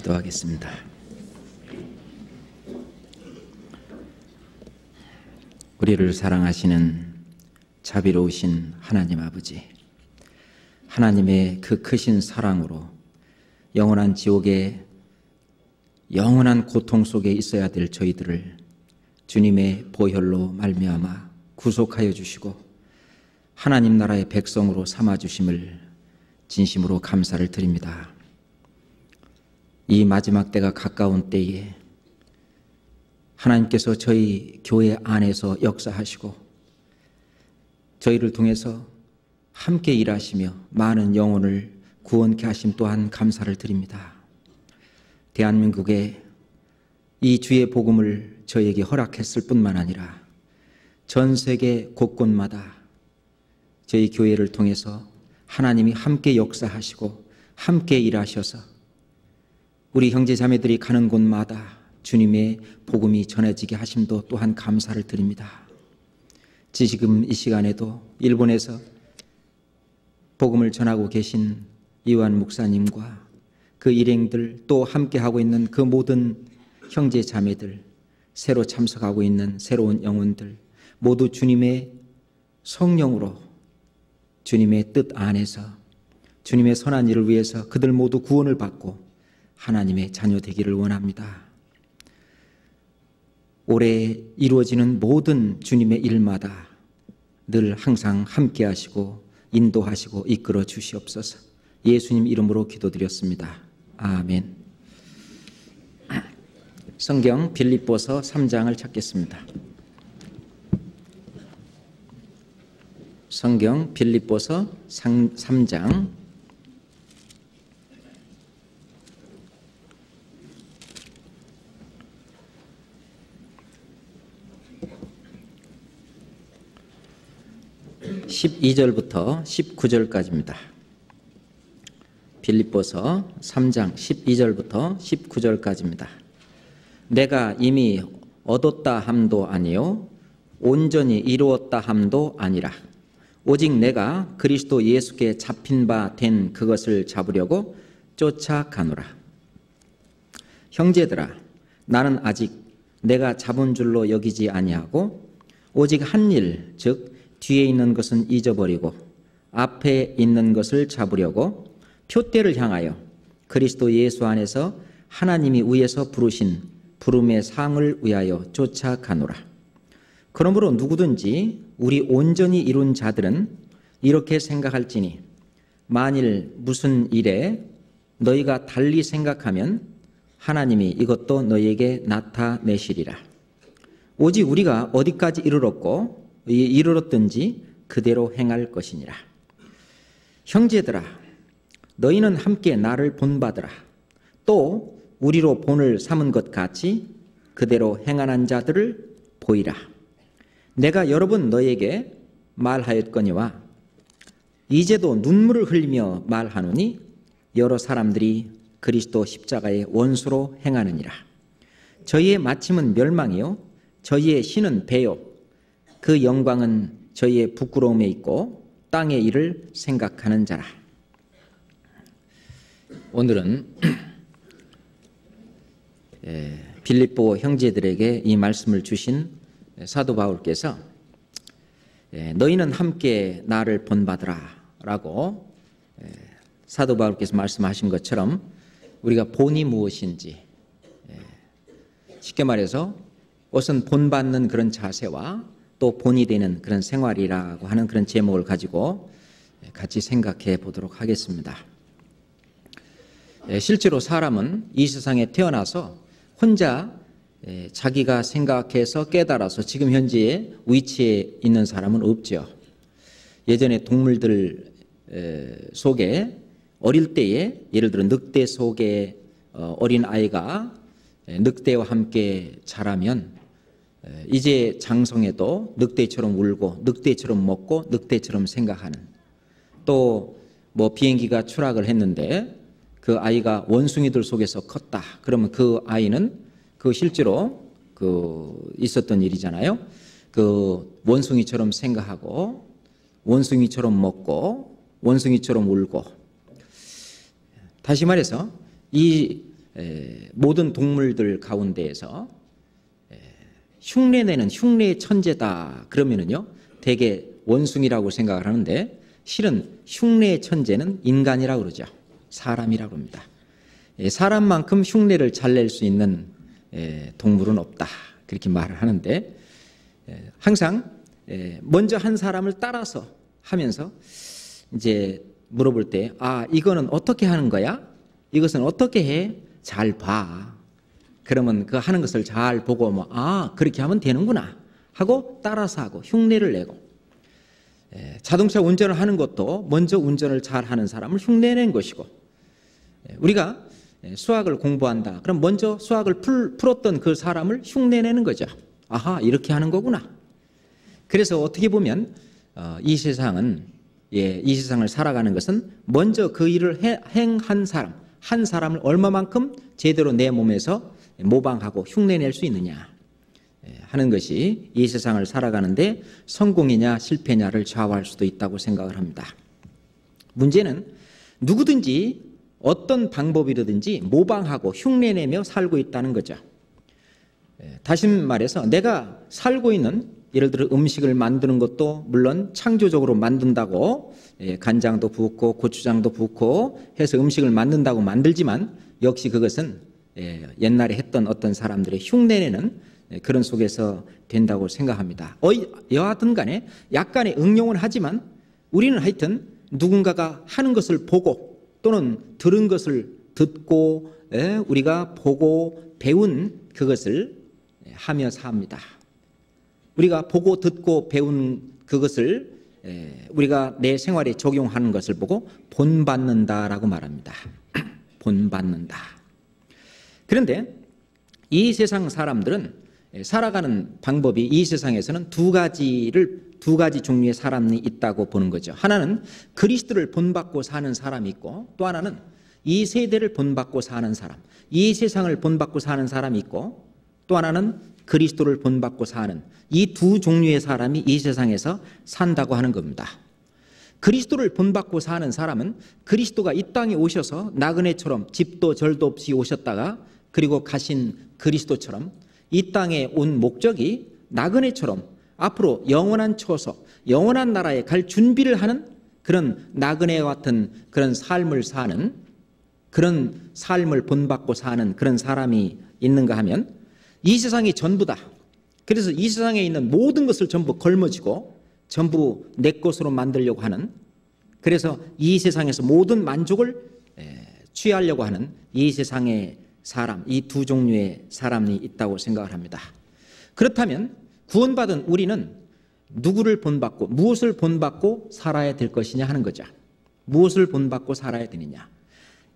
기도하겠습니다. 우리를 사랑하시는 자비로우신 하나님 아버지, 하나님의 그 크신 사랑으로 영원한 지옥의 영원한 고통 속에 있어야 될 저희들을 주님의 보혈로 말미암아 구속하여 주시고 하나님 나라의 백성으로 삼아주심을 진심으로 감사를 드립니다. 이 마지막 때가 가까운 때에 하나님께서 저희 교회 안에서 역사하시고 저희를 통해서 함께 일하시며 많은 영혼을 구원케 하심 또한 감사를 드립니다. 대한민국에 이 주의 복음을 저에게 허락했을 뿐만 아니라 전 세계 곳곳마다 저희 교회를 통해서 하나님이 함께 역사하시고 함께 일하셔서 우리 형제 자매들이 가는 곳마다 주님의 복음이 전해지게 하심도 또한 감사를 드립니다. 지금 이 시간에도 일본에서 복음을 전하고 계신 이완 목사님과 그 일행들 또 함께하고 있는 그 모든 형제 자매들, 새로 참석하고 있는 새로운 영혼들 모두 주님의 성령으로 주님의 뜻 안에서 주님의 선한 일을 위해서 그들 모두 구원을 받고 하나님의 자녀 되기를 원합니다. 올해 이루어지는 모든 주님의 일마다 늘 항상 함께 하시고 인도하시고 이끌어 주시옵소서. 예수님 이름으로 기도드렸습니다. 아멘. 성경 빌립보서 3장을 찾겠습니다. 성경 빌립보서 3장 12절부터 19절까지입니다. 빌립보서 3장 12절부터 19절까지입니다. 내가 이미 얻었다 함도 아니요 온전히 이루었다 함도 아니라 오직 내가 그리스도 예수께 잡힌 바 된 그것을 잡으려고 쫓아가노라. 형제들아, 나는 아직 내가 잡은 줄로 여기지 아니하고 오직 한 일, 즉 뒤에 있는 것은 잊어버리고 앞에 있는 것을 잡으려고 표대를 향하여 그리스도 예수 안에서 하나님이 위에서 부르신 부름의 상을 위하여 쫓아가노라. 그러므로 누구든지 우리 온전히 이룬 자들은 이렇게 생각할지니 만일 무슨 일에 너희가 달리 생각하면 하나님이 이것도 너희에게 나타내시리라. 오직 우리가 어디까지 이르렀든지 그대로 행할 것이니라. 형제들아, 너희는 함께 나를 본받으라. 또 우리로 본을 삼은 것 같이 그대로 행하는 자들을 보이라. 내가 여러 번 너희에게 말하였거니와 이제도 눈물을 흘리며 말하노니 여러 사람들이 그리스도 십자가의 원수로 행하느니라. 저희의 마침은 멸망이요 저희의 신은 배요 그 영광은 저희의 부끄러움에 있고 땅의 일을 생각하는 자라. 오늘은 빌립보 형제들에게 이 말씀을 주신 사도 바울께서 너희는 함께 나를 본받으라 라고 사도 바울께서 말씀하신 것처럼 우리가 본이 무엇인지 쉽게 말해서 우선 본받는 그런 자세와 또 본이 되는 그런 생활이라고 하는 그런 제목을 가지고 같이 생각해 보도록 하겠습니다. 실제로 사람은 이 세상에 태어나서 혼자 자기가 생각해서 깨달아서 지금 현재의 위치에 있는 사람은 없죠. 예전에 동물들 속에 어릴 때에 예를 들어 늑대 속에 어린 아이가 늑대와 함께 자라면 이제 장성해도 늑대처럼 울고 늑대처럼 먹고 늑대처럼 생각하는, 또 뭐 비행기가 추락을 했는데 그 아이가 원숭이들 속에서 컸다. 그러면 그 아이는 그 실제로 그 있었던 일이잖아요. 그 원숭이처럼 생각하고 원숭이처럼 먹고 원숭이처럼 울고. 다시 말해서 이 모든 동물들 가운데에서 흉내내는 흉내의 천재다 그러면은요 대개 원숭이라고 생각을 하는데 실은 흉내의 천재는 인간이라고 그러죠. 사람이라고 합니다. 사람만큼 흉내를 잘 낼 수 있는 동물은 없다 그렇게 말을 하는데 항상 먼저 한 사람을 따라서 하면서 이제 물어볼 때 이거는 어떻게 하는 거야? 이것은 어떻게 해? 잘 봐. 그러면 그 하는 것을 잘 보고 그렇게 하면 되는구나 하고 따라서 하고 흉내를 내고 자동차 운전을 하는 것도 먼저 운전을 잘 하는 사람을 흉내낸 것이고 우리가 수학을 공부한다. 그럼 먼저 수학을 풀었던 그 사람을 흉내내는 거죠. 이렇게 하는 거구나. 그래서 어떻게 보면 이 세상은 이 세상을 살아가는 것은 먼저 그 일을 행한 사람, 한 사람을 얼마만큼 제대로 내 몸에서 모방하고 흉내낼 수 있느냐 하는 것이 이 세상을 살아가는데 성공이냐 실패냐를 좌우할 수도 있다고 생각을 합니다. 문제는 누구든지 어떤 방법이라든지 모방하고 흉내내며 살고 있다는 거죠. 다시 말해서 내가 살고 있는 예를 들어 음식을 만드는 것도 물론 창조적으로 만든다고 간장도 붓고 고추장도 붓고 해서 음식을 만든다고 만들지만 역시 그것은 옛날에 했던 어떤 사람들의 흉내내는 그런 속에서 된다고 생각합니다. 여하튼 간에 약간의 응용은 하지만 우리는 하여튼 누군가가 하는 것을 보고 또는 들은 것을 듣고 우리가 보고 배운 그것을 하며 삽니다. 우리가 보고 듣고 배운 그것을 우리가 내 생활에 적용하는 것을 보고 본받는다라고 말합니다. 본받는다. 그런데 이 세상 사람들은 살아가는 방법이 이 세상에서는 두 가지 종류의 사람이 있다고 보는 거죠. 하나는 그리스도를 본받고 사는 사람이 있고 또 하나는 이 세대를 본받고 사는 사람, 이 세상을 본받고 사는 사람이 있고 또 하나는 그리스도를 본받고 사는 이 두 종류의 사람이 이 세상에서 산다고 하는 겁니다. 그리스도를 본받고 사는 사람은 그리스도가 이 땅에 오셔서 나그네처럼 집도 절도 없이 오셨다가 그리고 가신 그리스도처럼 이 땅에 온 목적이 나그네처럼 앞으로 영원한 처소, 영원한 나라에 갈 준비를 하는 그런 나그네와 같은 그런 삶을 사는 그런 삶을 본받고 사는 그런 사람이 있는가 하면 이 세상이 전부다. 그래서 이 세상에 있는 모든 것을 전부 걸머쥐고 전부 내 것으로 만들려고 하는 그래서 이 세상에서 모든 만족을 취하려고 하는 이 세상의 사람, 이 두 종류의 사람이 있다고 생각을 합니다. 그렇다면 구원받은 우리는 누구를 본받고 무엇을 본받고 살아야 될 것이냐 하는 거죠. 무엇을 본받고 살아야 되느냐.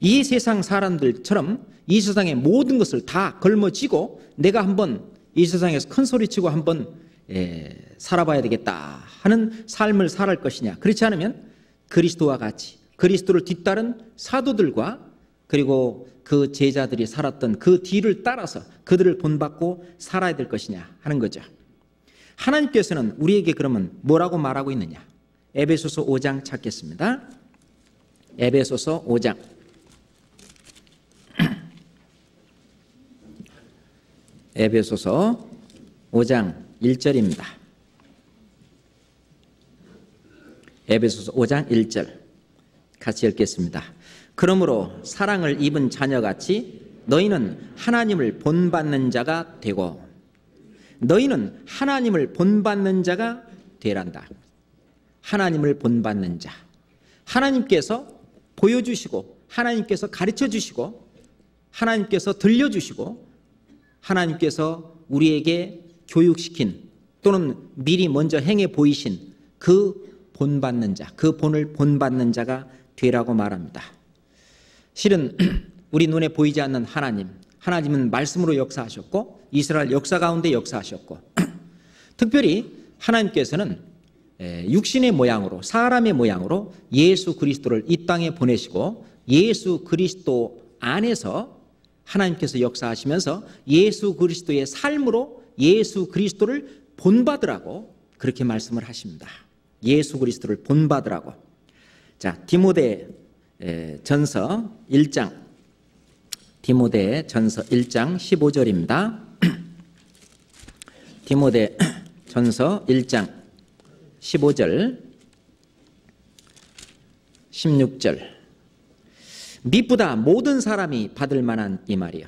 이 세상 사람들처럼 이 세상의 모든 것을 다 걸머쥐고 내가 한번 이 세상에서 큰 소리치고 한번 살아봐야 되겠다 하는 삶을 살아갈 것이냐. 그렇지 않으면 그리스도와 같이 그리스도를 뒤따른 사도들과 그리고 그 제자들이 살았던 그 뒤를 따라서 그들을 본받고 살아야 될 것이냐 하는 거죠. 하나님께서는 우리에게 그러면 뭐라고 말하고 있느냐. 에베소서 5장 찾겠습니다. 에베소서 5장 에베소서 5장 1절입니다. 에베소서 5장 1절 같이 읽겠습니다. 그러므로 사랑을 입은 자녀같이 너희는 하나님을 본받는 자가 되고 너희는 하나님을 본받는 자가 되란다. 하나님을 본받는 자. 하나님께서 보여주시고 하나님께서 가르쳐주시고 하나님께서 들려주시고 하나님께서 우리에게 교육시킨 또는 미리 먼저 행해 보이신 그 본받는 자, 그 본을 본받는 자가 되라고 말합니다. 실은 우리 눈에 보이지 않는 하나님은 말씀으로 역사하셨고 이스라엘 역사 가운데 역사하셨고 특별히 하나님께서는 육신의 모양으로 사람의 모양으로 예수 그리스도를 이 땅에 보내시고 예수 그리스도 안에서 하나님께서 역사하시면서 예수 그리스도의 삶으로 예수 그리스도를 본받으라고 그렇게 말씀을 하십니다. 예수 그리스도를 본받으라고. 자, 디모데 전서 1장 디모데 전서 1장 15절입니다. 디모데 전서 1장 15절 16절 미쁘다 모든 사람이 받을 만한 이 말이요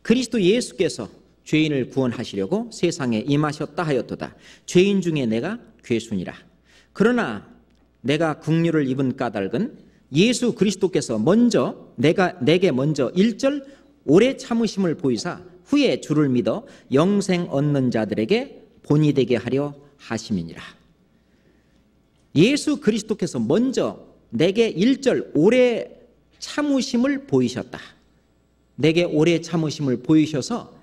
그리스도 예수께서 죄인을 구원하시려고 세상에 임하셨다 하였도다. 죄인 중에 내가 괴순이라. 그러나 내가 긍휼을 입은 까닭은 예수 그리스도께서 내게 먼저 1절 오래 참으심을 보이사 후에 주를 믿어 영생 얻는 자들에게 본이 되게 하려 하심이니라. 예수 그리스도께서 먼저 내게 1절 오래 참으심을 보이셨다. 내게 오래 참으심을 보이셔서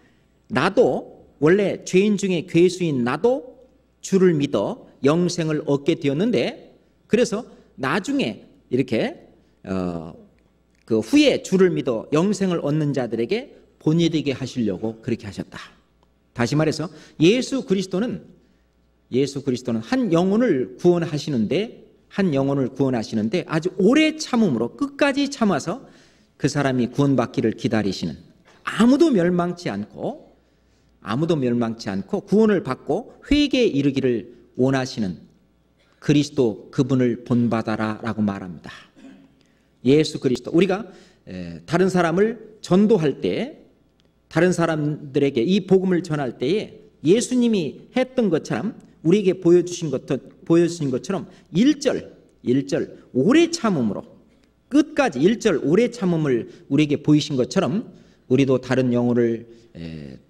나도 원래 죄인 중에 괴수인 나도 주를 믿어 영생을 얻게 되었는데, 그래서 나중에 이렇게 그 후에 주를 믿어 영생을 얻는 자들에게 본이 되게 하시려고 그렇게 하셨다. 다시 말해서 예수 그리스도는 한 영혼을 구원하시는데 아주 오래 참음으로 끝까지 참아서 그 사람이 구원받기를 기다리시는, 아무도 멸망치 않고 구원을 받고 회개에 이르기를 원하시는 그리스도, 그분을 본받아라 라고 말합니다. 예수 그리스도. 우리가 다른 사람을 전도할 때, 다른 사람들에게 이 복음을 전할 때에 예수님이 했던 것처럼 우리에게 보여주신 것처럼 1절 오래 참음으로 끝까지 1절 오래 참음을 우리에게 보이신 것처럼 우리도 다른 영혼을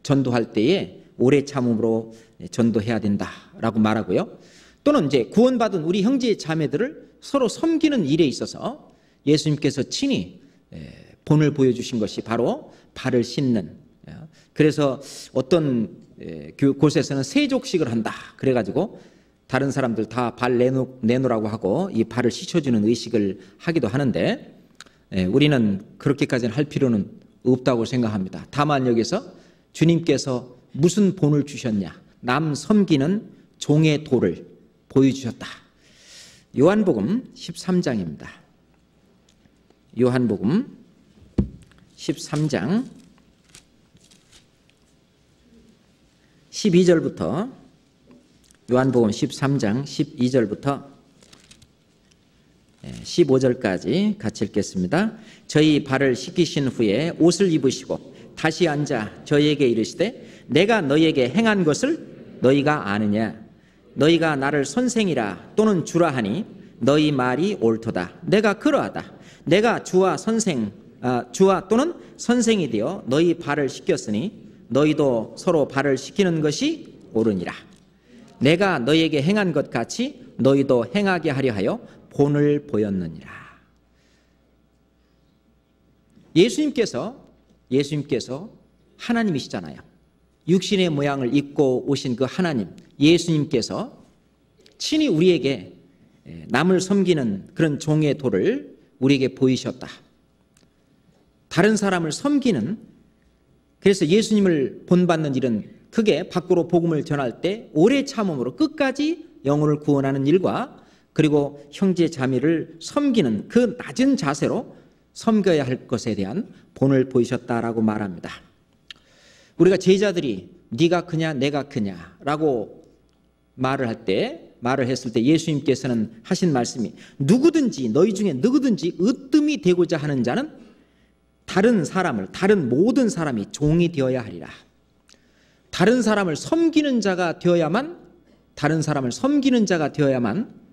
전도할 때에 오래 참음으로 전도해야 된다라고 말하고요. 또는 이제 구원받은 우리 형제 자매들을 서로 섬기는 일에 있어서 예수님께서 친히 본을 보여주신 것이 바로 발을 씻는, 그래서 어떤 곳에서는 세족식을 한다 그래가지고 다른 사람들 다 발 내놓으라고 하고 이 발을 씻어주는 의식을 하기도 하는데, 우리는 그렇게까지는 할 필요는 없다고 생각합니다. 다만 여기서 주님께서 무슨 본을 주셨냐, 남 섬기는 종의 도를 보여주셨다. 요한복음 13장입니다. 요한복음 13장 12절부터 요한복음 13장 12절부터 15절까지 같이 읽겠습니다. 저희 발을 씻기신 후에 옷을 입으시고 다시 앉아 저희에게 이르시되 내가 너희에게 행한 것을 너희가 아느냐. 너희가 나를 선생이라 또는 주라 하니 너희 말이 옳도다. 내가 그러하다. 내가 주와 또는 선생이 되어 너희 발을 씻겼으니 너희도 서로 발을 씻기는 것이 옳으니라. 내가 너희에게 행한 것 같이 너희도 행하게 하려 하여 본을 보였느니라. 예수님께서 하나님이시잖아요. 육신의 모양을 입고 오신 그 하나님, 예수님께서 친히 우리에게 남을 섬기는 그런 종의 도를 우리에게 보이셨다. 다른 사람을 섬기는, 그래서 예수님을 본받는 일은 크게 밖으로 복음을 전할 때 오래 참음으로 끝까지 영혼을 구원하는 일과, 그리고 형제 자매를 섬기는 그 낮은 자세로 섬겨야 할 것에 대한 본을 보이셨다라고 말합니다. 우리가 제자들이 네가 크냐 내가 크냐라고 말을 했을 때 예수님께서는 하신 말씀이, 너희 중에 누구든지 으뜸이 되고자 하는 자는 다른 모든 사람이 종이 되어야 하리라. 다른 사람을 섬기는 자가 되어야만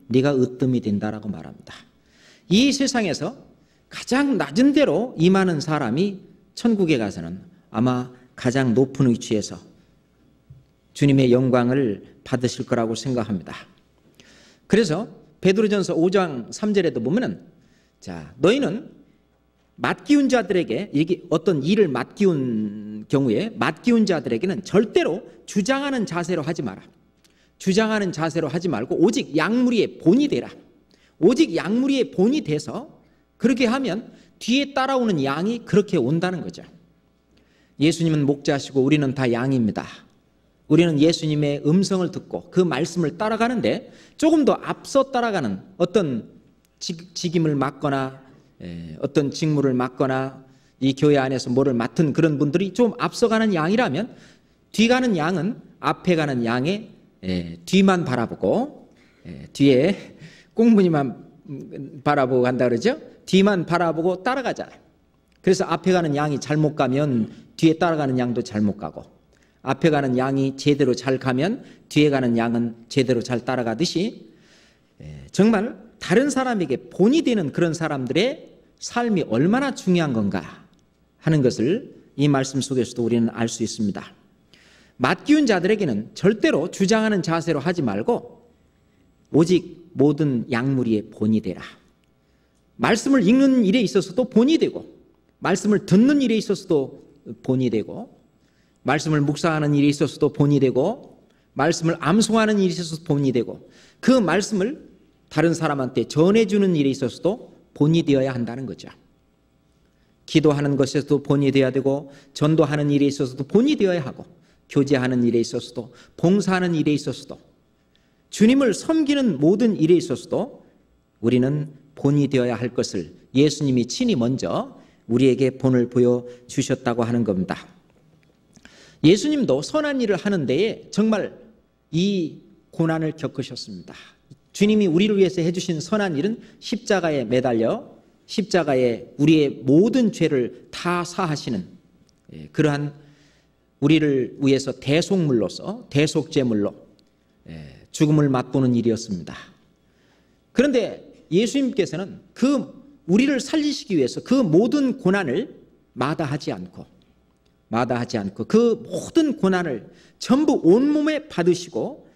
네가 으뜸이 된다라고 말합니다. 이 세상에서 가장 낮은 데로 임하는 사람이 천국에 가서는 아마 가장 높은 위치에서 주님의 영광을 받으실 거라고 생각합니다. 그래서 베드로전서 5장 3절에도 보면은, 자, 너희는 맡기운 자들에게, 이게 어떤 일을 맡기운 경우에 맡기운 자들에게는 절대로 주장하는 자세로 하지 마라. 주장하는 자세로 하지 말고 오직 양무리의 본이 되라. 오직 양무리의 본이 돼서 그렇게 하면 뒤에 따라오는 양이 그렇게 온다는 거죠. 예수님은 목자시고 우리는 다 양입니다. 우리는 예수님의 음성을 듣고 그 말씀을 따라가는데 조금 더 앞서 따라가는 어떤 직임을 맡거나 어떤 직무를 맡거나 이 교회 안에서 뭐를 맡은 그런 분들이 좀 앞서가는 양이라면 뒤 가는 양은 앞에 가는 양의 뒤만 바라보고 뒤에 꽁무니만 바라보고 간다 그러죠. 뒤만 바라보고 따라가잖아요. 그래서 앞에 가는 양이 잘못 가면 뒤에 따라가는 양도 잘못 가고, 앞에 가는 양이 제대로 잘 가면 뒤에 가는 양은 제대로 잘 따라가듯이 정말 다른 사람에게 본이 되는 그런 사람들의 삶이 얼마나 중요한 건가 하는 것을 이 말씀 속에서도 우리는 알 수 있습니다. 맡기운 자들에게는 절대로 주장하는 자세로 하지 말고 오직 모든 양무리의 본이 되라. 말씀을 읽는 일에 있어서도 본이 되고, 말씀을 듣는 일에 있어서도 본이 되고, 말씀을 묵상하는 일에 있어서도 본이 되고, 말씀을 암송하는 일에 있어서도 본이 되고, 그 말씀을 다른 사람한테 전해주는 일에 있어서도 본이 되어야 한다는 거죠. 기도하는 것에서도 본이 되어야 되고, 전도하는 일에 있어서도 본이 되어야 하고, 교제하는 일에 있어서도, 봉사하는 일에 있어서도, 주님을 섬기는 모든 일에 있어서도 우리는 본이 되어야 할 것을 예수님이 친히 먼저 우리에게 본을 보여주셨다고 하는 겁니다. 예수님도 선한 일을 하는 데에 정말 이 고난을 겪으셨습니다. 주님이 우리를 위해서 해주신 선한 일은 십자가에 매달려 십자가에 우리의 모든 죄를 다 사하시는 그러한 우리를 위해서 대속물로서 대속제물로 죽음을 맛보는 일이었습니다. 그런데 예수님께서는 우리를 살리시기 위해서 그 모든 고난을 마다하지 않고 그 모든 고난을 전부 온몸에 받으시고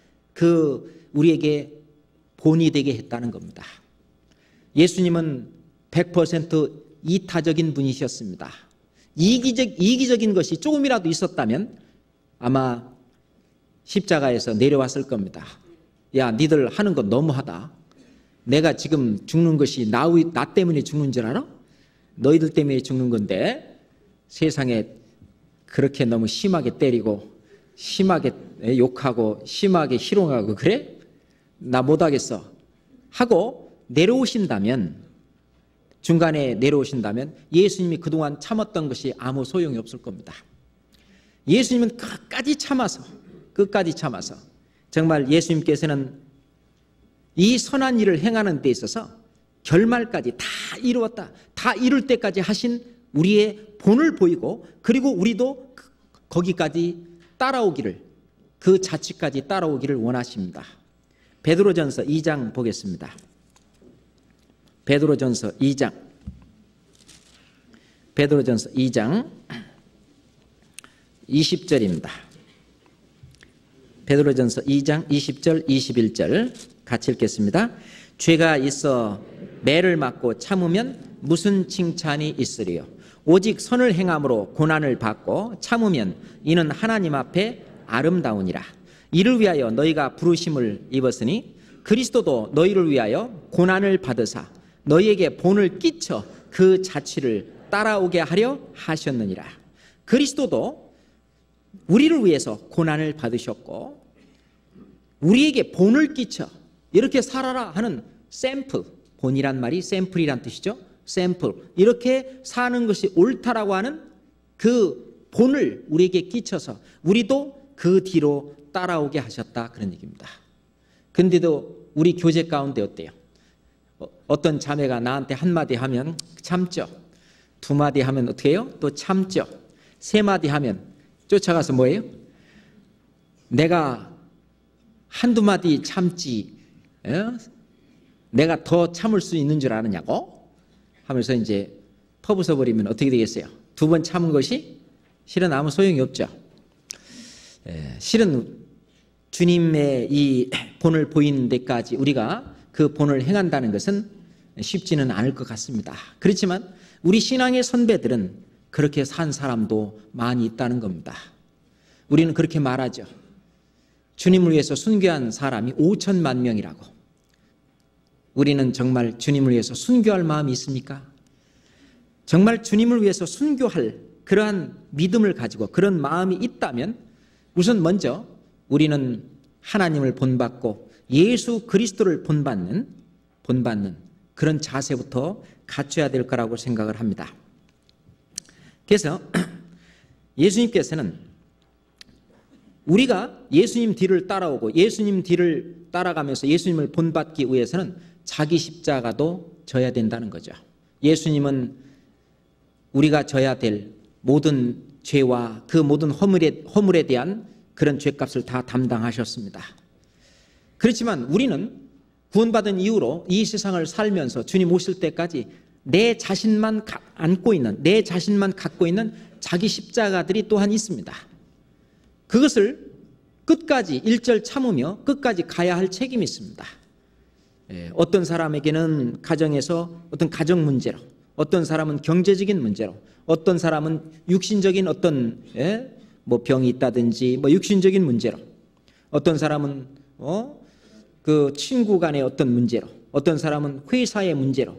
우리에게 본이 되게 했다는 겁니다. 예수님은 100% 이타적인 분이셨습니다. 이기적인 것이 조금이라도 있었다면 아마 십자가에서 내려왔을 겁니다. 야, 니들 하는 거 너무하다. 내가 지금 죽는 것이 나 때문에 죽는 줄 알아? 너희들 때문에 죽는 건데 세상에 그렇게 너무 심하게 때리고 심하게 욕하고 심하게 희롱하고 그래? 나 못하겠어 하고 중간에 내려오신다면 예수님이 그동안 참았던 것이 아무 소용이 없을 겁니다. 예수님은 끝까지 참아서 정말 예수님께서는 이 선한 일을 행하는 데 있어서 결말까지 다 이루었다, 다 이룰 때까지 하신 우리의 본을 보이고, 그리고 우리도 거기까지 따라오기를, 그 자취까지 따라오기를 원하십니다. 베드로전서 2장 보겠습니다. 베드로전서 2장 20절입니다. 베드로전서 2장 20절 21절 같이 읽겠습니다. 죄가 있어 매를 맞고 참으면 무슨 칭찬이 있으리요? 오직 선을 행함으로 고난을 받고 참으면 이는 하나님 앞에 아름다우니라. 이를 위하여 너희가 부르심을 입었으니 그리스도도 너희를 위하여 고난을 받으사 너희에게 본을 끼쳐 그 자취를 따라오게 하려 하셨느니라. 그리스도도 우리를 위해서 고난을 받으셨고 우리에게 본을 끼쳐 이렇게 살아라 하는 샘플, 본이란 말이 샘플이란 뜻이죠. 샘플, 이렇게 사는 것이 옳다라고 하는 그 본을 우리에게 끼쳐서 우리도 그 뒤로 따라오게 하셨다, 그런 얘기입니다. 근데도 우리 교제 가운데 어때요? 어떤 자매가 나한테 한마디 하면 참죠. 두 마디 하면 어떻게 해요? 또 참죠. 세 마디 하면 쫓아가서 뭐예요? 내가 한두 마디 참지 내가 더 참을 수 있는 줄 아느냐고 하면서 이제 퍼부숴 버리면 어떻게 되겠어요? 두 번 참은 것이 실은 아무 소용이 없죠. 실은 주님의 이 본을 보이는 데까지 우리가 그 본을 행한다는 것은 쉽지는 않을 것 같습니다. 그렇지만 우리 신앙의 선배들은 그렇게 산 사람도 많이 있다는 겁니다. 우리는 그렇게 말하죠. 주님을 위해서 순교한 사람이 5천만 명이라고. 우리는 정말 주님을 위해서 순교할 마음이 있습니까? 정말 주님을 위해서 순교할 그러한 믿음을 가지고 그런 마음이 있다면 우선 먼저 우리는 하나님을 본받고 예수 그리스도를 본받는 그런 자세부터 갖춰야 될 거라고 생각을 합니다. 그래서 예수님께서는 우리가 예수님 뒤를 따라오고 예수님 뒤를 따라가면서 예수님을 본받기 위해서는 자기 십자가도 져야 된다는 거죠. 예수님은 우리가 져야 될 모든 죄와 그 모든 허물에 대한 그런 죄값을 다 담당하셨습니다. 그렇지만 우리는 구원받은 이후로 이 세상을 살면서 주님 오실 때까지 내 자신만 안고 있는, 내 자신만 갖고 있는 자기 십자가들이 또한 있습니다. 그것을 끝까지 일절 참으며 끝까지 가야 할 책임이 있습니다. 어떤 사람에게는 가정에서 어떤 가정 문제로, 어떤 사람은 경제적인 문제로, 어떤 사람은 육신적인 어떤 뭐 병이 있다든지 뭐 육신적인 문제로, 어떤 사람은 그 친구 간의 어떤 문제로, 어떤 사람은 회사의 문제로,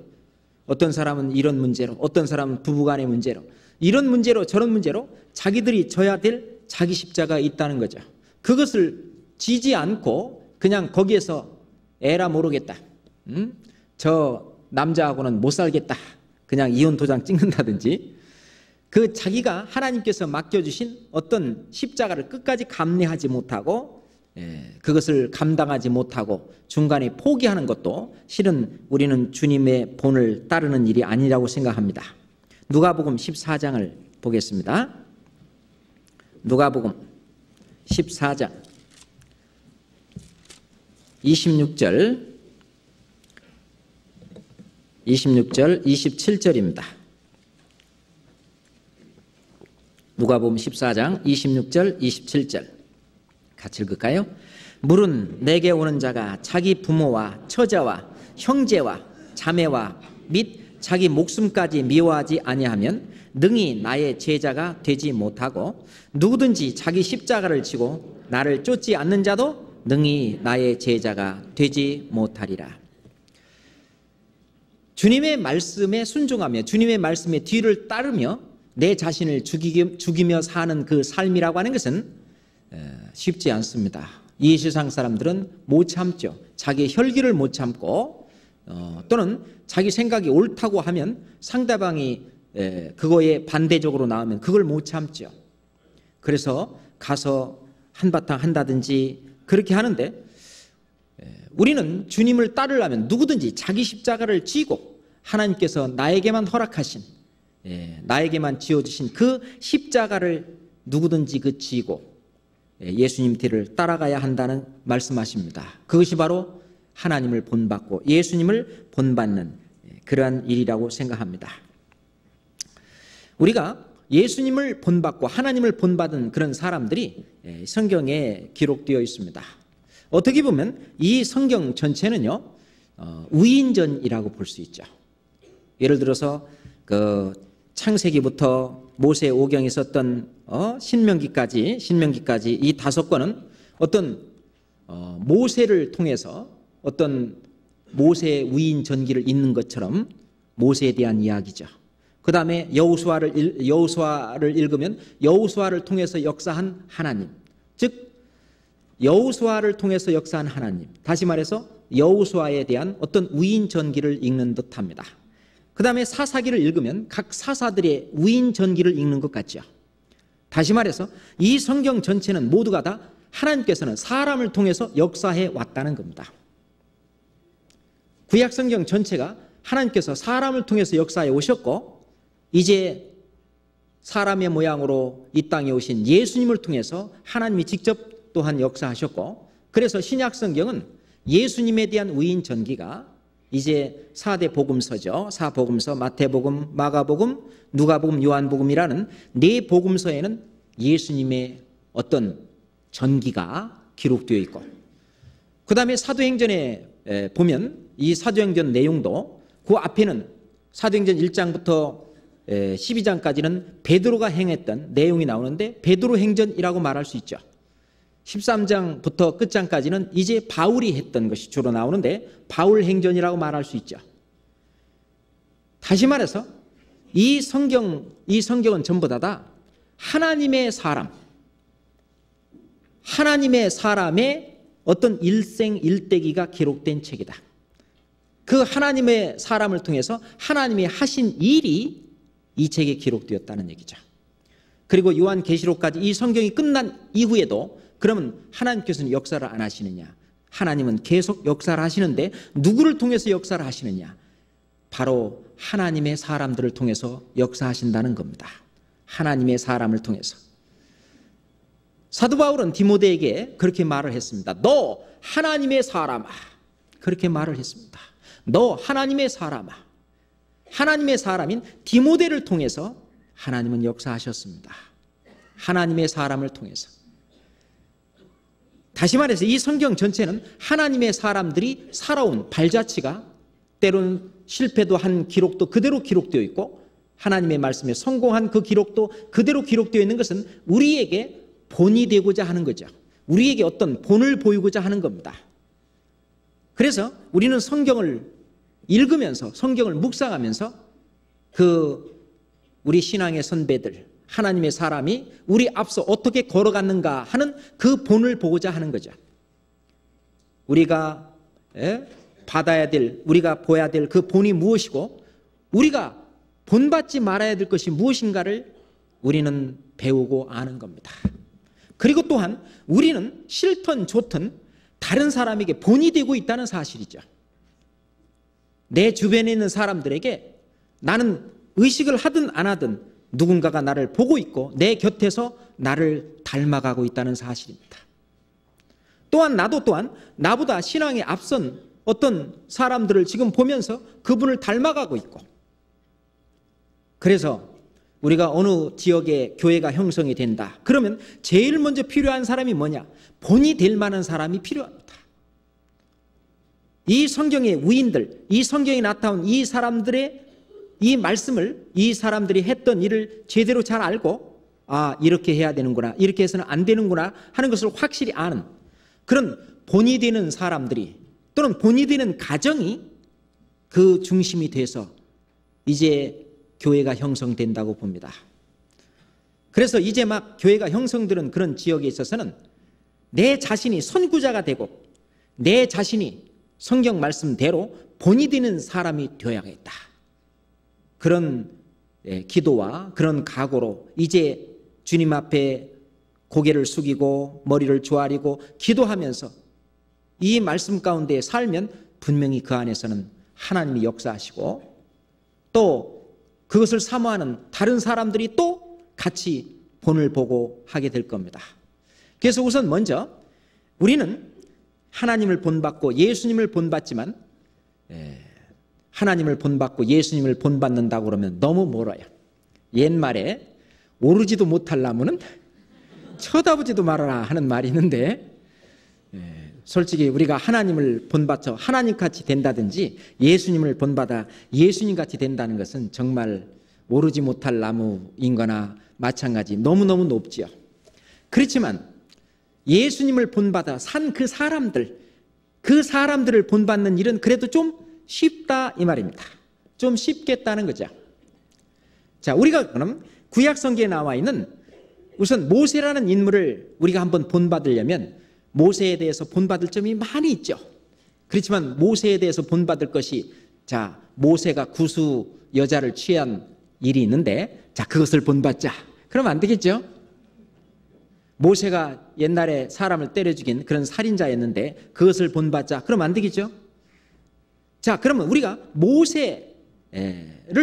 어떤 사람은 이런 문제로, 어떤 사람은 부부 간의 문제로, 이런 문제로 저런 문제로 자기들이 져야 될 자기 십자가 있다는 거죠. 그것을 지지 않고 그냥 거기에서 에라 모르겠다, 저 남자하고는 못 살겠다, 그냥 이혼 도장 찍는다든지, 그 자기가 하나님께서 맡겨주신 어떤 십자가를 끝까지 감내하지 못하고 그것을 감당하지 못하고 중간에 포기하는 것도 실은 우리는 주님의 본을 따르는 일이 아니라고 생각합니다. 누가복음 14장을 보겠습니다. 누가복음 14장 26절 27절입니다. 누가복음 14장 26절 27절 같이 읽을까요? 물은 내게 오는 자가 자기 부모와 처자와 형제와 자매와 및 자기 목숨까지 미워하지 아니하면 능히 나의 제자가 되지 못하고, 누구든지 자기 십자가를 지고 나를 쫓지 않는 자도 능히 나의 제자가 되지 못하리라. 주님의 말씀에 순종하며 주님의 말씀의 뒤를 따르며 내 자신을 죽이며 사는 그 삶이라고 하는 것은 쉽지 않습니다. 이 세상 사람들은 못 참죠. 자기 혈기를 못 참고 또는 자기 생각이 옳다고 하면 상대방이 그거에 반대적으로 나오면 그걸 못 참죠. 그래서 가서 한바탕 한다든지 그렇게 하는데, 우리는 주님을 따르려면 누구든지 자기 십자가를 지고 하나님께서 나에게만 허락하신, 나에게만 지어주신 그 십자가를 누구든지 그 지고 예수님 뒤를 따라가야 한다는 말씀하십니다. 그것이 바로 하나님을 본받고 예수님을 본받는 그러한 일이라고 생각합니다. 우리가 예수님을 본받고 하나님을 본받은 그런 사람들이 성경에 기록되어 있습니다. 어떻게 보면 이 성경 전체는요, 우인전이라고 볼 수 있죠. 예를 들어서 그 창세기부터 모세 오경에 있었던 신명기까지 이 5권은 어떤 모세를 통해서 어떤 모세의 우인 전기를 잇는 것처럼 모세에 대한 이야기죠. 그 다음에 여호수아를 읽으면 여호수아를 통해서 역사한 하나님, 즉 여호수아를 통해서 역사한 하나님, 다시 말해서 여호수아에 대한 어떤 우인 전기를 읽는 듯합니다. 그 다음에 사사기를 읽으면 각 사사들의 우인 전기를 읽는 것 같죠. 다시 말해서 이 성경 전체는 모두가 다 하나님께서는 사람을 통해서 역사해 왔다는 겁니다. 구약 성경 전체가 하나님께서 사람을 통해서 역사해 오셨고, 이제 사람의 모양으로 이 땅에 오신 예수님을 통해서 하나님이 직접 또한 역사하셨고, 그래서 신약 성경은 예수님에 대한 우인 전기가 이제 4대 복음서죠. 4복음서, 마태복음, 마가복음, 누가복음, 요한복음이라는 4복음서에는 예수님의 어떤 전기가 기록되어 있고, 그 다음에 사도행전에 보면 이 사도행전 내용도 그 앞에는 사도행전 1장부터 12장까지는 베드로가 행했던 내용이 나오는데 베드로 행전이라고 말할 수 있죠. 13장부터 끝장까지는 이제 바울이 했던 것이 주로 나오는데 바울 행전이라고 말할 수 있죠. 다시 말해서 이 성경은 전부 다 하나님의 사람의 어떤 일생일대기가 기록된 책이다. 그 하나님의 사람을 통해서 하나님이 하신 일이 이 책에 기록되었다는 얘기죠. 그리고 요한계시록까지 이 성경이 끝난 이후에도 그러면 하나님께서는 역사를 안 하시느냐? 하나님은 계속 역사를 하시는데 누구를 통해서 역사를 하시느냐? 바로 하나님의 사람들을 통해서 역사하신다는 겁니다. 하나님의 사람을 통해서. 사도 바울은 디모데에게 그렇게 말을 했습니다. 너 하나님의 사람아. 그렇게 말을 했습니다. 너 하나님의 사람아. 하나님의 사람인 디모데를 통해서 하나님은 역사하셨습니다. 하나님의 사람을 통해서. 다시 말해서 이 성경 전체는 하나님의 사람들이 살아온 발자취가 때로는 실패도 한 기록도 그대로 기록되어 있고 하나님의 말씀에 성공한 그 기록도 그대로 기록되어 있는 것은 우리에게 본이 되고자 하는 거죠. 우리에게 어떤 본을 보이고자 하는 겁니다. 그래서 우리는 성경을 읽으면서 성경을 묵상하면서 우리 신앙의 선배들 하나님의 사람이 우리 앞서 어떻게 걸어갔는가 하는 그 본을 보고자 하는 거죠. 우리가 받아야 될 우리가 보아야 될 그 본이 무엇이고 우리가 본받지 말아야 될 것이 무엇인가를 우리는 배우고 아는 겁니다. 그리고 또한 우리는 싫든 좋든 다른 사람에게 본이 되고 있다는 사실이죠. 내 주변에 있는 사람들에게 나는 의식을 하든 안 하든 누군가가 나를 보고 있고 내 곁에서 나를 닮아가고 있다는 사실입니다. 또한 나도 또한 나보다 신앙에 앞선 어떤 사람들을 지금 보면서 그분을 닮아가고 있고 그래서 우리가 어느 지역에 교회가 형성이 된다. 그러면 제일 먼저 필요한 사람이 뭐냐? 본이 될 만한 사람이 필요합니다. 이 성경의 위인들, 이 성경에 나타난 이 사람들의 이 말씀을 이 사람들이 했던 일을 제대로 잘 알고 이렇게 해야 되는구나, 이렇게 해서는 안 되는구나 하는 것을 확실히 아는 그런 본이 되는 사람들이 또는 본이 되는 가정이 그 중심이 돼서 이제 교회가 형성된다고 봅니다. 그래서 이제 막 교회가 형성되는 그런 지역에 있어서는 내 자신이 선구자가 되고 내 자신이 성경 말씀대로 본이 되는 사람이 되어야겠다. 그런 기도와 그런 각오로 이제 주님 앞에 고개를 숙이고 머리를 조아리고 기도하면서 이 말씀 가운데 살면 분명히 그 안에서는 하나님이 역사하시고 또 그것을 사모하는 다른 사람들이 또 같이 본을 보고 하게 될 겁니다. 그래서 우선 먼저 우리는 하나님을 본받고 예수님을 본받지만 하나님을 본받고 예수님을 본받는다고 그러면 너무 멀어요. 옛말에 오르지도 못할 나무는 쳐다보지도 말아라 하는 말이 있는데 솔직히 우리가 하나님을 본받아 하나님같이 된다든지 예수님을 본받아 예수님같이 된다는 것은 정말 오르지 못할 나무인 거나 마찬가지 너무너무 높지요. 그렇지만 예수님을 본받아 산 그 사람들을 본받는 일은 그래도 좀 쉽다 이 말입니다. 좀 쉽겠다는 거죠. 자, 우리가 그럼 구약 성경에 나와 있는 우선 모세라는 인물을 우리가 한번 본받으려면 모세에 대해서 본받을 점이 많이 있죠. 그렇지만 모세에 대해서 본받을 것이 모세가 구수 여자를 취한 일이 있는데 그것을 본받자. 그러면 안 되겠죠. 모세가 옛날에 사람을 때려 죽인 그런 살인자였는데 그것을 본받자. 그러면 안 되겠죠. 그러면 우리가 모세를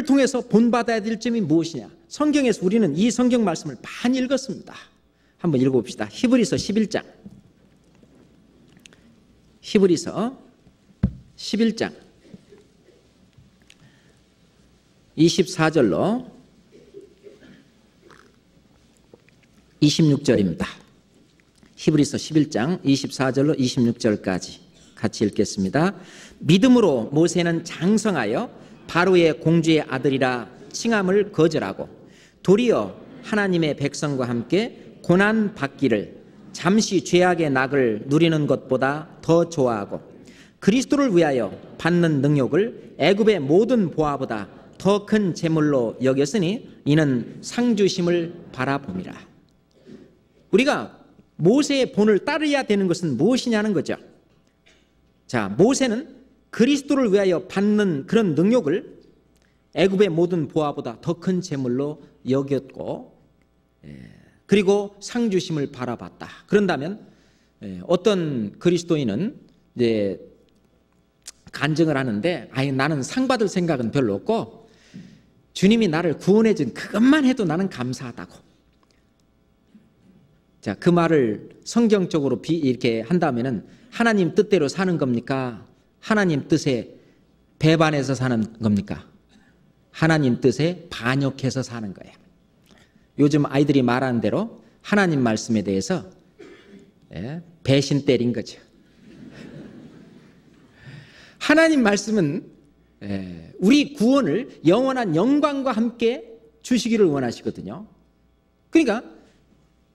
통해서 본받아야 될 점이 무엇이냐. 성경에서 우리는 이 성경 말씀을 많이 읽었습니다. 한번 읽어봅시다. 히브리서 11장. 히브리서 11장 24절로 26절입니다. 히브리서 11장 24절로 26절까지 같이 읽겠습니다. 믿음으로 모세는 장성하여 바로의 공주의 아들이라 칭함을 거절하고 도리어 하나님의 백성과 함께 고난 받기를 잠시 죄악의 낙을 누리는 것보다 더 좋아하고 그리스도를 위하여 받는 능력을 애굽의 모든 보화보다 더 큰 재물로 여겼으니 이는 상주심을 바라봅니다. 우리가 모세의 본을 따르야 되는 것은 무엇이냐는 거죠. 모세는 그리스도를 위하여 받는 그런 능력을 애굽의 모든 보화보다 더 큰 재물로 여겼고, 그리고 상 주심을 바라봤다. 그런다면 어떤 그리스도인은 이제 간증을 하는데, 아니 나는 상 받을 생각은 별로 없고 주님이 나를 구원해 준 그것만 해도 나는 감사하다고. 자, 그 말을 성경적으로 이렇게 한다면은 하나님 뜻대로 사는 겁니까? 하나님 뜻에 배반해서 사는 겁니까? 하나님 뜻에 반역해서 사는 거예요. 요즘 아이들이 말하는 대로 하나님 말씀에 대해서 배신 때린 거죠. 하나님 말씀은 우리 구원을 영원한 영광과 함께 주시기를 원하시거든요. 그러니까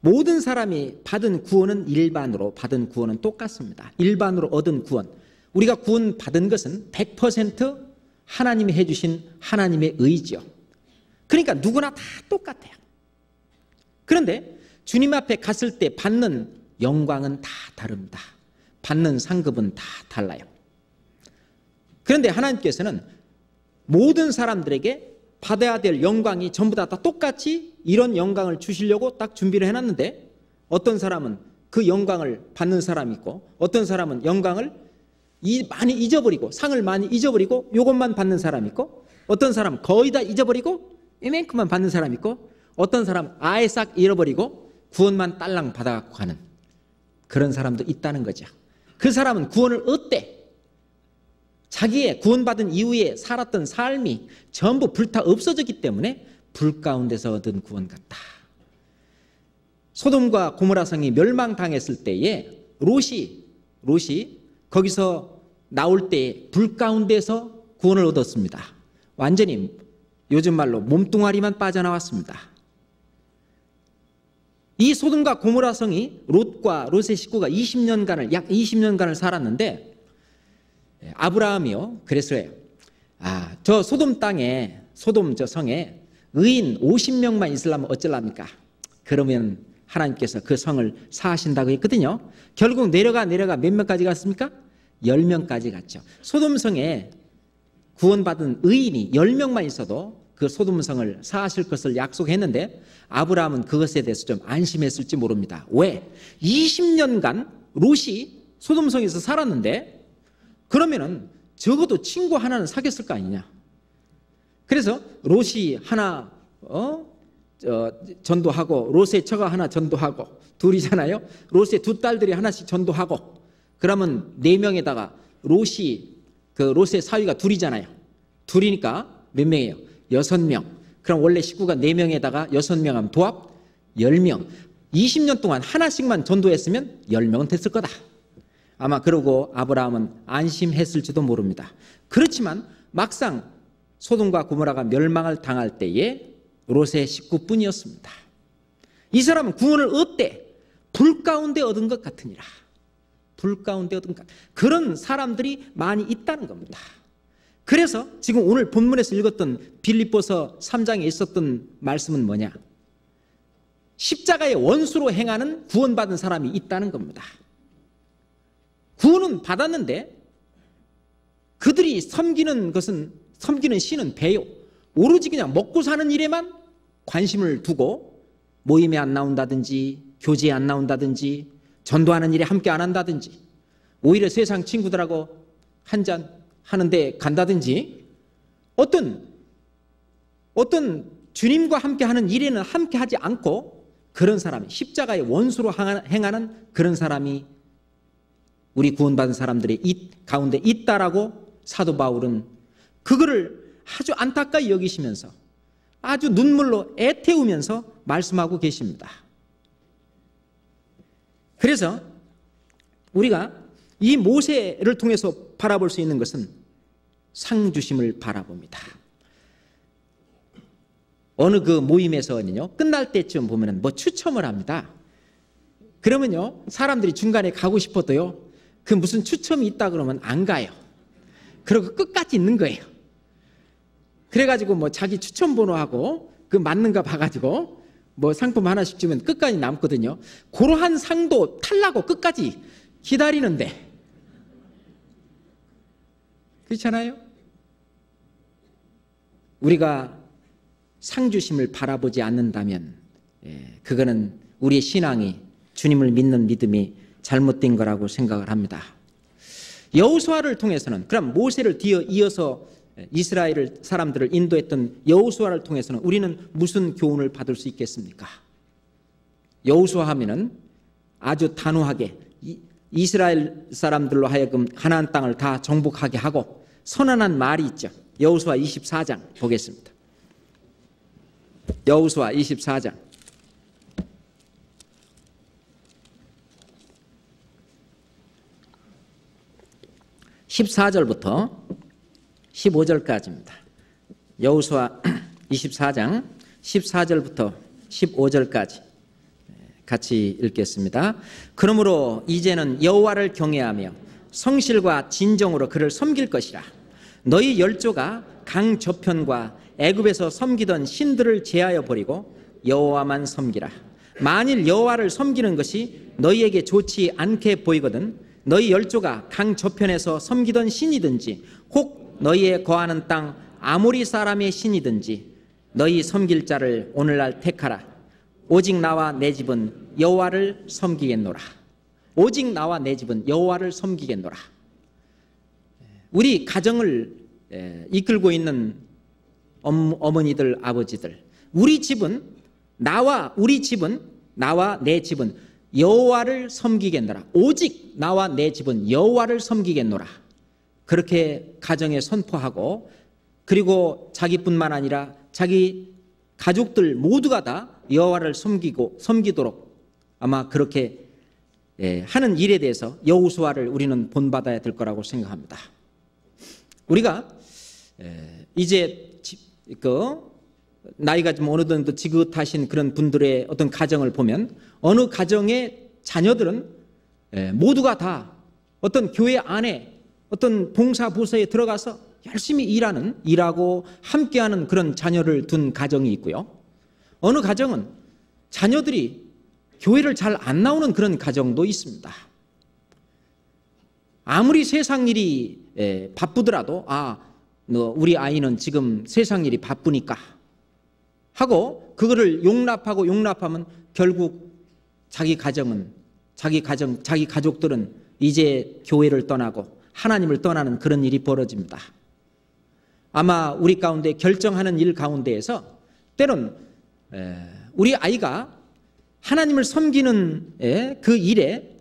모든 사람이 받은 구원은 일반으로 받은 구원은 똑같습니다. 일반으로 얻은 구원, 우리가 구원 받은 것은 100% 하나님이 해주신 하나님의 의지요. 그러니까 누구나 다 똑같아요. 그런데 주님 앞에 갔을 때 받는 영광은 다 다릅니다. 받는 상급은 다 달라요. 그런데 하나님께서는 모든 사람들에게 받아야 될 영광이 전부 다 똑같이 이런 영광을 주시려고 딱 준비를 해놨는데, 어떤 사람은 그 영광을 받는 사람이 있고, 어떤 사람은 영광을 많이 잊어버리고, 상을 많이 잊어버리고 이것만 받는 사람이 있고, 어떤 사람은 거의 다 잊어버리고 이만큼만 받는 사람이 있고, 어떤 사람은 아예 싹 잃어버리고 구원만 딸랑 받아갖고 가는 그런 사람도 있다는 거죠. 그 사람은 구원을 얻대. 자기의 구원받은 이후에 살았던 삶이 전부 불타 없어졌기 때문에 불 가운데서 얻은 구원 같다. 소돔과 고모라 성이 멸망당했을 때에 롯이 거기서 나올 때 불 가운데서 구원을 얻었습니다. 완전히 요즘 말로 몸뚱아리만 빠져나왔습니다. 이 소돔과 고모라 성이 롯과 롯의 식구가 약 20년간을 살았는데, 아브라함이요 그랬어요. 저 소돔 땅에, 소돔 저 성에 의인 50명만 있으려면 어쩌랍니까? 그러면 하나님께서 그 성을 사하신다고 했거든요. 결국 내려가 몇 명까지 갔습니까? 10명까지 갔죠. 소돔 성에 구원받은 의인이 10명만 있어도 그 소돔 성을 사하실 것을 약속했는데, 아브라함은 그것에 대해서 좀 안심했을지 모릅니다. 왜? 20년간 롯이 소돔 성에서 살았는데, 그러면은 적어도 친구 하나는 사귀었을 거 아니냐. 그래서 롯이 하나 전도하고, 롯의 처가 하나 전도하고, 둘이잖아요. 롯의 두 딸들이 하나씩 전도하고, 그러면 4명에다가 롯의 사위가 둘이잖아요. 둘이니까 몇 명이에요? 6명. 그럼 원래 식구가 4명에다가 6명 하면 도합 10명. 20년 동안 하나씩만 전도했으면 10명은 됐을 거다. 아마 그러고 아브라함은 안심했을지도 모릅니다. 그렇지만 막상 소돔과 고모라가 멸망을 당할 때에 롯의 식구뿐이었습니다. 이 사람은 구원을 얻되 불 가운데 얻은 것 같으니라. 불 가운데 얻은 것, 그런 사람들이 많이 있다는 겁니다. 그래서 지금 오늘 본문에서 읽었던 빌립보서 3장에 있었던 말씀은 뭐냐? 십자가의 원수로 행하는 구원받은 사람이 있다는 겁니다. 구원은 받았는데 그들이 섬기는 신은 배요. 오로지 그냥 먹고 사는 일에만 관심을 두고 모임에 안 나온다든지, 교제에 안 나온다든지, 전도하는 일에 함께 안 한다든지, 오히려 세상 친구들하고 한잔 하는데 간다든지, 어떤 주님과 함께 하는 일에는 함께 하지 않고, 그런 사람이 십자가의 원수로 행하는 그런 사람이 우리 구원받은 사람들의 가운데 있다라고 사도 바울은 그거를 아주 안타까이 여기시면서 아주 눈물로 애태우면서 말씀하고 계십니다. 그래서 우리가 이 모세를 통해서 바라볼 수 있는 것은 상 주심을 바라봅니다. 어느 그 모임에서는요, 끝날 때쯤 보면은 뭐 추첨을 합니다. 그러면요, 사람들이 중간에 가고 싶어도요, 그 무슨 추첨이 있다 그러면 안 가요. 그리고 끝까지 있는 거예요. 그래가지고 뭐 자기 추첨 번호하고 그 맞는가 봐가지고 뭐 상품 하나씩 주면 끝까지 남거든요. 그러한 상도 탈라고 끝까지 기다리는데, 그렇잖아요? 우리가 상 주심을 바라보지 않는다면 그거는 우리의 신앙이, 주님을 믿는 믿음이 잘못된 거라고 생각을 합니다. 여호수아를 통해서는, 그럼 모세를 이어서 이스라엘 사람들을 인도했던 여호수아를 통해서는 우리는 무슨 교훈을 받을 수 있겠습니까? 여호수아 하면은 아주 단호하게 이스라엘 사람들로 하여금 가나안 땅을 다 정복하게 하고 선언한 말이 있죠. 여호수아 24장 보겠습니다. 여호수아 24장 14절부터 15절까지입니다. 여호수아 24장 14절부터 15절까지 같이 읽겠습니다. 그러므로 이제는 여호와를 경외하며 성실과 진정으로 그를 섬길 것이라. 너희 열조가 강 저편과 애굽에서 섬기던 신들을 제하여 버리고 여호와만 섬기라. 만일 여호와를 섬기는 것이 너희에게 좋지 않게 보이거든 너희 열조가 강 저편에서 섬기던 신이든지 혹 너희의 거하는 땅 아모리 사람의 신이든지 너희 섬길 자를 오늘날 택하라. 오직 나와 내 집은 여호와를 섬기겠노라. 오직 나와 내 집은 여호와를 섬기겠노라. 우리 가정을 이끌고 있는 어머니들, 아버지들, 우리 집은 나와 내 집은 여호와를 섬기겠노라. 오직 나와 내 집은 여호와를 섬기겠노라. 그렇게 가정에 선포하고, 그리고 자기뿐만 아니라 자기 가족들 모두가 다 여호와를 섬기도록 아마 그렇게 하는 일에 대해서 여호수아를 우리는 본받아야 될 거라고 생각합니다. 우리가 이제 나이가 좀 어느 정도 지긋하신 그런 분들의 어떤 가정을 보면 어느 가정의 자녀들은 모두가 다 어떤 교회 안에 어떤 봉사 부서에 들어가서 열심히 일하고 함께하는 그런 자녀를 둔 가정이 있고요. 어느 가정은 자녀들이 교회를 잘 안 나오는 그런 가정도 있습니다. 아무리 세상 일이 바쁘더라도 우리 아이는 지금 세상 일이 바쁘니까 하고 그거를 용납하면 결국 자기 가족들은 이제 교회를 떠나고 하나님을 떠나는 그런 일이 벌어집니다. 아마 우리 가운데 결정하는 일 가운데에서 때론 우리 아이가 하나님을 섬기는 그 일에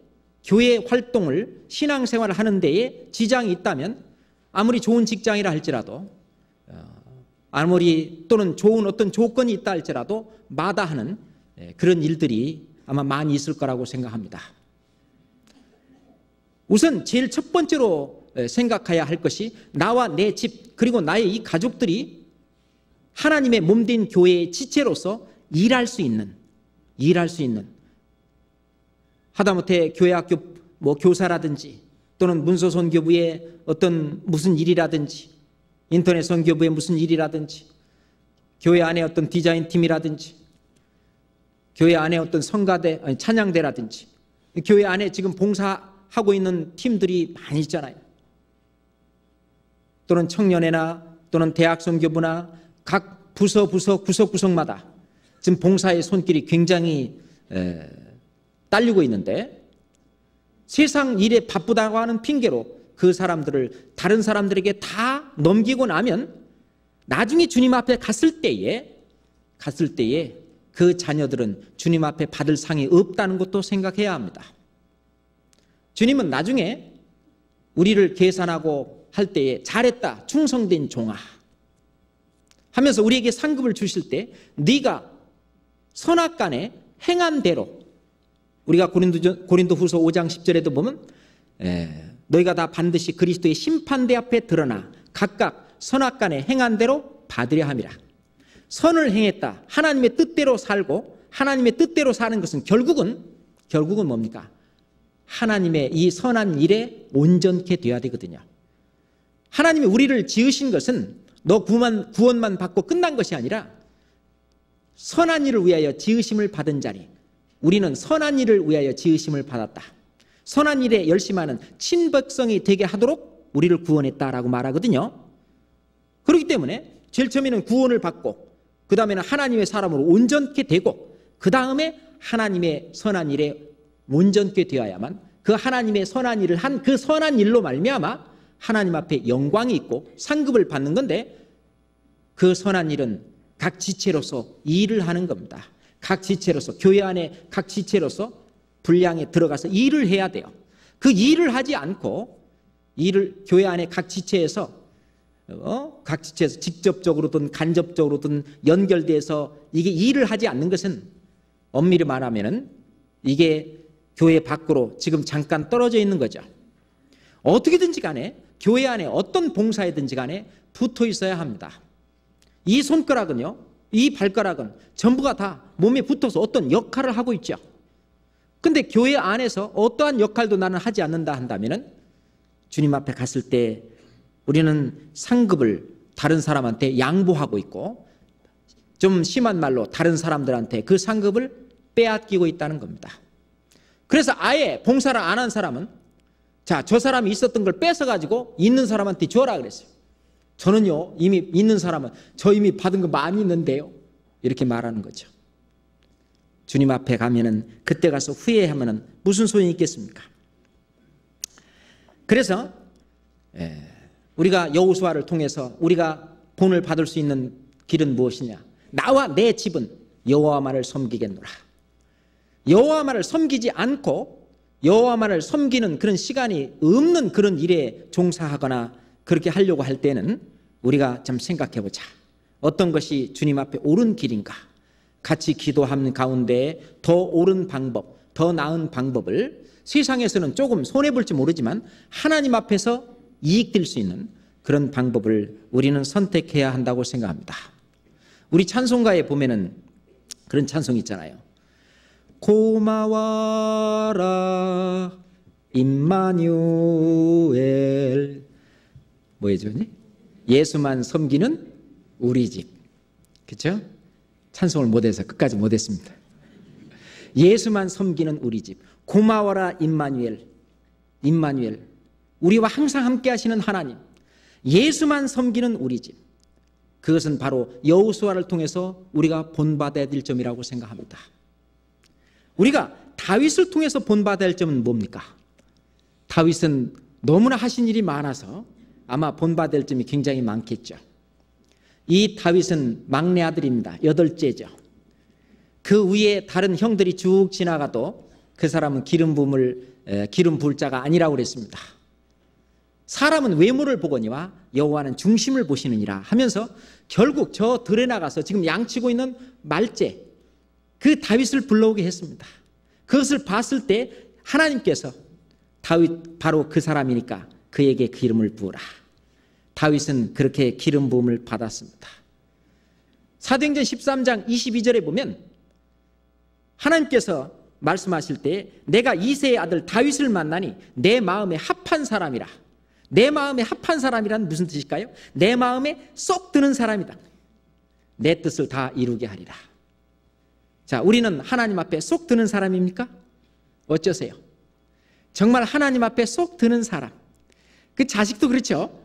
교회 활동을 신앙생활을 하는 데에 지장이 있다면 아무리 좋은 직장이라 할지라도 아무리 또는 좋은 어떤 조건이 있다 할지라도 마다하는 그런 일들이 아마 많이 있을 거라고 생각합니다. 우선 제일 첫 번째로 생각해야 할 것이 나와 내 집 그리고 나의 이 가족들이 하나님의 몸된 교회의 지체로서 일할 수 있는 하다못해 교회학교 교사라든지 또는 문서선교부의 어떤 무슨 일이라든지 인터넷 선교부의 무슨 일이라든지 교회 안에 어떤 디자인 팀이라든지 교회 안에 어떤 성가대 찬양대라든지 교회 안에 지금 봉사하고 있는 팀들이 많이 있잖아요. 또는 청년회나 또는 대학 선교부나 각 부서 구석구석마다 지금 봉사의 손길이 굉장히 딸리고 있는데 세상 일에 바쁘다고 하는 핑계로 그 사람들을 다른 사람들에게 다 넘기고 나면 나중에 주님 앞에 갔을 때에 그 자녀들은 주님 앞에 받을 상이 없다는 것도 생각해야 합니다. 주님은 나중에 우리를 계산하고 할 때에 잘했다 충성된 종아 하면서 우리에게 상급을 주실 때 네가 선악간에 행한 대로 우리가 고린도후서 5장 10절에도 보면 너희가 다 반드시 그리스도의 심판대 앞에 드러나 각각 선악간에 행한 대로 받으려 함이라. 선을 행했다. 하나님의 뜻대로 살고 하나님의 뜻대로 사는 것은 결국은 뭡니까? 하나님의 이 선한 일에 온전케 되어야 되거든요. 하나님이 우리를 지으신 것은 너 구원만 받고 끝난 것이 아니라 선한 일을 위하여 지으심을 받은 자리, 우리는 선한 일을 위하여 지으심을 받았다. 선한 일에 열심하는 친백성이 되게 하도록 우리를 구원했다라고 말하거든요. 그렇기 때문에 제일 처음에는 구원을 받고 그 다음에는 하나님의 사람으로 온전케 되고 그 다음에 하나님의 선한 일에 온전케 되어야만 그 하나님의 선한 일을 한 그 선한 일로 말미암아 하나님 앞에 영광이 있고 상급을 받는 건데 그 선한 일은 각 지체로서 일을 하는 겁니다. 각 지체로서 교회 안에 각 지체로서 분량에 들어가서 일을 해야 돼요. 그 일을 하지 않고 일을 교회 안에 각 지체에서 직접적으로든 간접적으로든 연결돼서 이게 일을 하지 않는 것은 엄밀히 말하면은 이게 교회 밖으로 지금 잠깐 떨어져 있는 거죠. 어떻게든지 간에 교회 안에 어떤 봉사이든지 간에 붙어 있어야 합니다. 이 손가락은요, 이 발가락은 전부가 다 몸에 붙어서 어떤 역할을 하고 있죠. 근데 교회 안에서 어떠한 역할도 나는 하지 않는다 한다면은 주님 앞에 갔을 때 우리는 상급을 다른 사람한테 양보하고 있고 좀 심한 말로 다른 사람들한테 그 상급을 빼앗기고 있다는 겁니다. 그래서 아예 봉사를 안 한 사람은 자, 저 사람이 있었던 걸 뺏어가지고 있는 사람한테 줘라 그랬어요. 저는요, 이미 있는 사람은 저 이미 받은 거 많이 있는데요. 이렇게 말하는 거죠. 주님 앞에 가면은 그때 가서 후회하면은 무슨 소용이 있겠습니까? 그래서 우리가 여호수아를 통해서 우리가 본을 받을 수 있는 길은 무엇이냐? 나와 내 집은 여호와만을 섬기겠노라. 여호와만을 섬기지 않고 여호와만을 섬기는 그런 시간이 없는 그런 일에 종사하거나 그렇게 하려고 할 때는 우리가 좀 생각해 보자. 어떤 것이 주님 앞에 옳은 길인가? 같이 기도하는 가운데 더 옳은 방법, 더 나은 방법을 세상에서는 조금 손해볼지 모르지만 하나님 앞에서 이익될 수 있는 그런 방법을 우리는 선택해야 한다고 생각합니다. 우리 찬송가에 보면은 그런 찬송이 있잖아요. 고마워라 임마누엘 뭐예요? 예수만 섬기는 우리 집. 그렇죠? 찬송을 못해서 끝까지 못했습니다. 예수만 섬기는 우리 집. 고마워라 임마누엘. 임마누엘. 우리와 항상 함께 하시는 하나님. 예수만 섬기는 우리 집. 그것은 바로 여호수아를 통해서 우리가 본받아야 될 점이라고 생각합니다. 우리가 다윗을 통해서 본받아야 할 점은 뭡니까? 다윗은 너무나 하신 일이 많아서 아마 본받아야 할 점이 굉장히 많겠죠. 이 다윗은 막내 아들입니다. 8째죠. 그 위에 다른 형들이 쭉 지나가도 그 사람은 기름 부을 자가 아니라고 그랬습니다. 사람은 외모를 보거니와 여호와는 중심을 보시느니라 하면서 결국 저 들에 나가서 지금 양치고 있는 말제 그 다윗을 불러오게 했습니다. 그것을 봤을 때 하나님께서 다윗 바로 그 사람이니까 그에게 기름을 부으라. 다윗은 그렇게 기름 부음을 받았습니다. 사도행전 13장 22절에 보면 하나님께서 말씀하실 때 내가 이새의 아들 다윗을 만나니 내 마음에 합한 사람이라. 내 마음에 합한 사람이란 무슨 뜻일까요? 내 마음에 쏙 드는 사람이다. 내 뜻을 다 이루게 하리라. 자, 우리는 하나님 앞에 쏙 드는 사람입니까? 어쩌세요? 정말 하나님 앞에 쏙 드는 사람. 그 자식도 그렇죠.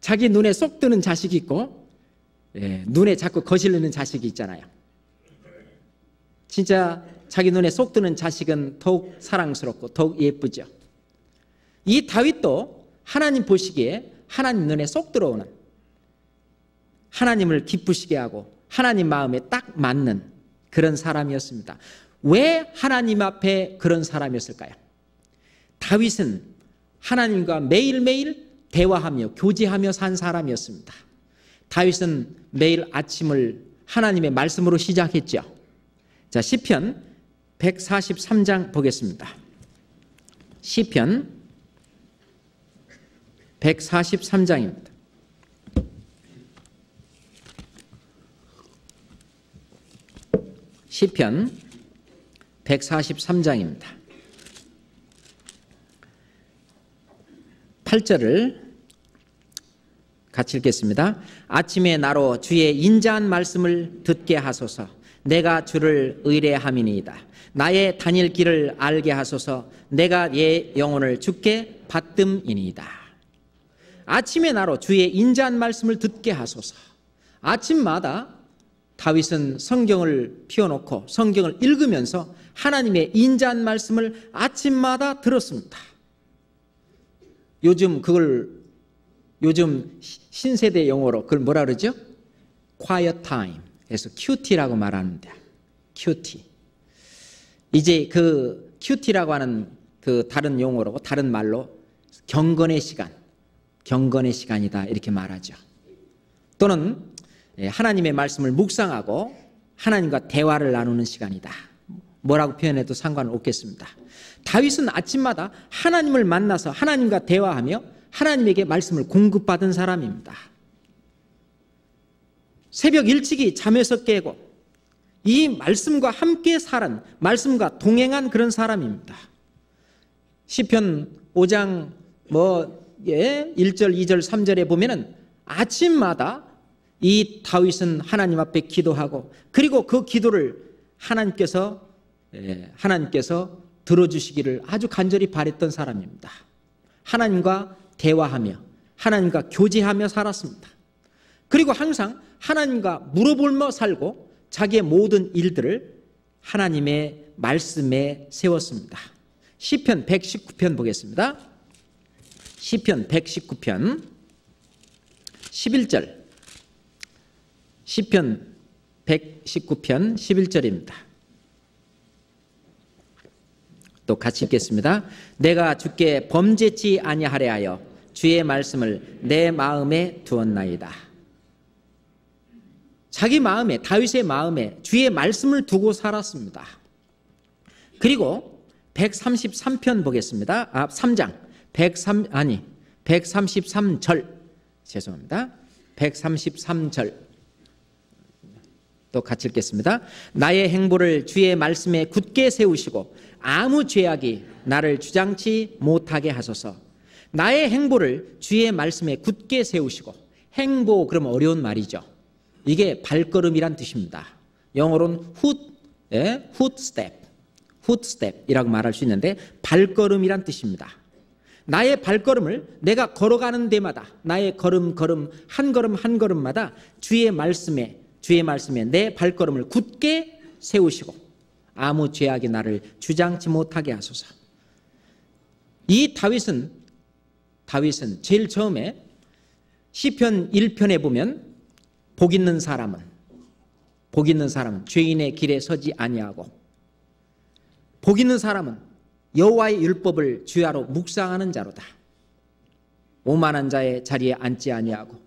자기 눈에 쏙 드는 자식이 있고 눈에 자꾸 거슬리는 자식이 있잖아요. 진짜 자기 눈에 쏙 드는 자식은 더욱 사랑스럽고 더욱 예쁘죠. 이 다윗도 하나님 보시기에 하나님 눈에 쏙 들어오는, 하나님을 기쁘시게 하고 하나님 마음에 딱 맞는 그런 사람이었습니다. 왜 하나님 앞에 그런 사람이었을까요? 다윗은 하나님과 매일매일 대화하며 교제하며 산 사람이었습니다. 다윗은 매일 아침을 하나님의 말씀으로 시작했죠. 자, 시편 143장 보겠습니다. 시편 143장입니다. 시편 143장입니다. 8절을 같이 읽겠습니다. 아침에 나로 주의 인자한 말씀을 듣게 하소서. 내가 주를 의뢰함이니이다. 나의 다닐 길을 알게 하소서. 내가 예 영혼을 주께 받듦이니이다. 아침에 나로 주의 인자한 말씀을 듣게 하소서. 아침마다 다윗은 성경을 펴놓고 성경을 읽으면서 하나님의 인자한 말씀을 아침마다 들었습니다. 요즘 신세대 용어로 그걸 뭐라 그러죠? Quiet time. 그래서 QT라고 말하는데, QT. 이제 그 QT라고 하는 그 다른 용어로, 다른 말로 경건의 시간이다 이렇게 말하죠. 또는 하나님의 말씀을 묵상하고 하나님과 대화를 나누는 시간이다. 뭐라고 표현해도 상관은 없겠습니다. 다윗은 아침마다 하나님을 만나서 하나님과 대화하며 하나님에게 말씀을 공급받은 사람입니다. 새벽 일찍이 잠에서 깨고 이 말씀과 함께 살은, 말씀과 동행한 그런 사람입니다. 시편 5장 1절, 2절, 3절에 보면은 아침마다 이 다윗은 하나님 앞에 기도하고 그리고 그 기도를 하나님께서 들어주시기를 아주 간절히 바랬던 사람입니다. 하나님과 대화하며 하나님과 교제하며 살았습니다. 그리고 항상 하나님과 물어보며 살고 자기의 모든 일들을 하나님의 말씀에 세웠습니다. 시편 119편 보겠습니다. 시편 119편 11절, 시편 119편 11절입니다. 또 같이 읽겠습니다. 내가 주께 범죄치 아니하려 하여 주의 말씀을 내 마음에 두었나이다. 자기 마음에, 다윗의 마음에 주의 말씀을 두고 살았습니다. 그리고 133편 보겠습니다. 3장 133절 죄송합니다. 133절 또 같이 읽겠습니다. 나의 행보를 주의 말씀에 굳게 세우시고 아무 죄악이 나를 주장치 못하게 하소서. 나의 행보를 주의 말씀에 굳게 세우시고, 행보 그러면 어려운 말이죠. 이게 발걸음이란 뜻입니다. 영어로는 footstep이라고 말할 수 있는데 발걸음이란 뜻입니다. 나의 발걸음을 내가 걸어가는 데마다 나의 걸음 한 걸음마다 주의 말씀에 내 발걸음을 굳게 세우시고 아무 죄악이 나를 주장치 못하게 하소서. 이 다윗은 제일 처음에 시편 1편에 보면 복 있는 사람은 죄인의 길에 서지 아니하고 복 있는 사람은 여호와의 율법을 주야로 묵상하는 자로다. 오만한 자의 자리에 앉지 아니하고.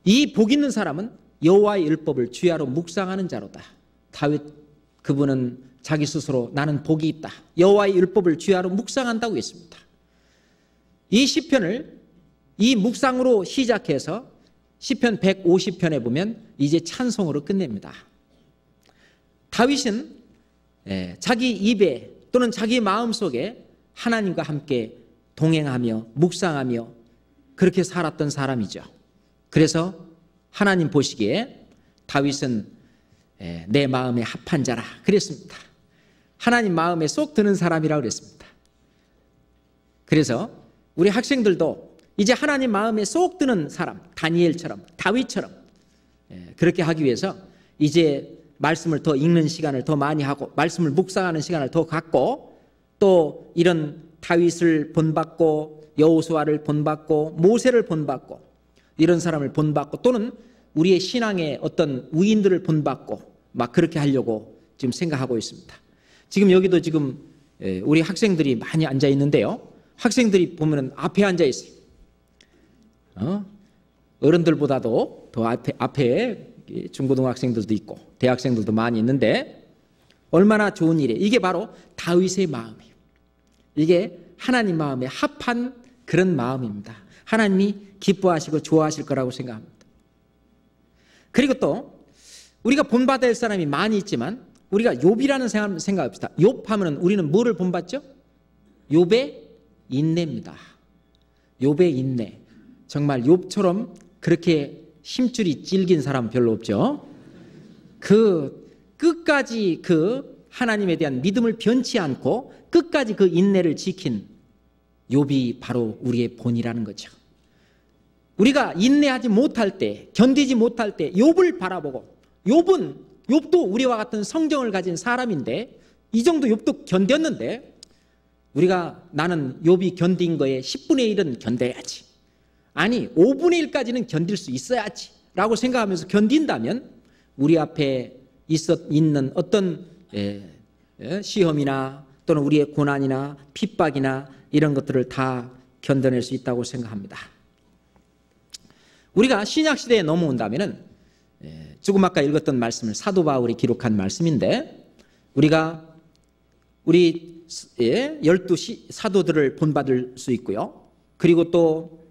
이 복 있는 사람은 여호와의 율법을 주야로 묵상하는 자로다. 다윗 그분은 자기 스스로 나는 복이 있다. 여호와의 율법을 주야로 묵상한다고 했습니다. 이 시편을 이 묵상으로 시작해서 시편 150편에 보면 이제 찬송으로 끝냅니다. 다윗은 자기 입에 또는 자기 마음속에 하나님과 함께 동행하며 묵상하며 그렇게 살았던 사람이죠. 그래서 하나님 보시기에 다윗은 내 마음에 합한 자라 그랬습니다. 하나님 마음에 쏙 드는 사람이라고 그랬습니다. 그래서 우리 학생들도 이제 하나님 마음에 쏙 드는 사람, 다니엘처럼 다윗처럼 그렇게 하기 위해서 이제 말씀을 더 읽는 시간을 더 많이 하고 말씀을 묵상하는 시간을 더 갖고 또 이런 다윗을 본받고 여호수아를 본받고 모세를 본받고 이런 사람을 본받고 또는 우리의 신앙의 어떤 우인들을 본받고 막 그렇게 하려고 지금 생각하고 있습니다. 지금 여기도 지금 우리 학생들이 많이 앉아 있는데요. 학생들이 보면은 앞에 앉아 있어요. 어른들보다도 더 앞에 중고등학생들도 있고 대학생들도 많이 있는데 얼마나 좋은 일이에요. 이게 바로 다윗의 마음이에요. 이게 하나님 마음에 합한 그런 마음입니다. 하나님이 기뻐하시고 좋아하실 거라고 생각합니다. 그리고 또 우리가 본받아야 할 사람이 많이 있지만 우리가 욥이라는 사람 생각합시다. 욥 하면은 우리는 뭐를 본받죠? 욥의 인내입니다. 욥의 인내. 정말 욥처럼 그렇게 힘줄이 질긴 사람 별로 없죠. 그 끝까지 그 하나님에 대한 믿음을 변치 않고 끝까지 그 인내를 지킨 욥이 바로 우리의 본이라는 거죠. 우리가 인내하지 못할 때, 견디지 못할 때 욥을 바라보고, 욥도 우리와 같은 성정을 가진 사람인데 이 정도 욥도 견뎠는데 나는 욥이 견딘 거에 10분의 1은 견뎌야지, 아니 5분의 1까지는 견딜 수 있어야지 라고 생각하면서 견딘다면 우리 앞에 있는 어떤 시험이나 또는 우리의 고난이나 핍박이나 이런 것들을 다 견뎌낼 수 있다고 생각합니다. 우리가 신약시대에 넘어온다면 조금 아까 읽었던 말씀을 사도 바울이 기록한 말씀인데, 우리 12 사도들을 본받을 수 있고요, 그리고 또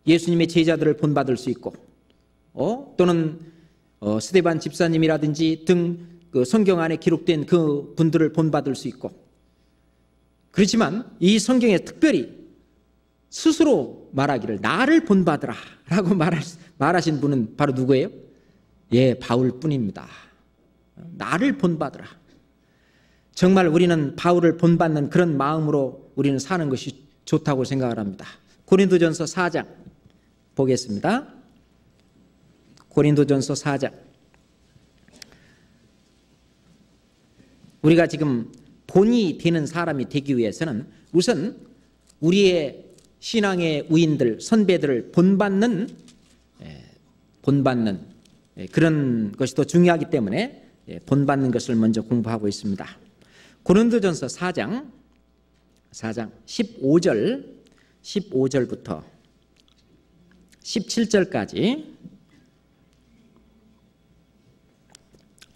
예수님의 제자들을 본받을 수 있고, 또는 스데반 집사님이라든지 등 그 성경 안에 기록된 그 분들을 본받을 수 있고, 그렇지만 이 성경에 특별히 스스로 말하기를 나를 본받으라 라고 말하신 분은 바로 누구예요? 바울뿐입니다. 나를 본받으라. 정말 우리는 바울을 본받는 그런 마음으로 우리는 사는 것이 좋다고 생각을 합니다. 고린도전서 4장 보겠습니다. 고린도전서 4장. 우리가 지금 본이 되는 사람이 되기 위해서는 우선 우리의 신앙의 우인들, 선배들을 본받는 그런 것이 더 중요하기 때문에 본받는 것을 먼저 공부하고 있습니다. 고린도전서 4장 15절부터 17절까지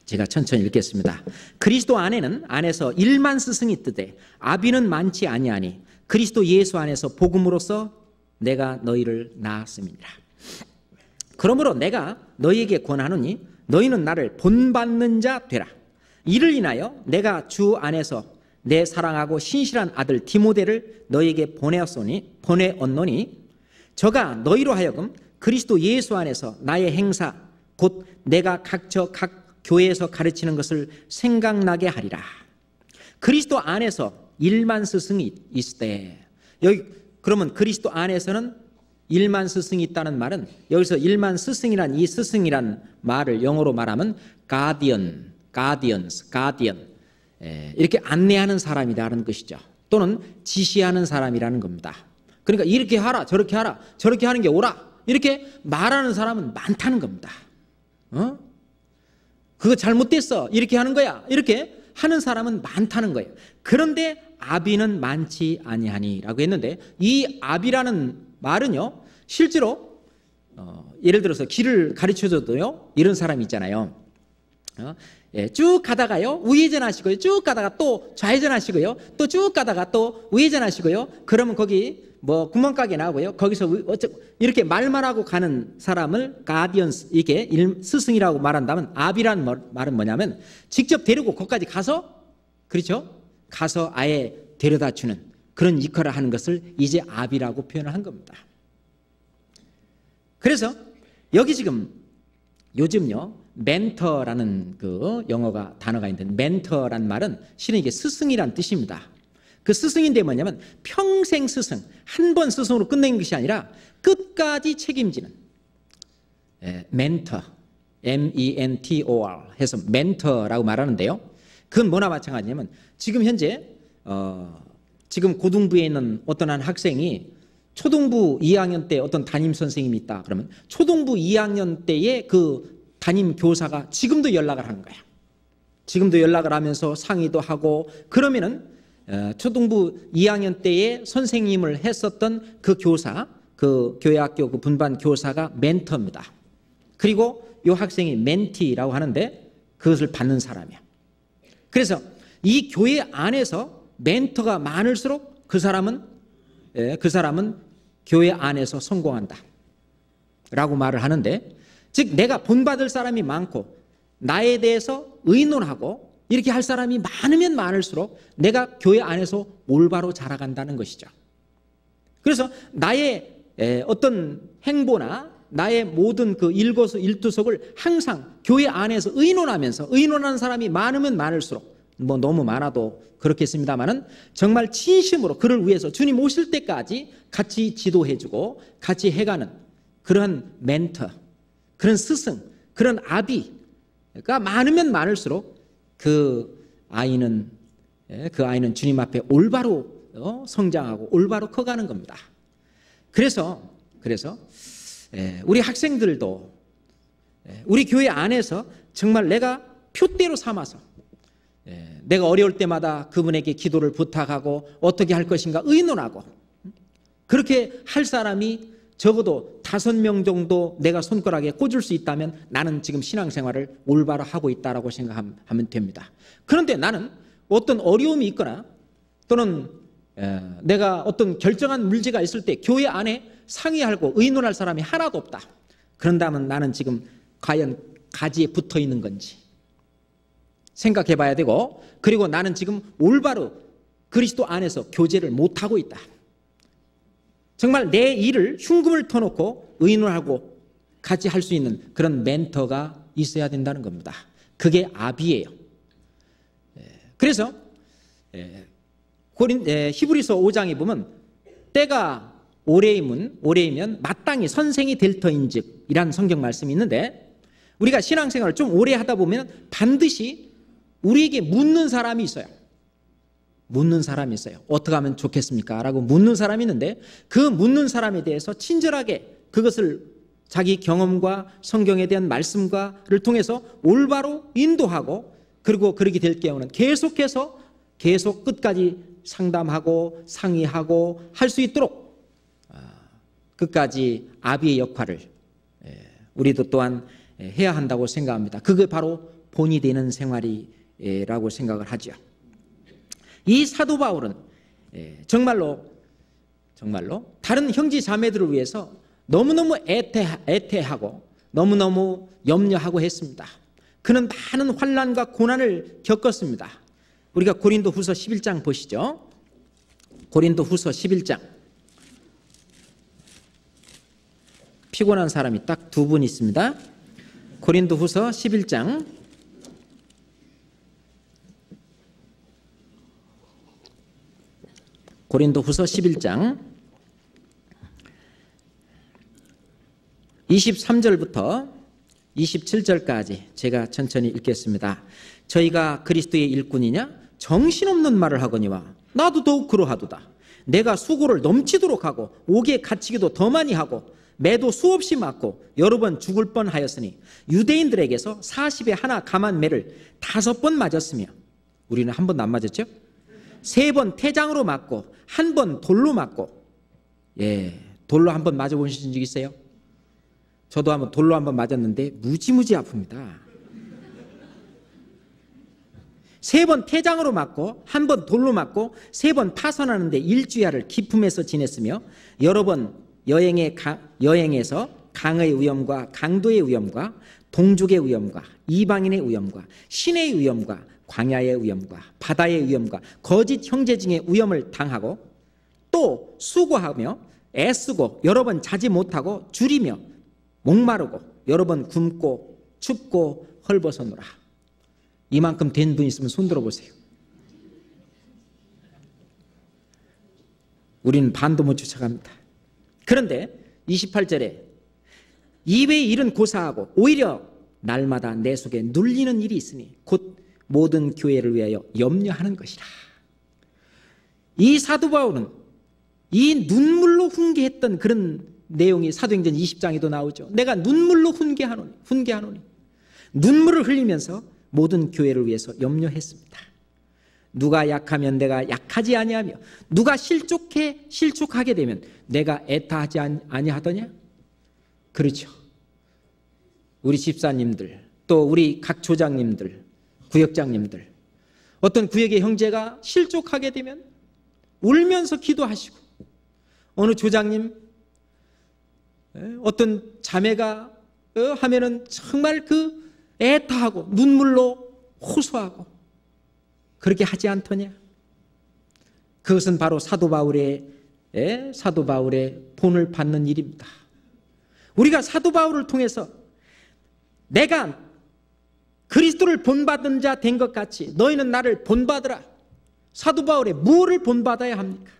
제가 천천히 읽겠습니다. 그리스도 안에서 1만 스승이 뜨되 아비는 많지 아니하니 그리스도 예수 안에서 복음으로써 내가 너희를 낳았음이니라. 그러므로 내가 너희에게 권하노니 너희는 나를 본받는 자 되라. 이를 인하여 내가 주 안에서 내 사랑하고 신실한 아들 디모데를 너희에게 보내었노니 저가 너희로 하여금 그리스도 예수 안에서 나의 행사 곧 내가 각 교회에서 가르치는 것을 생각나게 하리라. 그리스도 안에서 1만 스승이 있으되, 여기 그러면 그리스도 안에서는 1만 스승이 있다는 말은 여기서 1만 스승이란 이 스승이란 말을 영어로 말하면 guardian 이렇게 안내하는 사람이라는 것이죠. 또는 지시하는 사람이라는 겁니다. 그러니까 이렇게 하라 저렇게 하라 저렇게 하는 게 옳아 이렇게 말하는 사람은 많다는 겁니다. 그거 잘못됐어 이렇게 하는 거야 이렇게 하는 사람은 많다는 거예요. 그런데 아비는 많지 아니하니라고 했는데, 이 아비라는 말은요 실제로 예를 들어서 길을 가르쳐줘도요 이런 사람이 있잖아요. 쭉 가다가요 우회전하시고요, 쭉 가다가 또 좌회전하시고요, 또 쭉 가다가 또 우회전하시고요, 그러면 거기 뭐 구멍가게 나오고요, 거기서 이렇게 말만 하고 가는 사람을 가디언스, 이게 스승이라고 말한다면, 아비라는 말은 뭐냐면 직접 데리고 거기까지 가서, 그렇죠, 가서 아예 데려다 주는 그런 역할을 하는 것을 이제 아비라고 표현을 한 겁니다. 그래서 여기 지금 요즘요 멘터라는 그 영어가 단어가 있는데, 멘터란 말은 실은 이게 스승이란 뜻입니다. 그 스승인데 뭐냐면 평생 스승, 한 번 스승으로 끝내는 것이 아니라 끝까지 책임지는 멘터, mentor 해서 멘터라고 말하는데요, 그건 뭐나 마찬가지냐면 지금 현재 지금 고등부에 있는 어떤 한 학생이 초등부 2학년 때 어떤 담임 선생님이 있다 그러면 초등부 2학년 때의 그 담임 교사가 지금도 연락을 하는 거야. 지금도 연락을 하면서 상의도 하고, 그러면은 초등부 2학년 때에 선생님을 했었던 그 교사, 그 교회학교 그 분반 교사가 멘터입니다. 그리고 이 학생이 멘티라고 하는데 그것을 받는 사람이야. 그래서 이 교회 안에서 멘터가 많을수록 그 사람은 교회 안에서 성공한다 라고 말을 하는데, 즉 내가 본받을 사람이 많고 나에 대해서 의논하고 이렇게 할 사람이 많으면 많을수록 내가 교회 안에서 올바로 자라간다는 것이죠. 그래서 나의 어떤 행보나 나의 모든 그 일거수일투족을 항상 교회 안에서 의논하면서, 의논하는 사람이 많으면 많을수록, 뭐 너무 많아도 그렇겠습니다만은 정말 진심으로 그를 위해서 주님 오실 때까지 같이 지도해주고 같이 해가는 그런 멘터, 그런 스승, 그런 아비가 많으면 많을수록 그 아이는 주님 앞에 올바로 성장하고 올바로 커가는 겁니다. 그래서 우리 학생들도 우리 교회 안에서 정말 내가 표대로 삼아서 내가 어려울 때마다 그분에게 기도를 부탁하고 어떻게 할 것인가 의논하고, 그렇게 할 사람이 적어도 5명 정도 내가 손가락에 꽂을 수 있다면 나는 지금 신앙생활을 올바로 하고 있다고 생각하면 됩니다. 그런데 나는 어떤 어려움이 있거나 또는 내가 어떤 결정한 문제가 있을 때 교회 안에 상의하고 의논할 사람이 하나도 없다. 그런다면 나는 지금 과연 가지에 붙어 있는 건지 생각해 봐야 되고, 그리고 나는 지금 올바로 그리스도 안에서 교제를 못하고 있다. 정말 내 일을 흉금을 터놓고 의논하고 같이 할 수 있는 그런 멘토가 있어야 된다는 겁니다. 그게 아비예요. 그래서 히브리서 5장에 보면 때가 오래이면 마땅히 선생이 될 터인즉 이란 성경 말씀이 있는데, 우리가 신앙생활을 좀 오래 하다 보면 반드시 우리에게 묻는 사람이 있어요. 어떻게 하면 좋겠습니까? 라고 묻는 사람이 있는데, 그 묻는 사람에 대해서 친절하게 그것을 자기 경험과 성경에 대한 말씀과를 통해서 올바로 인도하고, 그리고 그렇게 될 경우는 계속 끝까지 상담하고 상의하고 할 수 있도록 끝까지 아비의 역할을 우리도 또한 해야 한다고 생각합니다. 그게 바로 본이 되는 생활이라고 생각을 하죠. 이 사도 바울은 정말로 다른 형제 자매들을 위해서 너무너무 애태하고 너무너무 염려하고 했습니다. 그는 많은 환난과 고난을 겪었습니다. 우리가 고린도후서 11장 보시죠. 고린도후서 11장. 피곤한 사람이 딱 2분 있습니다. 고린도후서 11장. 고린도후서 11장 23절부터 27절까지 제가 천천히 읽겠습니다. 저희가 그리스도의 일꾼이냐? 정신없는 말을 하거니와 나도 더욱 그러하도다. 내가 수고를 넘치도록 하고 옥에 갇히기도 더 많이 하고 매도 수없이 맞고 여러 번 죽을 뻔하였으니 유대인들에게서 40에 하나 감한 매를 5번 맞았으며, 우리는 한 번도 안 맞았죠? 3번 태장으로 맞고 1번 돌로 맞고, 돌로 한 번 맞아보신 적 있어요? 저도 한번 돌로 한 번 맞았는데 무지무지 아픕니다. 3번 태장으로 맞고 1번 돌로 맞고 3번 파선하는데 일주야를 기품에서 지냈으며, 여러 번 여행에서 강의 위험과 강도의 위험과 동족의 위험과 이방인의 위험과 신의 위험과 광야의 위험과 바다의 위험과 거짓 형제징의 위험을 당하고, 또 수고하며 애쓰고 여러 번 자지 못하고 줄이며 목마르고 여러 번 굶고 춥고 헐벗어노라. 이만큼 된 분 있으면 손 들어보세요. 우리는 반도 못 쫓아갑니다. 그런데 28절에 이외의 일은 고사하고 오히려 날마다 내 속에 눌리는 일이 있으니 곧 모든 교회를 위하여 염려하는 것이라. 이 사도 바울은 이 눈물로 훈계했던 그런 내용이 사도행전 20장에도 나오죠. 내가 눈물로 훈계하노니 눈물을 흘리면서 모든 교회를 위해서 염려했습니다. 누가 약하면 내가 약하지 아니하며 누가 실족하게 되면 내가 애타하지 아니하더냐? 그렇죠. 우리 집사님들, 또 우리 각 조장님들, 구역장님들, 어떤 구역의 형제가 실족하게 되면 울면서 기도하시고, 어느 조장님, 어떤 자매가 하면은 정말 그 애타하고 눈물로 호소하고, 그렇게 하지 않더냐? 그것은 바로 사도 바울의 본을 받는 일입니다. 우리가 사도 바울을 통해서 내가 그리스도를 본받은 자 된 것 같이 너희는 나를 본받으라. 사도 바울의 무엇을 본받아야 합니까?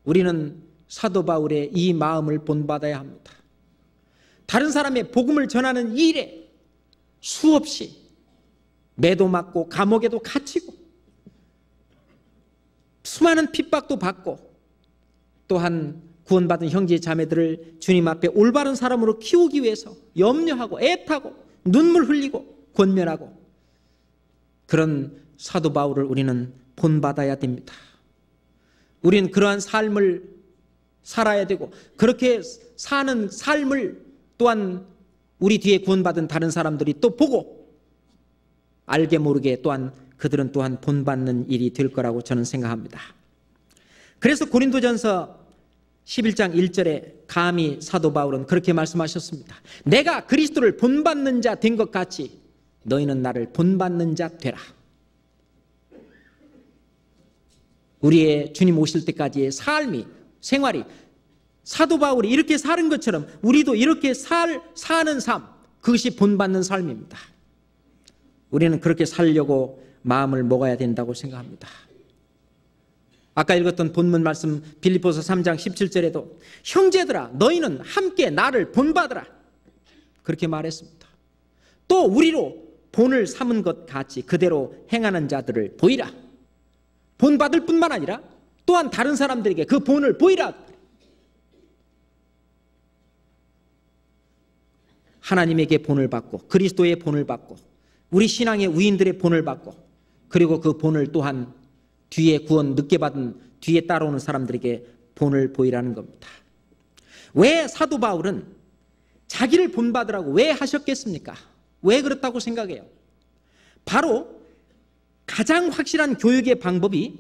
우리는 사도 바울의 이 마음을 본받아야 합니다. 다른 사람의 복음을 전하는 일에 수없이 매도 맞고 감옥에도 갇히고 수많은 핍박도 받고 또한 구원받은 형제 자매들을 주님 앞에 올바른 사람으로 키우기 위해서 염려하고 애타고 눈물 흘리고 권면하고 그런 사도 바울을 우리는 본받아야 됩니다. 우리는 그러한 삶을 살아야 되고 그렇게 사는 삶을 또한 우리 뒤에 구원받은 다른 사람들이 또 보고 알게 모르게 또한 그들은 또한 본받는 일이 될 거라고 저는 생각합니다. 그래서 고린도전서 11장 1절에 감히 사도 바울은 그렇게 말씀하셨습니다. 내가 그리스도를 본받는 자 된 것 같이 너희는 나를 본받는 자 되라. 우리의 주님 오실 때까지의 삶이 생활이 사도 바울이 이렇게 사는 것처럼 우리도 이렇게 사는 삶, 그것이 본받는 삶입니다. 우리는 그렇게 살려고 마음을 먹어야 된다고 생각합니다. 아까 읽었던 본문 말씀 빌립보서 3장 17절에도 형제들아 너희는 함께 나를 본받으라 그렇게 말했습니다. 또 우리로 본을 삼은 것 같이 그대로 행하는 자들을 보이라. 본받을 뿐만 아니라 또한 다른 사람들에게 그 본을 보이라. 하나님에게 본을 받고 그리스도의 본을 받고 우리 신앙의 위인들의 본을 받고 그리고 그 본을 또한 뒤에 구원 늦게 받은 뒤에 따라오는 사람들에게 본을 보이라는 겁니다. 왜 사도 바울은 자기를 본받으라고 왜 하셨겠습니까? 왜 그렇다고 생각해요? 바로 가장 확실한 교육의 방법이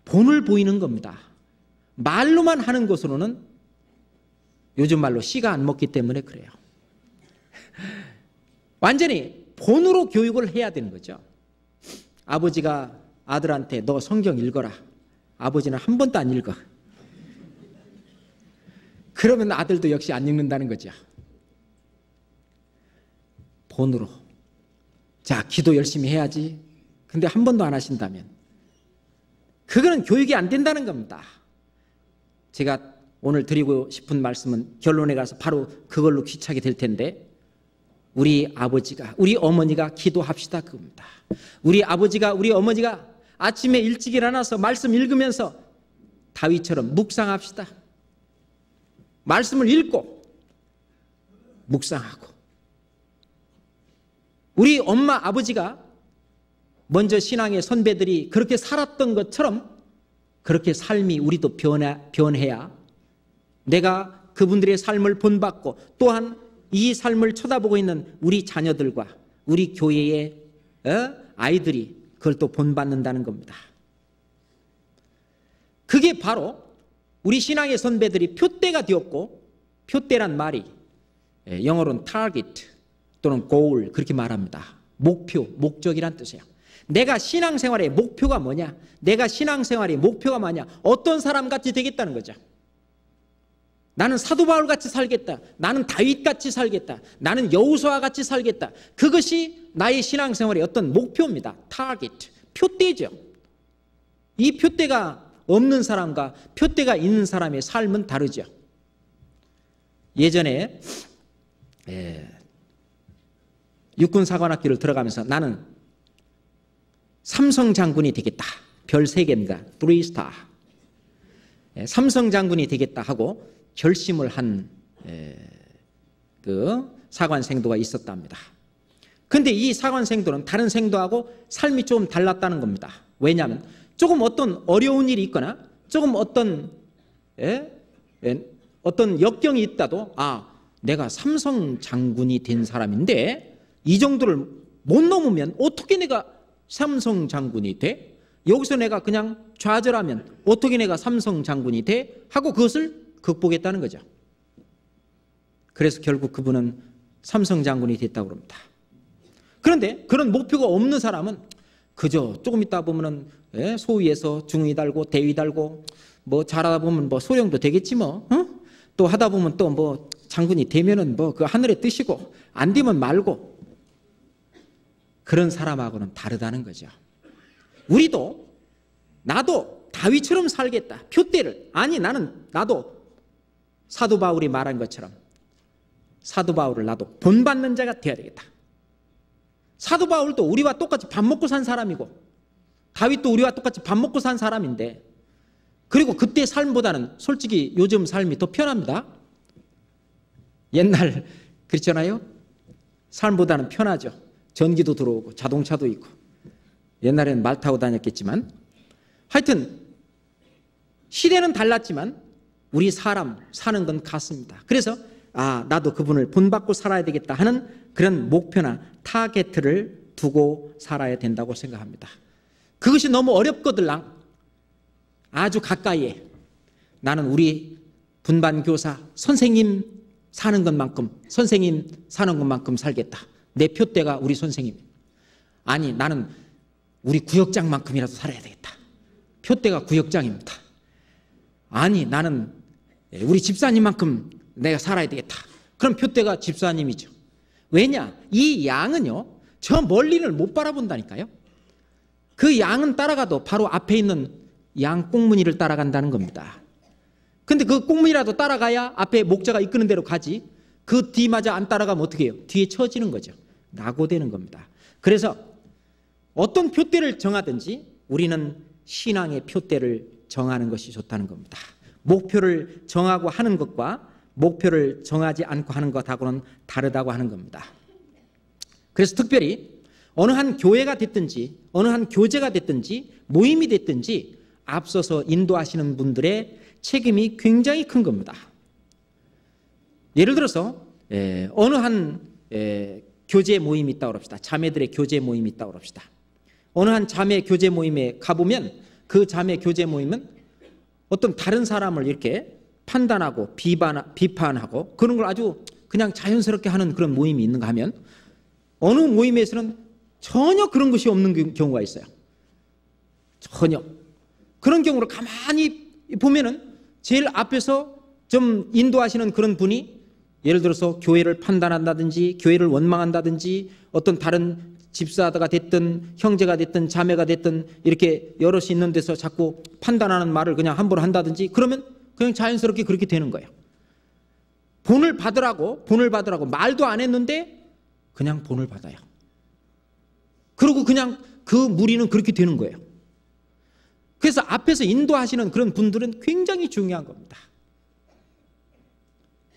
본을 보이는 겁니다. 말로만 하는 것으로는 요즘 말로 씨가 안 먹기 때문에 그래요. 완전히 본으로 교육을 해야 되는 거죠. 아버지가 아들한테 너 성경 읽어라. 아버지는 한 번도 안 읽어. 그러면 아들도 역시 안 읽는다는 거죠. 본으로. 자, 기도 열심히 해야지. 근데 한 번도 안 하신다면 그거는 교육이 안 된다는 겁니다. 제가 오늘 드리고 싶은 말씀은 결론에 가서 바로 그걸로 귀착이 될 텐데 우리 아버지가 우리 어머니가 기도합시다 그겁니다. 우리 아버지가 우리 어머니가 아침에 일찍 일어나서 말씀 읽으면서 다윗처럼 묵상합시다. 말씀을 읽고 묵상하고 우리 엄마 아버지가 먼저 신앙의 선배들이 그렇게 살았던 것처럼 그렇게 삶이 우리도 변해야 내가 그분들의 삶을 본받고 또한 이 삶을 쳐다보고 있는 우리 자녀들과 우리 교회의 아이들이 그걸 또 본받는다는 겁니다. 그게 바로 우리 신앙의 선배들이 표대가 되었고 표대란 말이 영어로는 target 또는 goal 그렇게 말합니다. 목표, 목적이란 뜻이에요. 내가 신앙생활의 목표가 뭐냐? 내가 신앙생활의 목표가 뭐냐? 어떤 사람같이 되겠다는 거죠. 나는 사도 바울같이 살겠다. 나는 다윗같이 살겠다. 나는 여호수아 같이 살겠다. 그것이 나의 신앙생활의 어떤 목표입니다. 타겟, 표대죠. 이 표대가 없는 사람과 표대가 있는 사람의 삶은 다르죠. 예전에 육군사관학교를 들어가면서 나는 삼성 장군이 되겠다. 별 3개입니다. 3스타. 삼성 장군이 되겠다 하고 결심을 한 그 사관생도가 있었답니다. 그런데 이 사관생도는 다른 생도하고 삶이 좀 달랐다는 겁니다. 왜냐하면 조금 어떤 어려운 일이 있거나 조금 어떤 역경이 있다도 내가 삼성 장군이 된 사람인데 이 정도를 못 넘으면 어떻게 내가 삼성 장군이 돼? 여기서 내가 그냥 좌절하면 어떻게 내가 삼성 장군이 돼? 하고 그것을 극복했다는 거죠. 그래서 결국 그분은 삼성 장군이 됐다고 합니다. 그런데 그런 목표가 없는 사람은 그저 조금 있다 보면은 소위에서 중위 달고 대위 달고 뭐 잘하다 보면 뭐 소령도 되겠지 뭐, 또 하다 보면 또 뭐 장군이 되면은 뭐 그 하늘의 뜻이고 안 되면 말고 그런 사람하고는 다르다는 거죠. 우리도 나도 다윗처럼 살겠다. 표대를 나도 사도 바울이 말한 것처럼 사도 바울을 나도 본받는 자가 되어야 되겠다. 사도 바울도 우리와 똑같이 밥 먹고 산 사람이고 다윗도 우리와 똑같이 밥 먹고 산 사람인데, 그리고 그때 삶보다는 솔직히 요즘 삶이 더 편합니다. 옛날 그렇잖아요. 삶보다는 편하죠. 전기도 들어오고 자동차도 있고. 옛날에는 말 타고 다녔겠지만 하여튼 시대는 달랐지만 우리 사람 사는 건 같습니다. 그래서 나도 그분을 본받고 살아야 되겠다 하는 그런 목표나 타겟을 두고 살아야 된다고 생각합니다. 그것이 너무 어렵거들랑 아주 가까이에 나는 우리 분반교사 선생님 사는 것만큼, 선생님 사는 것만큼 살겠다. 내 표대가 우리 선생님. 아니, 나는 우리 구역장만큼이라도 살아야 되겠다. 표대가 구역장입니다. 아니, 나는 우리 집사님만큼 내가 살아야 되겠다. 그럼 표대가 집사님이죠. 왜냐? 이 양은요, 저 멀리를 못 바라본다니까요. 그 양은 따라가도 바로 앞에 있는 양 꽁무니를 따라간다는 겁니다. 근데 그 꽁무니라도 따라가야 앞에 목자가 이끄는 대로 가지, 그 뒤마저 안 따라가면 어떻게 해요? 뒤에 처지는 거죠. 낙오되는 겁니다. 그래서 어떤 표대를 정하든지 우리는 신앙의 표대를 정하는 것이 좋다는 겁니다. 목표를 정하고 하는 것과 목표를 정하지 않고 하는 것하고는 다르다고 하는 겁니다. 그래서 특별히 어느 한 교회가 됐든지 어느 한 교제가 됐든지 모임이 됐든지 앞서서 인도하시는 분들의 책임이 굉장히 큰 겁니다. 예를 들어서 어느 한 교제 모임이 있다고 합시다. 자매들의 교제 모임이 있다고 합시다. 어느 한 자매 교제 모임에 가보면 그 자매 교제 모임은 어떤 다른 사람을 이렇게 판단하고 비판하고 그런 걸 아주 그냥 자연스럽게 하는 그런 모임이 있는가 하면, 어느 모임에서는 전혀 그런 것이 없는 경우가 있어요. 전혀. 그런 경우를 가만히 보면은 제일 앞에서 좀 인도하시는 그런 분이 예를 들어서 교회를 판단한다든지 교회를 원망한다든지 어떤 다른 집사가 됐든 형제가 됐든 자매가 됐든 이렇게 여럿이 있는 데서 자꾸 판단하는 말을 그냥 함부로 한다든지 그러면 그냥 자연스럽게 그렇게 되는 거예요. 본을 받으라고 말도 안 했는데 그냥 본을 받아요. 그리고 그냥 그 무리는 그렇게 되는 거예요. 그래서 앞에서 인도하시는 그런 분들은 굉장히 중요한 겁니다.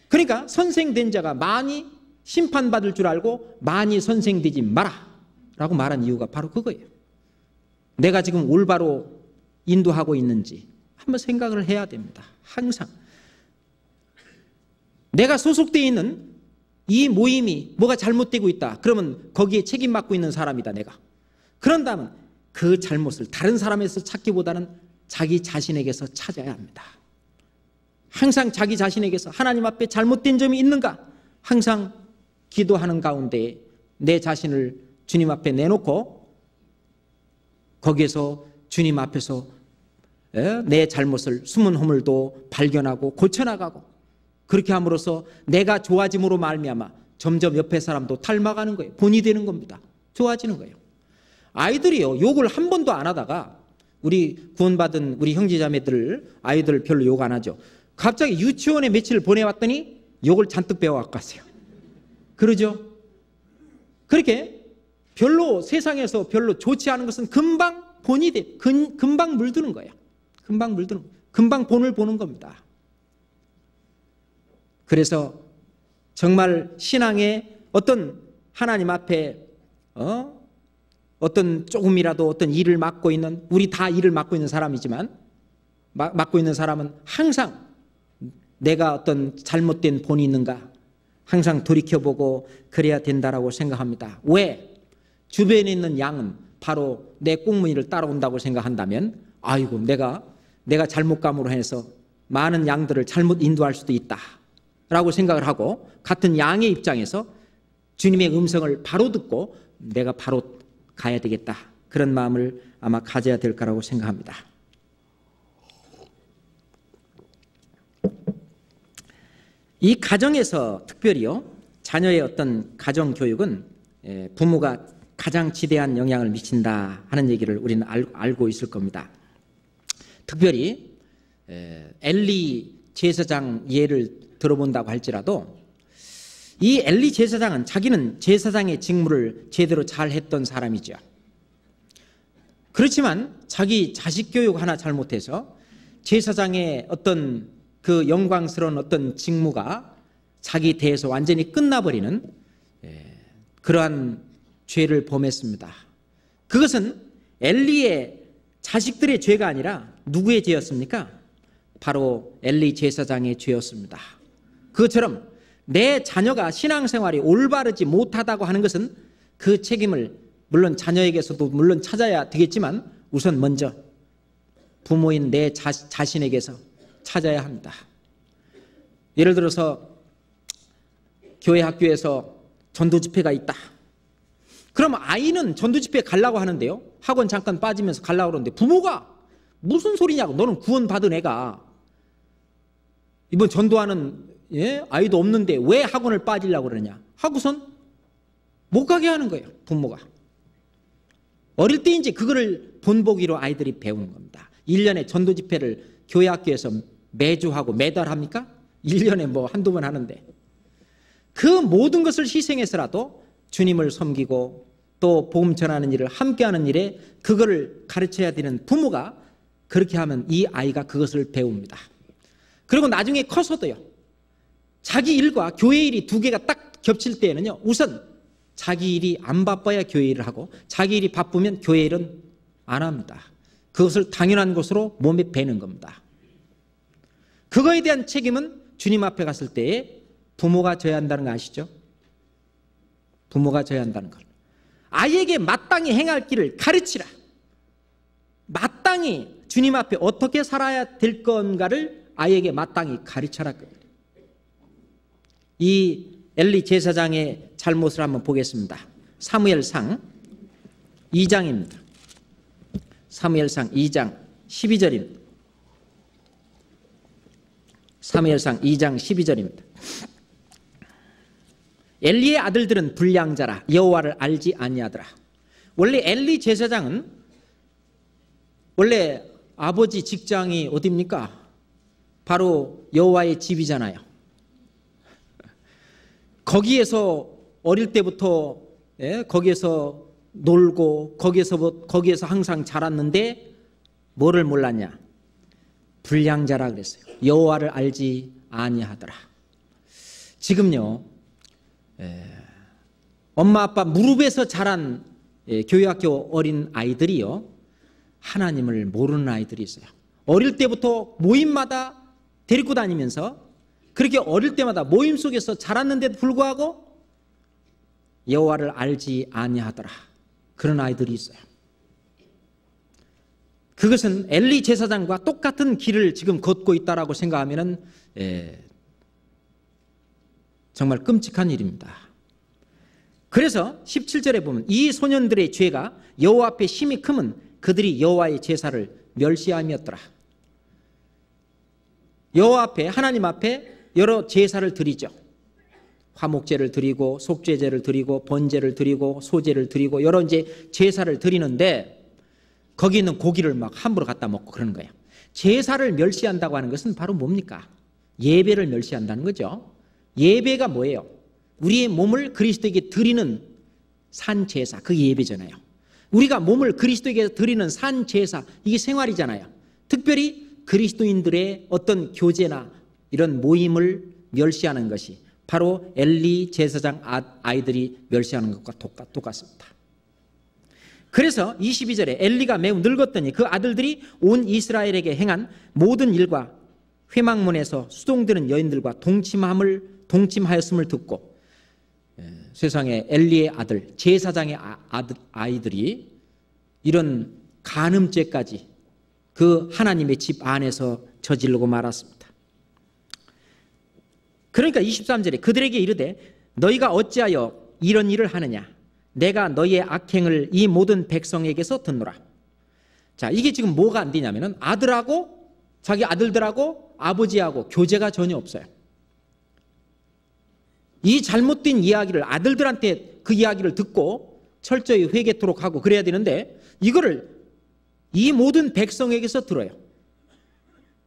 그러니까 선생된 자가 많이 심판받을 줄 알고 많이 선생되지 마라 라고 말한 이유가 바로 그거예요. 내가 지금 올바로 인도하고 있는지 한번 생각을 해야 됩니다. 항상 내가 소속되어 있는 이 모임이 뭐가 잘못되고 있다 그러면 거기에 책임 맡고 있는 사람이다 내가. 그런다면 그 잘못을 다른 사람에서 찾기보다는 자기 자신에게서 찾아야 합니다. 항상 자기 자신에게서 하나님 앞에 잘못된 점이 있는가 항상 기도하는 가운데 내 자신을 주님 앞에 내놓고 거기에서 주님 앞에서 내 잘못을 숨은 허물도 발견하고 고쳐나가고, 그렇게 함으로써 내가 좋아짐으로 말미암아 점점 옆에 사람도 닮아가는 거예요. 본이 되는 겁니다. 좋아지는 거예요. 아이들이요, 욕을 한 번도 안 하다가 우리 구원받은 우리 형제자매들 아이들 별로 욕 안 하죠. 갑자기 유치원에 며칠 보내왔더니 욕을 잔뜩 배워갖고 갔어요. 그러죠? 그렇게 별로 세상에서 별로 좋지 않은 것은 금방 본이 돼. 금방 물드는 거예요. 금방 본을 보는 겁니다. 그래서 정말 신앙의 어떤 하나님 앞에 어떤 조금이라도 어떤 일을 맡고 있는, 우리 다 일을 맡고 있는 사람이지만 맡고 있는 사람은 항상 내가 어떤 잘못된 본이 있는가 항상 돌이켜보고 그래야 된다라고 생각합니다. 왜? 주변에 있는 양은 바로 내 꽁무니를 따라온다고 생각한다면 아이고 내가 잘못감으로 해서 많은 양들을 잘못 인도할 수도 있다 라고 생각을 하고, 같은 양의 입장에서 주님의 음성을 바로 듣고 내가 바로 가야 되겠다 그런 마음을 아마 가져야 될 거라고 생각합니다. 이 가정에서 특별히요, 자녀의 어떤 가정교육은 부모가 가장 지대한 영향을 미친다 하는 얘기를 우리는 알고 있을 겁니다. 특별히 엘리 제사장 예를 들어본다고 할지라도 이 엘리 제사장은 자기는 제사장의 직무를 제대로 잘 했던 사람이죠. 그렇지만 자기 자식 교육 하나 잘못해서 제사장의 어떤 그 영광스러운 어떤 직무가 자기 대에서 완전히 끝나버리는 그러한 죄를 범했습니다. 그것은 엘리의 자식들의 죄가 아니라 누구의 죄였습니까? 바로 엘리 제사장의 죄였습니다. 그것처럼 내 자녀가 신앙생활이 올바르지 못하다고 하는 것은 그 책임을 물론 자녀에게서도 물론 찾아야 되겠지만 우선 먼저 부모인 내 자신에게서 찾아야 합니다. 예를 들어서 교회 학교에서 전도 집회가 있다. 그럼 아이는 전도 집회에 가려고 하는데요. 학원 잠깐 빠지면서 가려고 그러는데 부모가 무슨 소리냐고, 너는 구원받은 애가 이번 전도하는 아이도 없는데 왜 학원을 빠지려고 그러냐 하고선 못 가게 하는 거예요. 부모가. 어릴 때 이제 그거를 본보기로 아이들이 배우는 겁니다. 1년에 전도 집회를 교회 학교에서 매주 하고 매달 합니까? 1년에 뭐 한두 번 하는데 그 모든 것을 희생해서라도 주님을 섬기고 또 복음 전하는 일을 함께하는 일에 그거를 가르쳐야 되는 부모가 그렇게 하면 이 아이가 그것을 배웁니다. 그리고 나중에 커서도요. 자기 일과 교회 일이 두 개가 딱 겹칠 때에는요. 우선 자기 일이 안 바빠야 교회 일을 하고 자기 일이 바쁘면 교회 일은 안 합니다. 그것을 당연한 것으로 몸에 배는 겁니다. 그거에 대한 책임은 주님 앞에 갔을 때에 부모가 져야 한다는 거 아시죠? 부모가 져야 한다는 걸. 아이에게 마땅히 행할 길을 가르치라. 마땅히 주님 앞에 어떻게 살아야 될 건가를 아이에게 마땅히 가르쳐라. 이 엘리 제사장의 잘못을 한번 보겠습니다. 사무엘상 2장입니다. 사무엘상 2장 12절입니다. 사무엘상 2장 12절입니다. 엘리의 아들들은 불량자라 여호와를 알지 아니하더라. 원래 엘리 제사장은 원래 아버지 직장이 어디입니까? 바로 여호와의 집이잖아요. 거기에서 어릴 때부터 거기에서 놀고 거기에서 항상 자랐는데 뭐를 몰랐냐? 불량자라 그랬어요. 여호와를 알지 아니하더라. 지금요. 엄마 아빠 무릎에서 자란 교회학교 어린 아이들이요. 하나님을 모르는 아이들이 있어요. 어릴 때부터 모임마다 데리고 다니면서 그렇게 어릴 때마다 모임 속에서 자랐는데도 불구하고 여호와를 알지 아니하더라. 그런 아이들이 있어요. 그것은 엘리 제사장과 똑같은 길을 지금 걷고 있다라고 생각하면은 정말 끔찍한 일입니다. 그래서 17절에 보면 이 소년들의 죄가 여호와 앞에 심히 크면 그들이 여호와의 제사를 멸시함이었더라. 여호와 앞에 하나님 앞에 여러 제사를 드리죠. 화목제를 드리고 속죄제를 드리고 번제를 드리고 소제를 드리고 여러 이제 제사를 드리는데 거기 있는 고기를 막 함부로 갖다 먹고 그러는 거예요. 제사를 멸시한다고 하는 것은 바로 뭡니까? 예배를 멸시한다는 거죠. 예배가 뭐예요? 우리의 몸을 그리스도에게 드리는 산 제사, 그게 예배잖아요. 우리가 몸을 그리스도에게 드리는 산 제사, 이게 생활이잖아요. 특별히 그리스도인들의 어떤 교제나 이런 모임을 멸시하는 것이 바로 엘리 제사장 아이들이 멸시하는 것과 똑같습니다. 그래서 22절에 엘리가 매우 늙었더니 그 아들들이 온 이스라엘에게 행한 모든 일과 회막문에서 수동드는 여인들과 동침하였음을 듣고 세상에 엘리의 아들 제사장의 아이들이 이런 간음죄까지 그 하나님의 집 안에서 저지르고 말았습니다. 그러니까 23절에 그들에게 이르되 너희가 어찌하여 이런 일을 하느냐? 내가 너희의 악행을 이 모든 백성에게서 듣노라. 자, 이게 지금 뭐가 안 되냐면은 아들하고 자기 아들들하고 아버지하고 교제가 전혀 없어요. 이 잘못된 이야기를 아들들한테 그 이야기를 듣고 철저히 회개토록 하고 그래야 되는데 이거를 이 모든 백성에게서 들어요.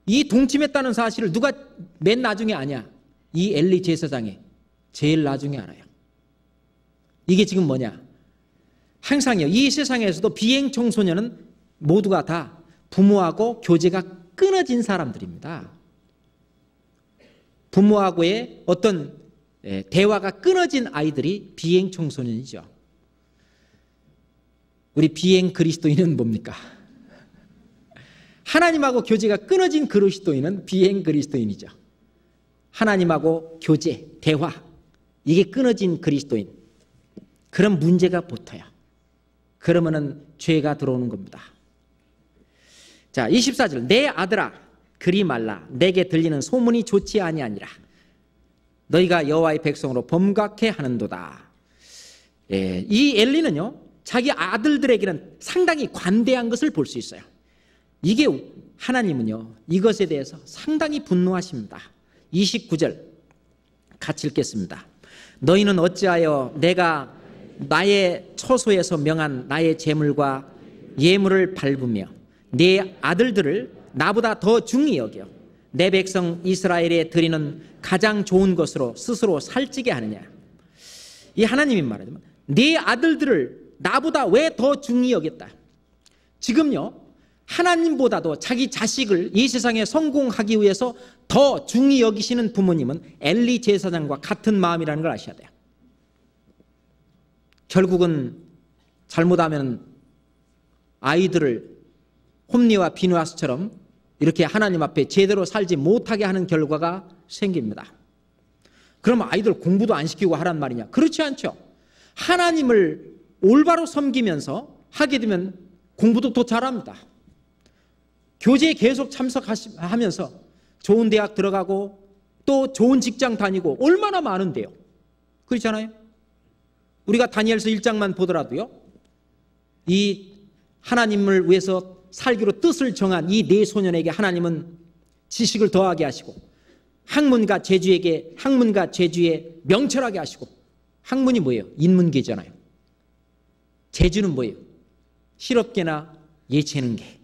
이 동침했다는 사실을 누가 맨 나중에 아냐? 이 엘리 제사장이 제일 나중에 알아요. 이게 지금 뭐냐? 항상요, 이 세상에서도 비행 청소년은 모두가 다 부모하고 교제가 끊어진 사람들입니다. 부모하고의 어떤 대화가 끊어진 아이들이 비행 청소년이죠. 우리 비행 그리스도인은 뭡니까? 하나님하고 교제가 끊어진 그리스도인은 비행 그리스도인이죠. 하나님하고 교제, 대화, 이게 끊어진 그리스도인. 그런 문제가 붙어요. 그러면은 죄가 들어오는 겁니다. 자, 24절. 내 아들아 그리 말라 내게 들리는 소문이 좋지 아니하니라. 너희가 여호와의 백성으로 범죄케 하는도다. 이 엘리는요, 자기 아들들에게는 상당히 관대한 것을 볼 수 있어요. 이게 하나님은요, 이것에 대해서 상당히 분노하십니다. 29절 같이 읽겠습니다. 너희는 어찌하여 내가 나의 처소에서 명한 나의 제물과 예물을 밟으며 내 아들들을 나보다 더 중히 여겨 내 백성 이스라엘에 드리는 가장 좋은 것으로 스스로 살찌게 하느냐. 이 하나님이 말하자면 네 아들들을 나보다 왜 더 중히 여겼다. 지금요, 하나님보다도 자기 자식을 이 세상에 성공하기 위해서 더 중히 여기시는 부모님은 엘리 제사장과 같은 마음이라는 걸 아셔야 돼요. 결국은 잘못하면 아이들을 홈리와 비누아스처럼 이렇게 하나님 앞에 제대로 살지 못하게 하는 결과가 생깁니다. 그럼 아이들 공부도 안 시키고 하란 말이냐? 그렇지 않죠. 하나님을 올바로 섬기면서 하게 되면 공부도 더 잘합니다. 교제에 계속 참석하면서 좋은 대학 들어가고 또 좋은 직장 다니고 얼마나 많은데요. 그렇잖아요. 우리가 다니엘서 1장만 보더라도요, 이 하나님을 위해서 살기로 뜻을 정한 이 네 소년에게 하나님은 지식을 더하게 하시고 학문과 재주에 명철하게 하시고. 학문이 뭐예요? 인문계잖아요. 재주는 뭐예요? 실업계나 예체능계.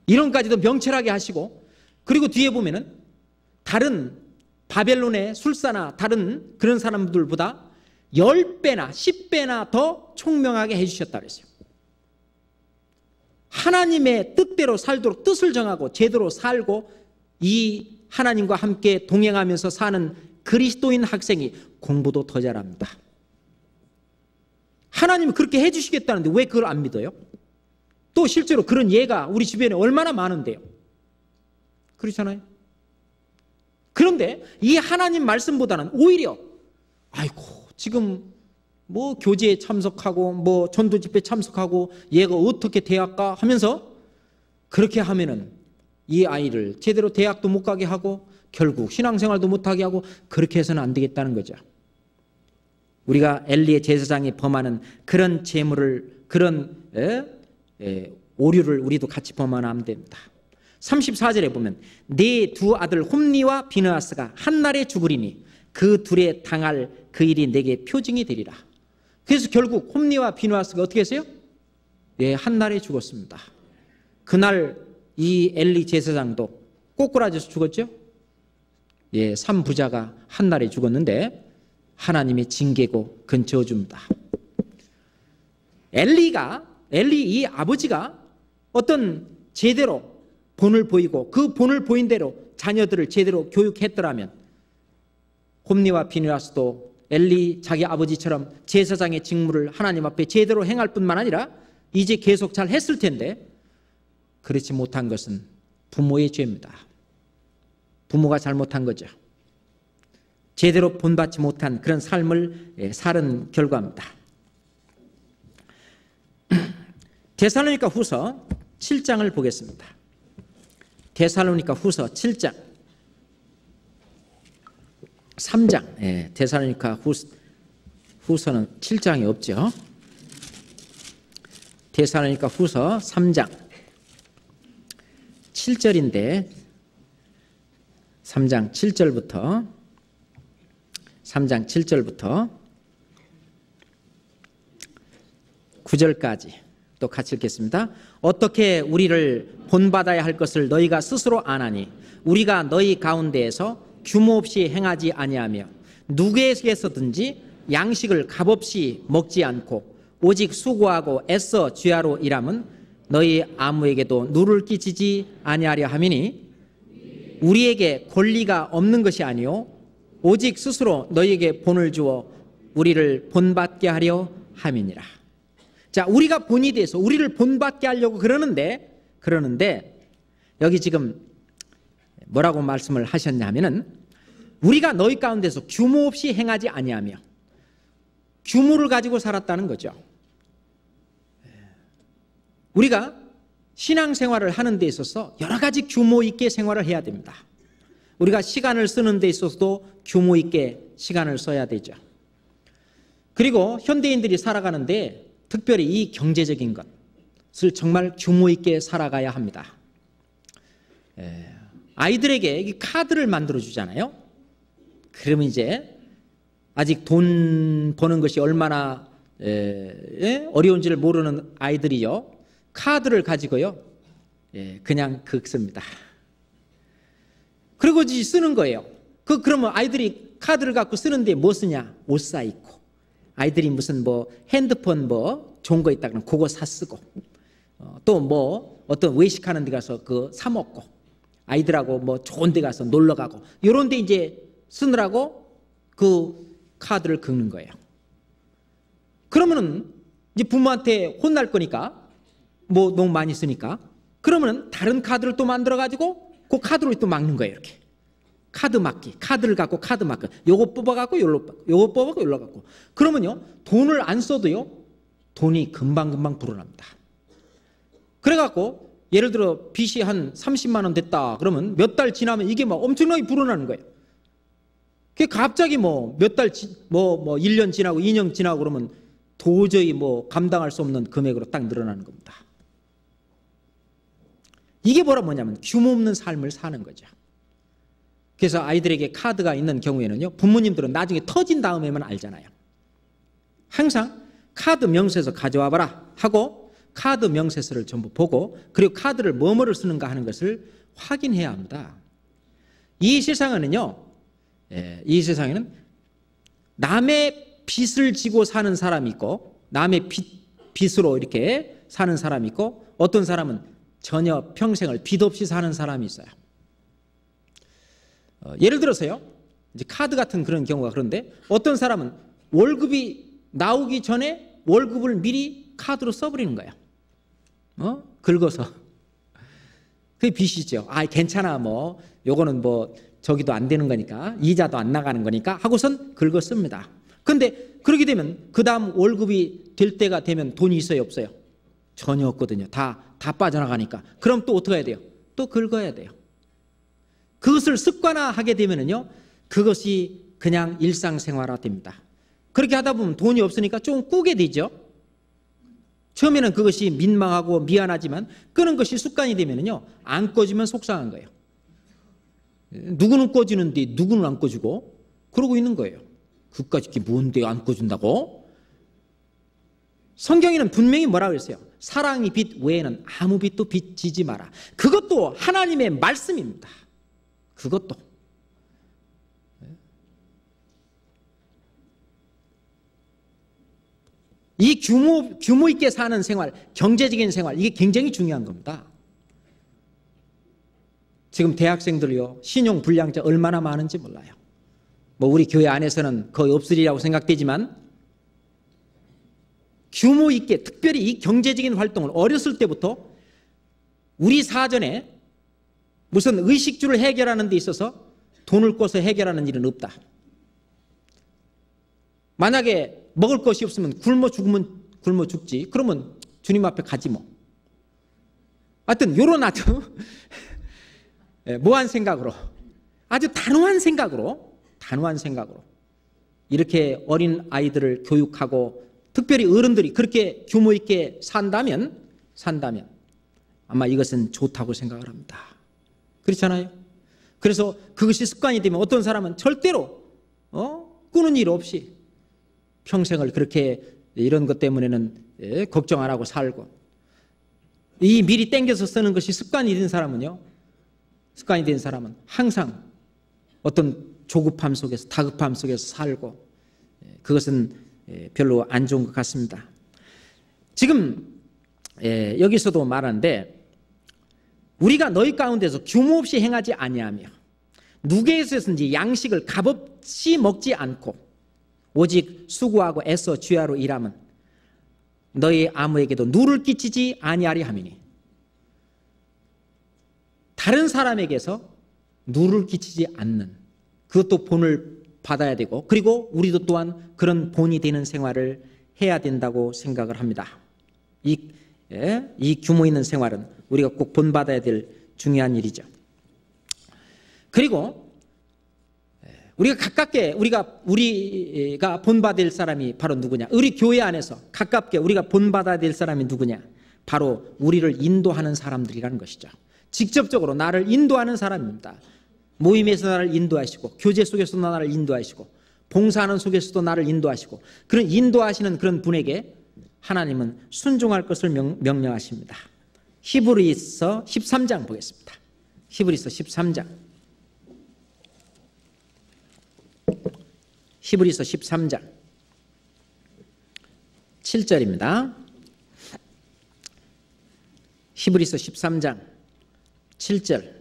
이런까지도 명철하게 하시고, 그리고 뒤에 보면은 다른 바벨론의 술사나 다른 그런 사람들보다 10배나 10배나 더 총명하게 해주셨다 그랬어요. 하나님의 뜻대로 살도록 뜻을 정하고 제대로 살고 이 하나님과 함께 동행하면서 사는 그리스도인 학생이 공부도 더 잘합니다. 하나님이 그렇게 해주시겠다는데 왜 그걸 안 믿어요? 또 실제로 그런 예가 우리 주변에 얼마나 많은데요. 그렇잖아요. 그런데 이 하나님 말씀보다는 오히려 아이고 지금 뭐 교제에 참석하고 뭐 전도 집회 참석하고 얘가 어떻게 대학 가 하면서 그렇게 하면은 이 아이를 제대로 대학도 못 가게 하고 결국 신앙생활도 못하게 하고 그렇게 해서는 안 되겠다는 거죠. 우리가 엘리의 제사장이 범하는 그런 재물을 그런 오류를 우리도 같이 범하면 안 됩니다. 34절에 보면 네 두 아들 홈리와 비느하스가 한날에 죽으리니 그 둘에 당할 그 일이 내게 표징이 되리라. 그래서 결국 홈리와 비느하스가 어떻게 했어요? 한날에 죽었습니다. 그날 이 엘리 제사장도 꼬꾸라져서 죽었죠? 삼부자가 한날에 죽었는데 하나님의 징계고 근처줍니다. 엘리 이 아버지가 어떤 제대로 본을 보이고 그 본을 보인 대로 자녀들을 제대로 교육했더라면 홈리와 비느하스도 엘리 자기 아버지처럼 제사장의 직무를 하나님 앞에 제대로 행할 뿐만 아니라 이제 계속 잘 했을 텐데 그렇지 못한 것은 부모의 죄입니다. 부모가 잘못한 거죠. 제대로 본받지 못한 그런 삶을 살은 결과입니다. 데살로니가 후서 7장을 보겠습니다. 데살로니가 후서 7장 3장 데살로니가 후서는 7장이 없죠. 데살로니가 후서 3장 7절인데 3장 7절부터 9절까지 또 같이 읽겠습니다. 어떻게 우리를 본받아야 할 것을 너희가 스스로 아나니 우리가 너희 가운데에서 규모 없이 행하지 아니하며 누구에게서든지 양식을 값없이 먹지 않고 오직 수고하고 애써 죄하로 일함은 너희 아무에게도 누를 끼치지 아니하려 함이니 우리에게 권리가 없는 것이 아니요 오직 스스로 너희에게 본을 주어 우리를 본받게 하려 함이니라. 자, 우리가 본이 돼서 우리를 본받게 하려고 그러는데 여기 지금 뭐라고 말씀을 하셨냐면은 우리가 너희 가운데서 규모 없이 행하지 아니하며 규모를 가지고 살았다는 거죠. 우리가 신앙생활을 하는 데 있어서 여러 가지 규모 있게 생활을 해야 됩니다. 우리가 시간을 쓰는 데 있어서도 규모 있게 시간을 써야 되죠. 그리고 현대인들이 살아가는데 특별히 이 경제적인 것을 정말 규모 있게 살아가야 합니다. 아이들에게 카드를 만들어 주잖아요. 그러면 이제 아직 돈 버는 것이 얼마나 어려운지를 모르는 아이들이요, 카드를 가지고요 그냥 긁습니다. 그리고 이제 쓰는 거예요. 그러면 아이들이 카드를 갖고 쓰는데 뭐 쓰냐? 옷 사 입고, 아이들이 무슨 뭐 핸드폰 뭐 좋은 거 있다 그러면 그거 사 쓰고, 또 뭐 어떤 외식하는 데 가서 그 사 먹고, 아이들하고 뭐 좋은 데 가서 놀러 가고, 이런 데 이제 쓰느라고 그 카드를 긁는 거예요. 그러면은 이제 부모한테 혼날 거니까, 뭐 너무 많이 쓰니까, 그러면은 다른 카드를 또 만들어 가지고 그 카드로 또 막는 거예요. 이렇게 카드 막기, 카드를 갖고 카드 막기, 요거 뽑아갖고 요거 뽑아갖고 요로 갖고. 그러면요 돈을 안 써도요 돈이 금방 불어납니다. 그래갖고 예를 들어 빚이 한 30만 원 됐다 그러면 몇 달 지나면 이게 막 엄청나게 불어나는 거예요. 그게 갑자기 뭐 몇 달 뭐 1년 지나고 2년 지나고 그러면 도저히 뭐 감당할 수 없는 금액으로 딱 늘어나는 겁니다. 이게 뭐냐면 규모 없는 삶을 사는 거죠. 그래서 아이들에게 카드가 있는 경우에는요, 부모님들은 나중에 터진 다음에만 알잖아요. 항상 카드 명세서 가져와 봐라 하고 카드 명세서를 전부 보고, 그리고 카드를 뭐뭐를 쓰는가 하는 것을 확인해야 합니다. 이 세상에는요, 이 세상에는 남의 빚을 지고 사는 사람이 있고, 남의 빚으로 이렇게 사는 사람이 있고, 어떤 사람은 전혀 평생을 빚 없이 사는 사람이 있어요. 예를 들어서요, 이제 카드 같은 그런 경우가, 그런데 어떤 사람은 월급이 나오기 전에 월급을 미리 카드로 써버리는 거예요. 긁어서. 그게 빚이죠. 아, 괜찮아, 뭐 요거는 뭐 저기도 안 되는 거니까, 이자도 안 나가는 거니까 하고선 긁어 씁니다. 근데 그렇게 되면 그 다음 월급이 될 때가 되면 돈이 있어요, 없어요? 전혀 없거든요. 다 빠져나가니까. 그럼 또 어떻게 해야 돼요? 또 긁어야 돼요. 그것을 습관화하게 되면은요, 그것이 그냥 일상생활화 됩니다. 그렇게 하다 보면 돈이 없으니까 좀 꾸게 되죠. 처음에는 그것이 민망하고 미안하지만 끄는 것이 습관이 되면은요, 안 꺼지면 속상한 거예요. 누구는 꺼지는데 누구는 안 꺼지고 그러고 있는 거예요. 그까짓 게 뭔데 안 꺼준다고? 성경에는 분명히 뭐라고 했어요? 사랑이 빚 외에는 아무 빚도 빚지지 마라. 그것도 하나님의 말씀입니다. 그것도. 이 규모 있게 사는 생활, 경제적인 생활, 이게 굉장히 중요한 겁니다. 지금 대학생들이요, 신용 불량자 얼마나 많은지 몰라요. 뭐 우리 교회 안에서는 거의 없으리라고 생각되지만, 규모 있게 특별히 이 경제적인 활동을 어렸을 때부터 우리 사전에 무슨 의식주를 해결하는 데 있어서 돈을 꿔서 해결하는 일은 없다. 만약에 먹을 것이 없으면 굶어 죽지. 그러면 주님 앞에 가지 뭐. 하여튼 요런 아주 모한 생각으로, 아주 단호한 생각으로 이렇게 어린 아이들을 교육하고, 특별히 어른들이 그렇게 규모 있게 산다면 아마 이것은 좋다고 생각을 합니다. 그렇잖아요. 그래서 그것이 습관이 되면 어떤 사람은 절대로 꾸는 일 없이 평생을 그렇게 이런 것 때문에는 걱정 안 하고 살고, 이 미리 땡겨서 쓰는 것이 습관이 된 사람은요, 습관이 된 사람은 항상 어떤 조급함 속에서, 다급함 속에서 살고, 그것은 별로 안 좋은 것 같습니다. 지금 여기서도 말하는데, 우리가 너희 가운데서 규모 없이 행하지 아니하며 누구에게서든지 양식을 값없이 먹지 않고 오직 수고하고 애써 주야로 일함은 너희 아무에게도 누를 끼치지 아니하리 함이니. 다른 사람에게서 누를 끼치지 않는, 그것도 본을 받아야 되고, 그리고 우리도 또한 그런 본이 되는 생활을 해야 된다고 생각을 합니다. 이 규모 있는 생활은 우리가 꼭 본받아야 될 중요한 일이죠. 그리고 우리가 가깝게 우리가 본받을 사람이 바로 누구냐? 우리 교회 안에서 가깝게 우리가 본받아야 될 사람이 누구냐? 바로 우리를 인도하는 사람들이라는 것이죠. 직접적으로 나를 인도하는 사람입니다. 모임에서 나를 인도하시고, 교제 속에서도 나를 인도하시고, 봉사하는 속에서도 나를 인도하시고, 그런 인도하시는 그런 분에게 하나님은 순종할 것을 명령하십니다. 히브리서 13장 보겠습니다. 히브리서 13장. 히브리서 13장 7절입니다. 히브리서 13장 7절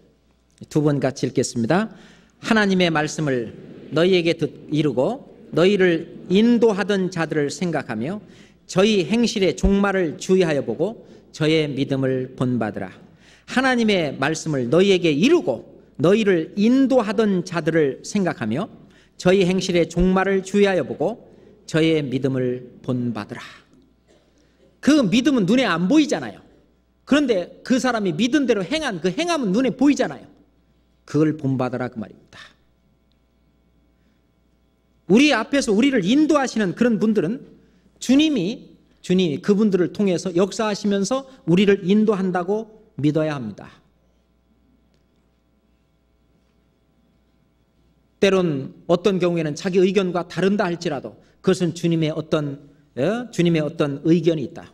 두 번 같이 읽겠습니다. 하나님의 말씀을 너희에게 이루고 너희를 인도하던 자들을 생각하며 저희 행실의 종말을 주의하여 보고 저의 믿음을 본받으라. 하나님의 말씀을 너희에게 이루고 너희를 인도하던 자들을 생각하며 저희 행실의 종말을 주의하여 보고 저의 믿음을 본받으라. 그 믿음은 눈에 안 보이잖아요. 그런데 그 사람이 믿은 대로 행한 그 행함은 눈에 보이잖아요. 그걸 본받으라 그 말입니다. 우리 앞에서 우리를 인도하시는 그런 분들은 주님이 그분들을 통해서 역사하시면서 우리를 인도한다고 믿어야 합니다. 때론 어떤 경우에는 자기 의견과 다른다 할지라도 그것은 주님의 어떤 의견이 있다.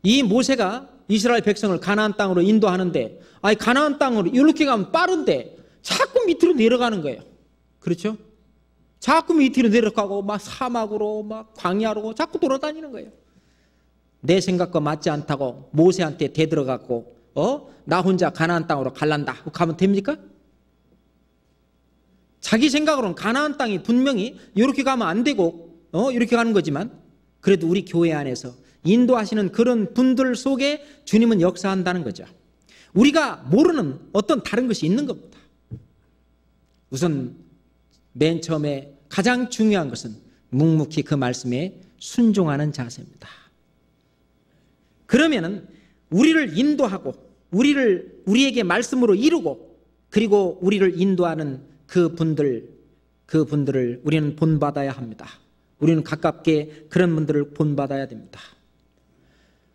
이 모세가 이스라엘 백성을 가나안 땅으로 인도하는데, 가나안 땅으로 이렇게 가면 빠른데 자꾸 밑으로 내려가는 거예요. 그렇죠? 자꾸 밑으로 내려가고 막 사막으로 막 광야로 자꾸 돌아다니는 거예요. 내 생각과 맞지 않다고 모세한테 대들어갖고 나 혼자 가나안 땅으로 갈란다 가면 됩니까? 자기 생각으로는 가나안 땅이 분명히 이렇게 가면 안 되고 이렇게 가는 거지만, 그래도 우리 교회 안에서 인도하시는 그런 분들 속에 주님은 역사한다는 거죠. 우리가 모르는 어떤 다른 것이 있는 겁니다. 우선 맨 처음에 가장 중요한 것은 묵묵히 그 말씀에 순종하는 자세입니다. 그러면은 우리를 인도하고 우리에게 말씀으로 이루고 그리고 우리를 인도하는 그 분들을 우리는 본받아야 합니다. 우리는 가깝게 그런 분들을 본받아야 됩니다.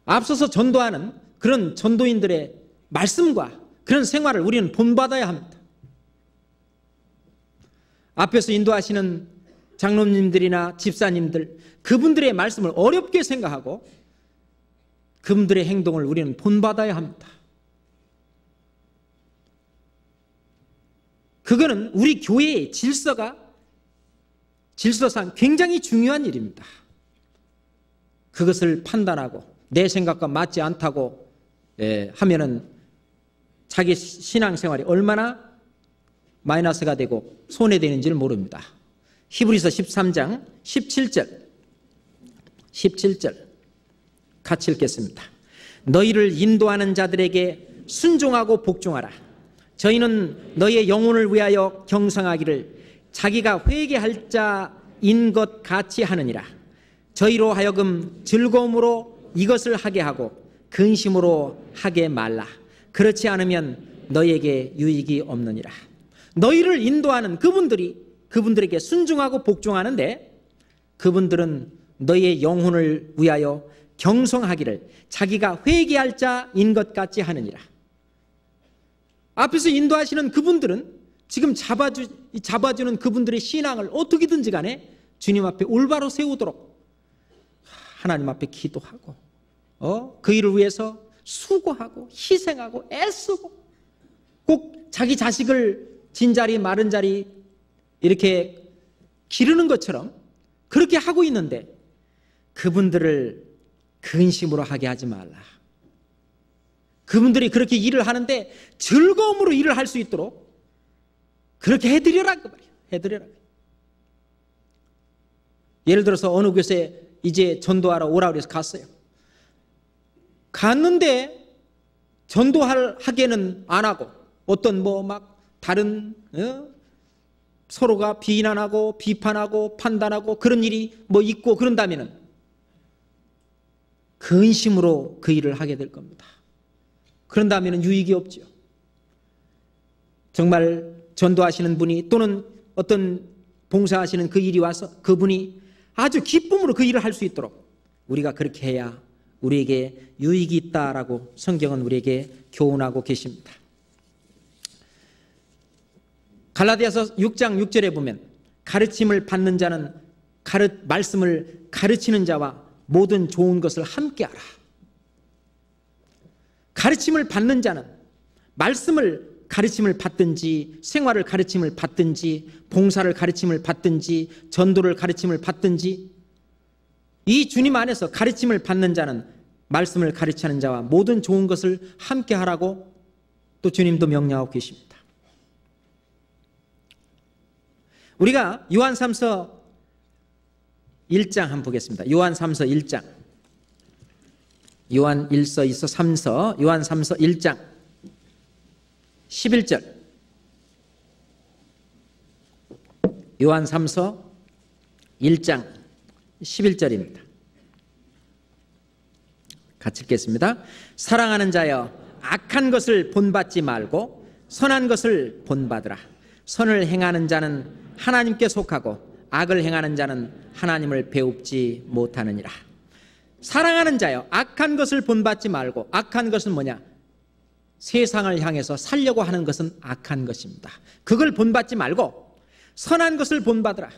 앞서서 전도하는 그런 전도인들의 말씀과 그런 생활을 우리는 본받아야 합니다. 앞에서 인도하시는 장로님들이나 집사님들, 그분들의 말씀을 어렵게 생각하고 그분들의 행동을 우리는 본받아야 합니다. 그거는 우리 교회의 질서상 굉장히 중요한 일입니다. 그것을 판단하고 내 생각과 맞지 않다고 하면은 자기 신앙생활이 얼마나 마이너스가 되고 손해되는지를 모릅니다. 히브리서 13장 17절 같이 읽겠습니다. 너희를 인도하는 자들에게 순종하고 복종하라. 저희는 너희의 영혼을 위하여 경성하기를 자기가 회개할 자인 것 같이 하느니라. 저희로 하여금 즐거움으로 이것을 하게 하고 근심으로 하게 말라. 그렇지 않으면 너희에게 유익이 없느니라. 너희를 인도하는 그분들에게 순종하고 복종하는데, 그분들은 너희의 영혼을 위하여 경성하기를 자기가 회개할 자인 것 같이 하느니라. 앞에서 인도하시는 그분들은 지금 잡아주는 그분들의 신앙을 어떻게든지 간에 주님 앞에 올바로 세우도록 하나님 앞에 기도하고 그 일을 위해서 수고하고 희생하고 애쓰고 꼭 자기 자식을 진자리 마른 자리 이렇게 기르는 것처럼 그렇게 하고 있는데 그분들을 근심으로 하게 하지 말라. 그분들이 그렇게 일을 하는데 즐거움으로 일을 할 수 있도록 그렇게 해드려라 그 말이에요. 해드려라. 예를 들어서 어느 곳에 이제 전도하러 오라 그래서 갔어요. 갔는데 전도하기에는 안 하고 어떤 막 다른 서로가 비난하고 비판하고 판단하고 그런 일이 있고 그런다면은 근심으로 그 일을 하게 될 겁니다. 그런다면은 유익이 없죠. 정말 전도하시는 분이 또는 어떤 봉사하시는 그 일이 와서 그분이 아주 기쁨으로 그 일을 할 수 있도록 우리가 그렇게 해야 우리에게 유익이 있다라고 성경은 우리에게 교훈하고 계십니다. 갈라디아서 6장 6절에 보면 가르침을 받는 자는 말씀을 가르치는 자와 모든 좋은 것을 함께하라. 가르침을 받는 자는 가르침을 받든지 생활을 가르침을 받든지 봉사를 가르침을 받든지 전도를 가르침을 받든지 이 주님 안에서 가르침을 받는 자는 말씀을 가르치는 자와 모든 좋은 것을 함께 하라고 또 주님도 명령하고 계십니다. 우리가 요한3서 1장 한번 보겠습니다. 요한3서 1장 요한 1서 2서 3서 요한3서 1장 11절 요한3서 1장 11절입니다. 같이 읽겠습니다. 사랑하는 자여 악한 것을 본받지 말고 선한 것을 본받으라. 선을 행하는 자는 하나님께 속하고 악을 행하는 자는 하나님을 배웁지 못하느니라. 사랑하는 자여 악한 것을 본받지 말고 악한 것은 뭐냐? 세상을 향해서 살려고 하는 것은 악한 것입니다. 그걸 본받지 말고 선한 것을 본받으라.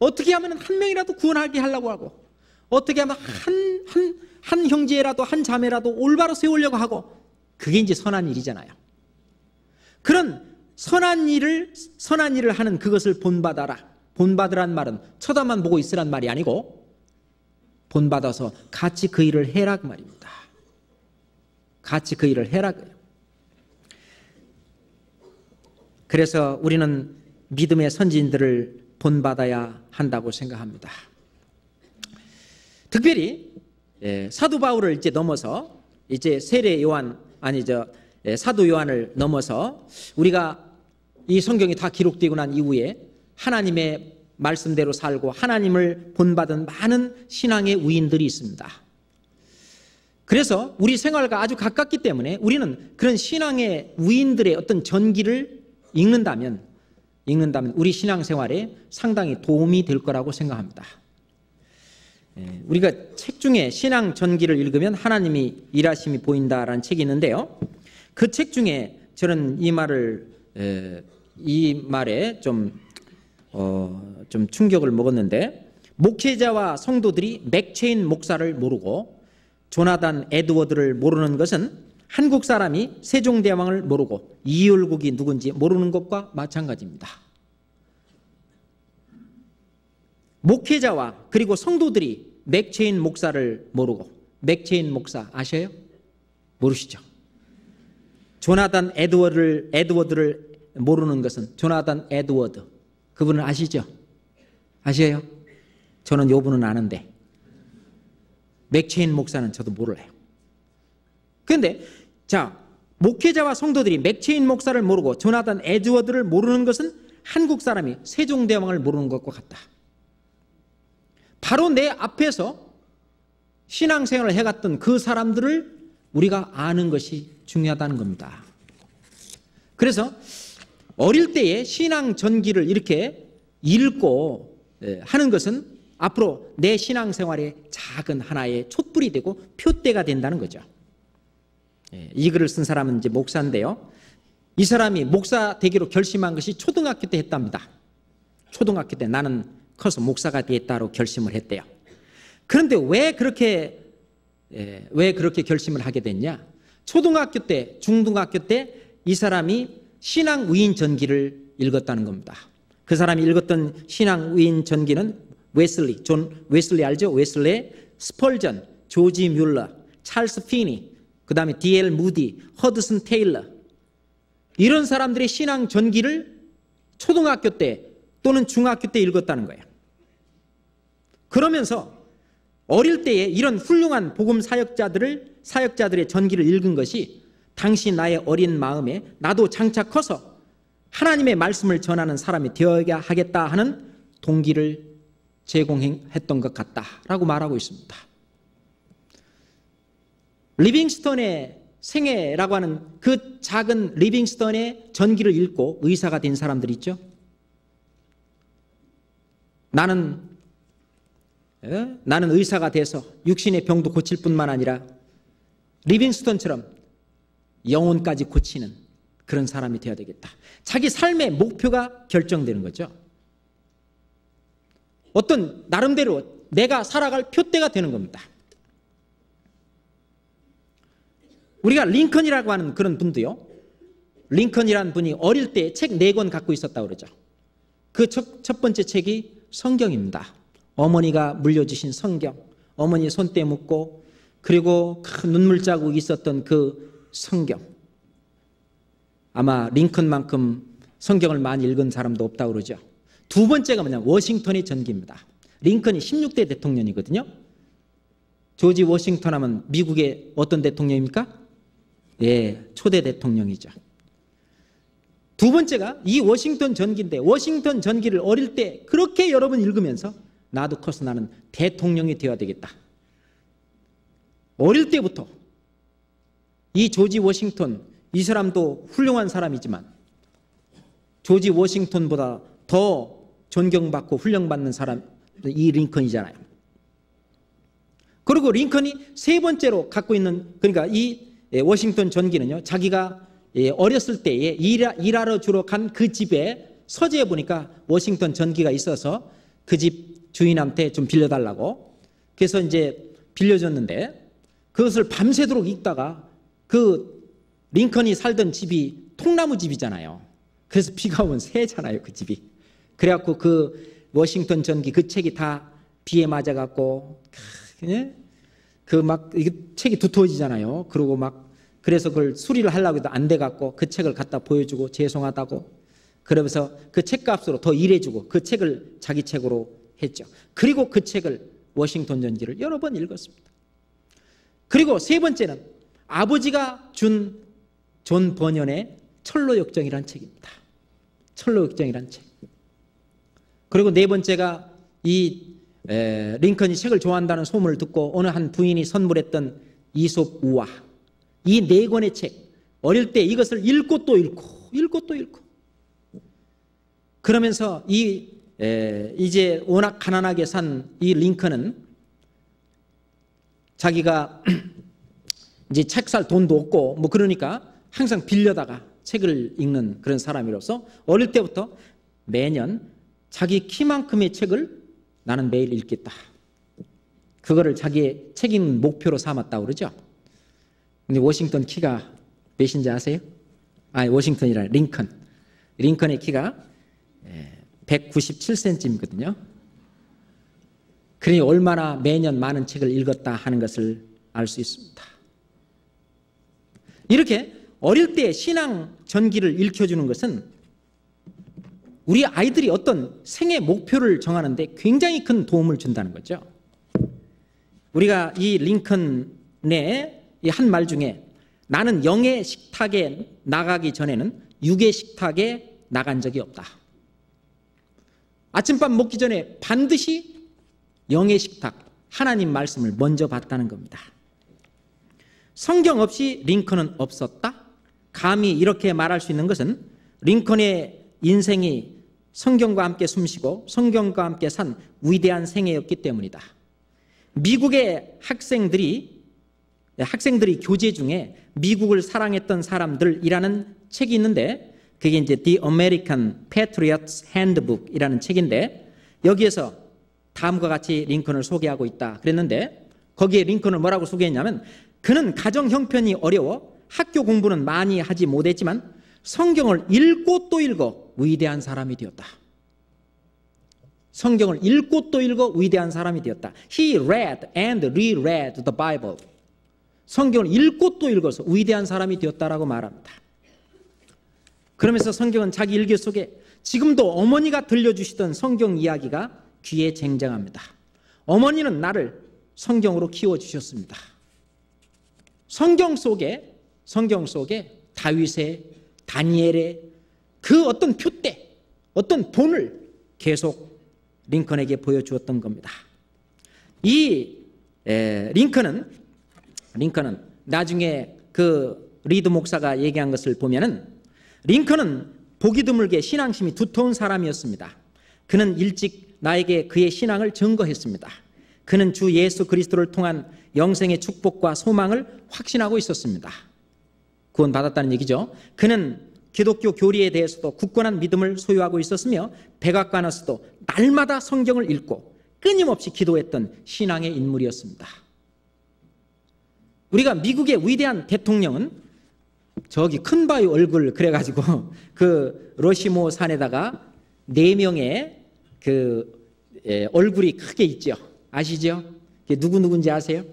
어떻게 하면 한 명이라도 구원하게 하려고 하고 어떻게 하면 한 형제라도 한 자매라도 올바로 세우려고 하고 그게 이제 선한 일이잖아요. 그런 선한 일을 하는 그것을 본받아라. 본받으란 말은 쳐다만 보고 있으란 말이 아니고 본받아서 같이 그 일을 해라 그 말입니다. 같이 그 일을 해라 그래요. 그래서 우리는 믿음의 선진들을 본받아야 한다고 생각합니다. 특별히 사도 바울을 이제 넘어서 이제 사도 요한을 넘어서 우리가 이 성경이 다 기록되고 난 이후에 하나님의 말씀대로 살고 하나님을 본받은 많은 신앙의 우인들이 있습니다. 그래서 우리 생활과 아주 가깝기 때문에 우리는 그런 신앙의 우인들의 어떤 전기를 읽는다면 우리 신앙생활에 상당히 도움이 될 거라고 생각합니다. 우리가 책 중에 신앙 전기를 읽으면 하나님이 일하심이 보인다라는 책이 있는데요. 그 책 중에 저는 이 말에 좀 충격을 먹었는데 목회자와 성도들이 맥체인 목사를 모르고 조나단 에드워드를 모르는 것은 한국 사람이 세종대왕을 모르고 이율국이 누군지 모르는 것과 마찬가지입니다. 목회자와 그리고 성도들이 맥체인 목사를 모르고 맥체인 목사 아셔요? 모르시죠? 조나단 에드워드를 모르는 것은 조나단 에드워드 그분은 아시죠? 아셔요? 저는 요 분은 아는데 맥체인 목사는 저도 몰라요. 그런데 목회자와 성도들이 맥체인 목사를 모르고 조나단 에드워드를 모르는 것은 한국 사람이 세종대왕을 모르는 것과 같다. 바로 내 앞에서 신앙생활을 해갔던 그 사람들을 우리가 아는 것이 중요하다는 겁니다. 그래서 어릴 때에 신앙 전기를 이렇게 읽고 하는 것은 앞으로 내 신앙생활의 작은 하나의 촛불이 되고 표대가 된다는 거죠. 이 글을 쓴 사람은 이제 목사인데요. 이 사람이 목사 되기로 결심한 것이 초등학교 때 했답니다. 초등학교 때 나는 커서 목사가 되겠다고 결심을 했대요. 그런데 왜 그렇게 왜 그렇게 결심을 하게 됐냐? 초등학교 때, 중등학교 때 이 사람이 신앙 위인 전기를 읽었다는 겁니다. 그 사람이 읽었던 신앙 위인 전기는 웨슬리, 존 웨슬리 알죠? 웨슬리, 스펄전, 조지 뮬러, 찰스 피니, 그 다음에 D.L. 무디, 허드슨 테일러, 이런 사람들의 신앙 전기를 초등학교 때 또는 중학교 때 읽었다는 거예요. 그러면서 어릴 때에 이런 훌륭한 복음 사역자들의 전기를 읽은 것이 당시 나의 어린 마음에 나도 장차 커서 하나님의 말씀을 전하는 사람이 되어야 하겠다 하는 동기를 제공했던 것 같다라고 말하고 있습니다. 리빙스턴의 생애라고 하는 그 작은 리빙스턴의 전기를 읽고 의사가 된 사람들 있죠. 나는 의사가 돼서 육신의 병도 고칠 뿐만 아니라 리빙스턴처럼 영혼까지 고치는 그런 사람이 되어야 되겠다. 자기 삶의 목표가 결정되는 거죠. 어떤 나름대로 내가 살아갈 표대가 되는 겁니다. 우리가 링컨이라고 하는 그런 분도요, 링컨이라는 분이 어릴 때 책 4권 갖고 있었다고 그러죠. 그 첫 번째 책이 성경입니다. 어머니가 물려주신 성경, 어머니 손때 묻고 그리고 큰 눈물 자국이 있었던 그 성경. 아마 링컨만큼 성경을 많이 읽은 사람도 없다고 그러죠. 두 번째가 뭐냐면 워싱턴의 전기입니다. 링컨이 16대 대통령이거든요. 조지 워싱턴 하면 미국의 어떤 대통령입니까? 초대 대통령이죠. 두 번째가 이 워싱턴 전기인데, 워싱턴 전기를 어릴 때 그렇게 여러 번 읽으면서 나도 커서 나는 대통령이 되어야 되겠다. 어릴 때부터 이 조지 워싱턴, 이 사람도 훌륭한 사람이지만 조지 워싱턴보다 더 존경받고 훈령받는 사람 이 링컨이잖아요. 그리고 링컨이 세 번째로 갖고 있는, 그러니까 이 워싱턴 전기는요, 자기가 어렸을 때에 일하러 주로 간 그 집에 서재에 보니까 워싱턴 전기가 있어서 그 집 주인한테 좀 빌려달라고, 그래서 이제 빌려줬는데 그것을 밤새도록 읽다가 그 링컨이 살던 집이 통나무 집이잖아요. 그래서 비가 오면 새잖아요, 그 집이. 그래갖고 그 워싱턴 전기 그 책이 다 비에 맞아갖고 그 막 이게 책이 두터워지잖아요. 그리고 막 그래서 그걸 수리를 하려고 해도 안 돼갖고 그 책을 갖다 보여주고 죄송하다고 그러면서 그 책값으로 더 일해주고 그 책을 자기 책으로 했죠. 그리고 그 책을 워싱턴 전기를 여러 번 읽었습니다. 그리고 세 번째는 아버지가 준 존 버년의 철로역정이라는 책입니다. 철로역정이라는 책. 그리고 네 번째가 이 링컨이 책을 좋아한다는 소문을 듣고 어느 한 부인이 선물했던 이솝 우화. 이 4권의 책. 어릴 때 이것을 읽고 또 읽고 그러면서 이제 워낙 가난하게 산 이 링컨은 자기가 이제 책 살 돈도 없고 뭐 그러니까 항상 빌려다가 책을 읽는 그런 사람이로서 어릴 때부터 매년 자기 키만큼의 책을 나는 매일 읽겠다. 그거를 자기의 책 읽는 목표로 삼았다고 그러죠. 근데 워싱턴 키가 몇인지 아세요? 워싱턴이라 링컨. 링컨의 키가 197cm거든요. 그러니 얼마나 매년 많은 책을 읽었다 하는 것을 알 수 있습니다. 이렇게 어릴 때 신앙 전기를 읽혀주는 것은 우리 아이들이 어떤 생애 목표를 정하는 데 굉장히 큰 도움을 준다는 거죠. 우리가 이 링컨의 한 말 중에 나는 영의 식탁에 나가기 전에는 육의 식탁에 나간 적이 없다. 아침밥 먹기 전에 반드시 영의 식탁, 하나님 말씀을 먼저 봤다는 겁니다. 성경 없이 링컨은 없었다? 감히 이렇게 말할 수 있는 것은 링컨의 인생이 성경과 함께 숨쉬고 성경과 함께 산 위대한 생애였기 때문이다. 미국의 학생들이 교재 중에 미국을 사랑했던 사람들이라는 책이 있는데 그게 이제 The American Patriots Handbook이라는 책인데 여기에서 다음과 같이 링컨을 소개하고 있다 그랬는데 거기에 링컨을 뭐라고 소개했냐면 그는 가정 형편이 어려워 학교 공부는 많이 하지 못했지만 성경을 읽고 또 읽어 위대한 사람이 되었다. 성경을 읽고 또 읽어 위대한 사람이 되었다. He read and reread the Bible. 성경을 읽고 또 읽어서 위대한 사람이 되었다라고 말합니다. 그러면서 성경은 자기 일기 속에 지금도 어머니가 들려주시던 성경 이야기가 귀에 쟁쟁합니다. 어머니는 나를 성경으로 키워주셨습니다. 성경 속에 다윗의, 다니엘의 그 어떤 표대, 어떤 본을 계속 링컨에게 보여주었던 겁니다. 이 링컨은 나중에 그 리드 목사가 얘기한 것을 보면은 링컨은 보기 드물게 신앙심이 두터운 사람이었습니다. 그는 일찍 나에게 그의 신앙을 증거했습니다. 그는 주 예수 그리스도를 통한 영생의 축복과 소망을 확신하고 있었습니다. 구원받았다는 얘기죠. 그는 기독교 교리에 대해서도 굳건한 믿음을 소유하고 있었으며 백악관에서도 날마다 성경을 읽고 끊임없이 기도했던 신앙의 인물이었습니다. 우리가 미국의 위대한 대통령은 저기 큰 바위 얼굴 그래가지고 그 러시모 산에다가 4명의 그 얼굴이 크게 있죠. 아시죠? 누구인지 아세요?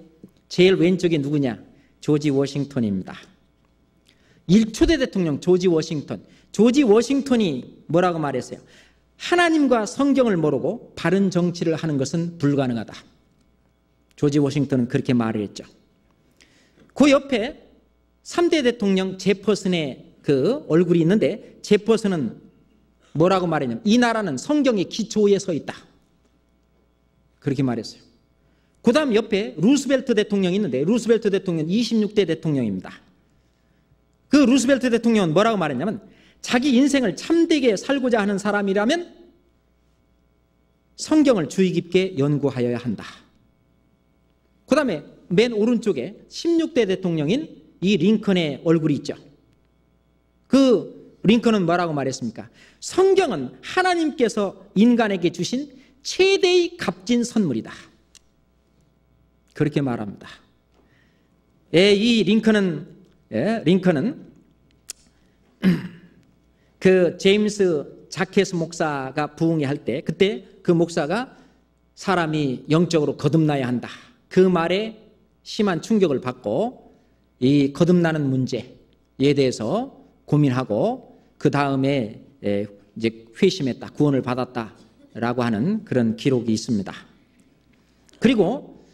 제일 왼쪽이 누구냐? 조지 워싱턴입니다. 1초대 대통령 조지 워싱턴. 조지 워싱턴이 뭐라고 말했어요? 하나님과 성경을 모르고 바른 정치를 하는 것은 불가능하다. 조지 워싱턴은 그렇게 말을 했죠. 그 옆에 3대 대통령 제퍼슨의 그 얼굴이 있는데 제퍼슨은 뭐라고 말했냐면 이 나라는 성경의 기초에 서 있다. 그렇게 말했어요. 그 다음 옆에 루스벨트 대통령이 있는데 루스벨트 대통령은 26대 대통령입니다. 그 루스벨트 대통령은 뭐라고 말했냐면 자기 인생을 참되게 살고자 하는 사람이라면 성경을 주의 깊게 연구하여야 한다. 그 다음에 맨 오른쪽에 16대 대통령인 이 링컨의 얼굴이 있죠. 그 링컨은 뭐라고 말했습니까? 성경은 하나님께서 인간에게 주신 최대의 값진 선물이다. 그렇게 말합니다. 이 링컨은 그 제임스 자케스 목사가 부흥회 할 때 그때 그 목사가 사람이 영적으로 거듭나야 한다. 그 말에 심한 충격을 받고 이 거듭나는 문제에 대해서 고민하고 그 다음에 이제 회심했다, 구원을 받았다라고 하는 그런 기록이 있습니다. 그리고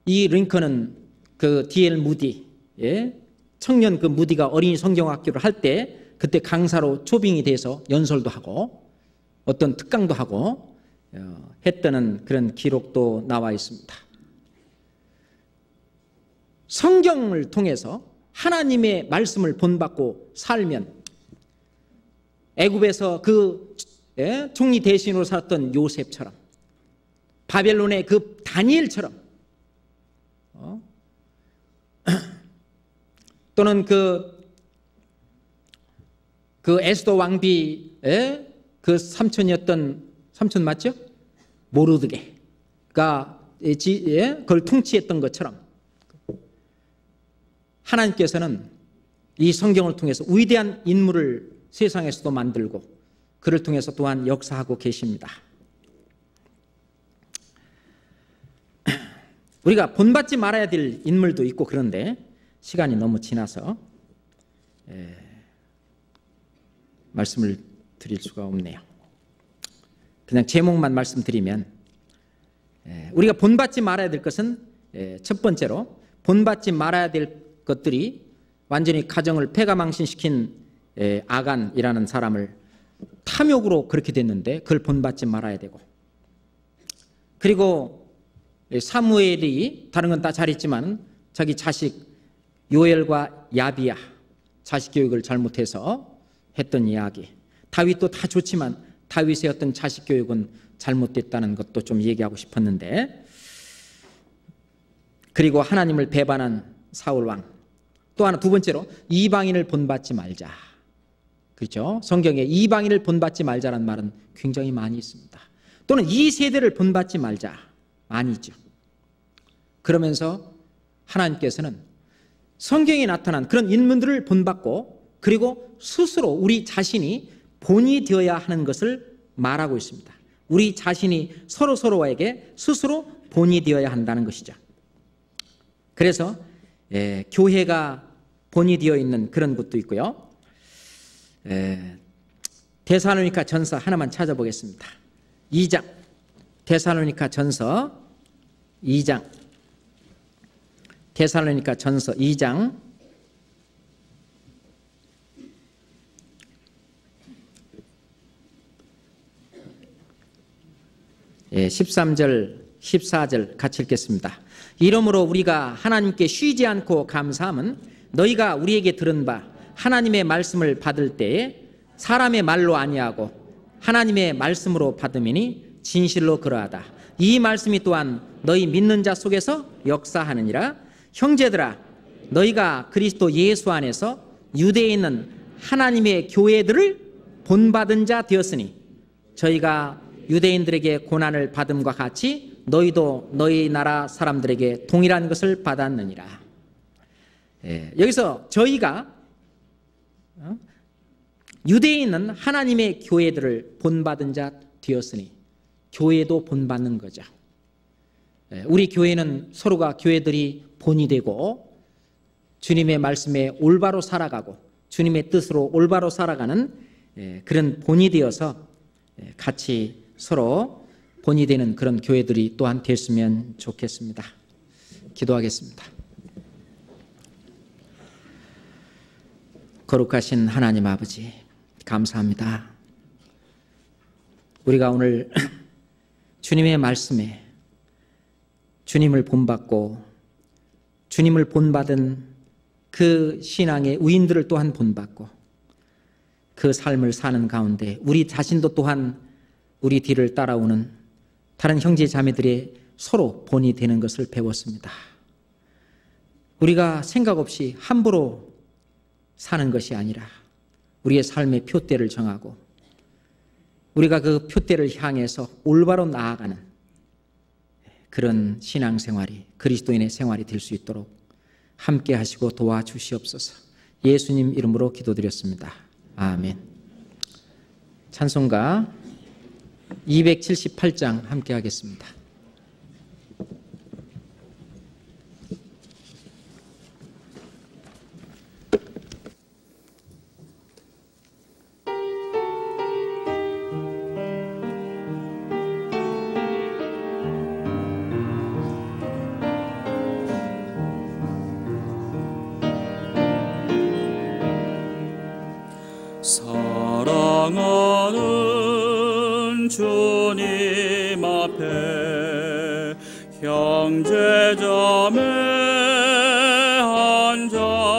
이 링컨은 그 D.L. 무디, 청년 그 무디가 어린이 성경학교를 할 때 그때 강사로 초빙이 돼서 연설도 하고 어떤 특강도 하고 했다는 그런 기록도 나와 있습니다. 성경을 통해서 하나님의 말씀을 본받고 살면 애굽에서 그 총리 대신으로 살았던 요셉처럼 바벨론의 그 다니엘처럼 또는 그 에스더 왕비의 그 삼촌이었던 삼촌 맞죠? 모르드게가 그걸 통치했던 것처럼 하나님께서는 이 성경을 통해서 위대한 인물을 세상에서도 만들고 그를 통해서 또한 역사하고 계십니다. 우리가 본받지 말아야 될 인물도 있고 그런데 시간이 너무 지나서 말씀을 드릴 수가 없네요. 그냥 제목만 말씀드리면 우리가 본받지 말아야 될 것은 첫 번째로 본받지 말아야 될 것들이 완전히 가정을 패가망신시킨 아간이라는 사람을 탐욕으로 그렇게 됐는데 그걸 본받지 말아야 되고 그리고 사무엘이 다른 건 다 잘했지만 자기 자식 요엘과 야비야 자식 교육을 잘못해서 했던 이야기 다윗도 다 좋지만 다윗의 어떤 자식 교육은 잘못됐다는 것도 좀 얘기하고 싶었는데 그리고 하나님을 배반한 사울왕 또 하나 두 번째로 이방인을 본받지 말자 그렇죠? 성경에 이방인을 본받지 말자라는 말은 굉장히 많이 있습니다. 또는 이 세대를 본받지 말자 많이 있죠. 그러면서 하나님께서는 성경에 나타난 그런 인물들을 본받고 그리고 스스로 우리 자신이 본이 되어야 하는 것을 말하고 있습니다. 우리 자신이 서로에게 스스로 본이 되어야 한다는 것이죠. 그래서 교회가 본이 되어 있는 그런 것도 있고요. 데살로니가 전서 하나만 찾아보겠습니다. 2장, 데살로니가 전서 2장, 데살로니가 전서 2장 13절 14절 같이 읽겠습니다. 이러므로 우리가 하나님께 쉬지 않고 감사함은 너희가 우리에게 들은 바 하나님의 말씀을 받을 때에 사람의 말로 아니하고 하나님의 말씀으로 받음이니 진실로 그러하다. 이 말씀이 또한 너희 믿는 자 속에서 역사하느니라. 형제들아, 너희가 그리스도 예수 안에서 유대에 있는 하나님의 교회들을 본받은 자 되었으니 저희가 유대인들에게 고난을 받음과 같이 너희도 너희 나라 사람들에게 동일한 것을 받았느니라. 여기서 저희가 유대에 있는 하나님의 교회들을 본받은 자 되었으니 교회도 본받는 거죠. 우리 교회는 서로가 교회들이 본이 되고 주님의 말씀에 올바로 살아가고 주님의 뜻으로 올바로 살아가는 그런 본이 되어서 같이 서로 본이 되는 그런 교회들이 또한 됐으면 좋겠습니다. 기도하겠습니다. 거룩하신 하나님 아버지, 감사합니다. 우리가 오늘 주님의 말씀에 주님을 본받고 주님을 본받은 그 신앙의 우인들을 또한 본받고 그 삶을 사는 가운데 우리 자신도 또한 우리 뒤를 따라오는 다른 형제 자매들의 서로 본이 되는 것을 배웠습니다. 우리가 생각 없이 함부로 사는 것이 아니라 우리의 삶의 표대를 정하고 우리가 그 표대를 향해서 올바로 나아가는 그런 신앙생활이 그리스도인의 생활이 될 수 있도록 함께 하시고 도와주시옵소서. 예수님 이름으로 기도드렸습니다. 아멘. 찬송가 278장 함께 하겠습니다. 사랑하는 주님 앞에 형제자매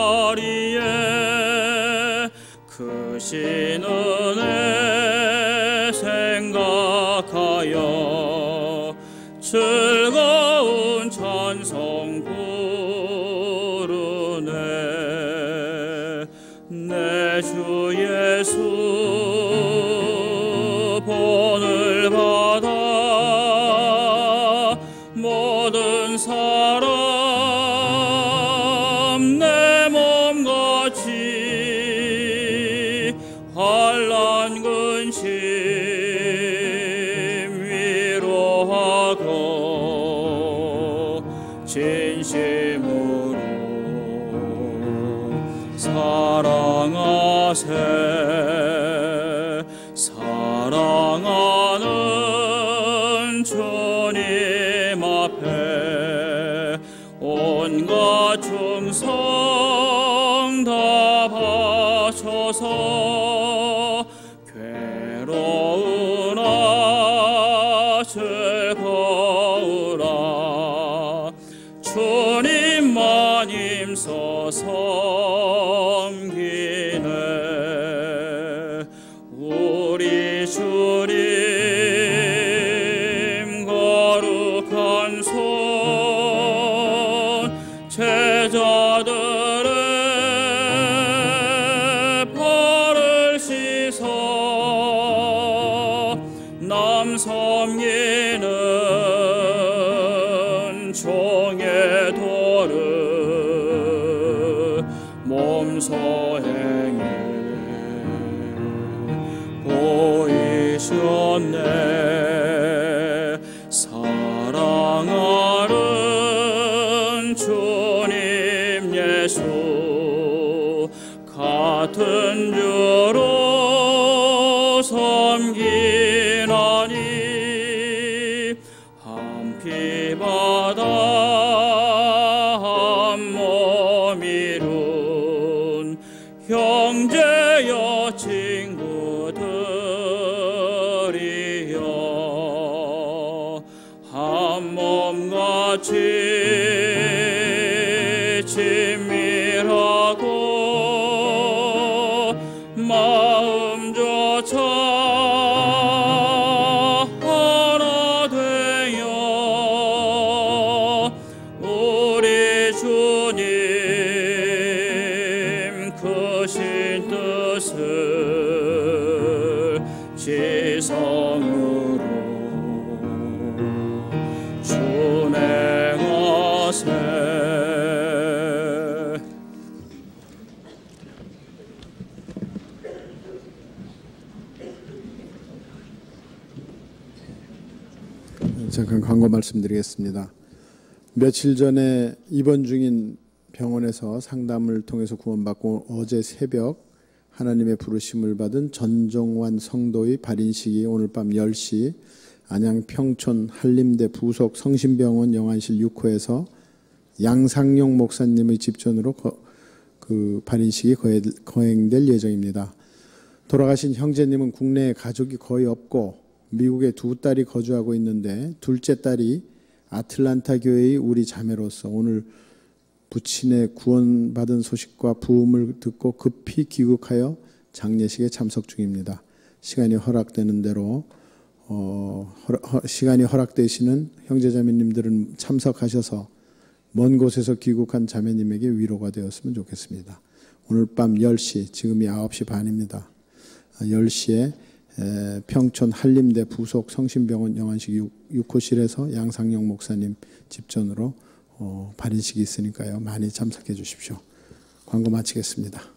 한자리에 크신 은혜 생각하여 즐거운 찬송 부르네. 내 주 예수 본을 받아 모든 사람 내 몸같이 환난 근심 위로하고 진심으로 사랑하는 주님 앞에 온갖 충성 다 바쳐서 괴로우나 즐거우라 주님만 힘써 섬기네. 우리 주님 거룩한 손 제자들의 발을 씻어 남 섬기는 종 고통의 도를 몸소 행해 보이셨네. 사랑하는 주님 예수 같은 주로 섬기나니 한 피바다 한 몸 이룬 형제여 친구들이여 한 몸같이 친밀하고 마음조차 하나 되어 우리 주님 크신 뜻을 지성으로 준행하세. 잠깐 광고 말씀드리겠습니다. 며칠 전에 입원 중인 병원에서 상담을 통해서 구원받고 어제 새벽 하나님의 부르심을 받은 전정환 성도의 발인식이 오늘 밤 10시 안양 평촌 한림대 부속 성심병원 영안실 6호에서 양상용 목사님의 집전으로 그 발인식이 거행될 예정입니다. 돌아가신 형제님은 국내에 가족이 거의 없고 미국에 두 딸이 거주하고 있는데 둘째 딸이 아틀란타 교회의 우리 자매로서 오늘 부친의 구원받은 소식과 부음을 듣고 급히 귀국하여 장례식에 참석 중입니다. 시간이 허락되는 대로 시간이 허락되시는 형제자매님들은 참석하셔서 먼 곳에서 귀국한 자매님에게 위로가 되었으면 좋겠습니다. 오늘 밤 10시, 지금이 9시 반입니다. 10시에 평촌 한림대 부속 성심병원 영안식 6호실에서 양상영 목사님 집전으로 발인식이 있으니까요. 많이 참석해 주십시오. 광고 마치겠습니다.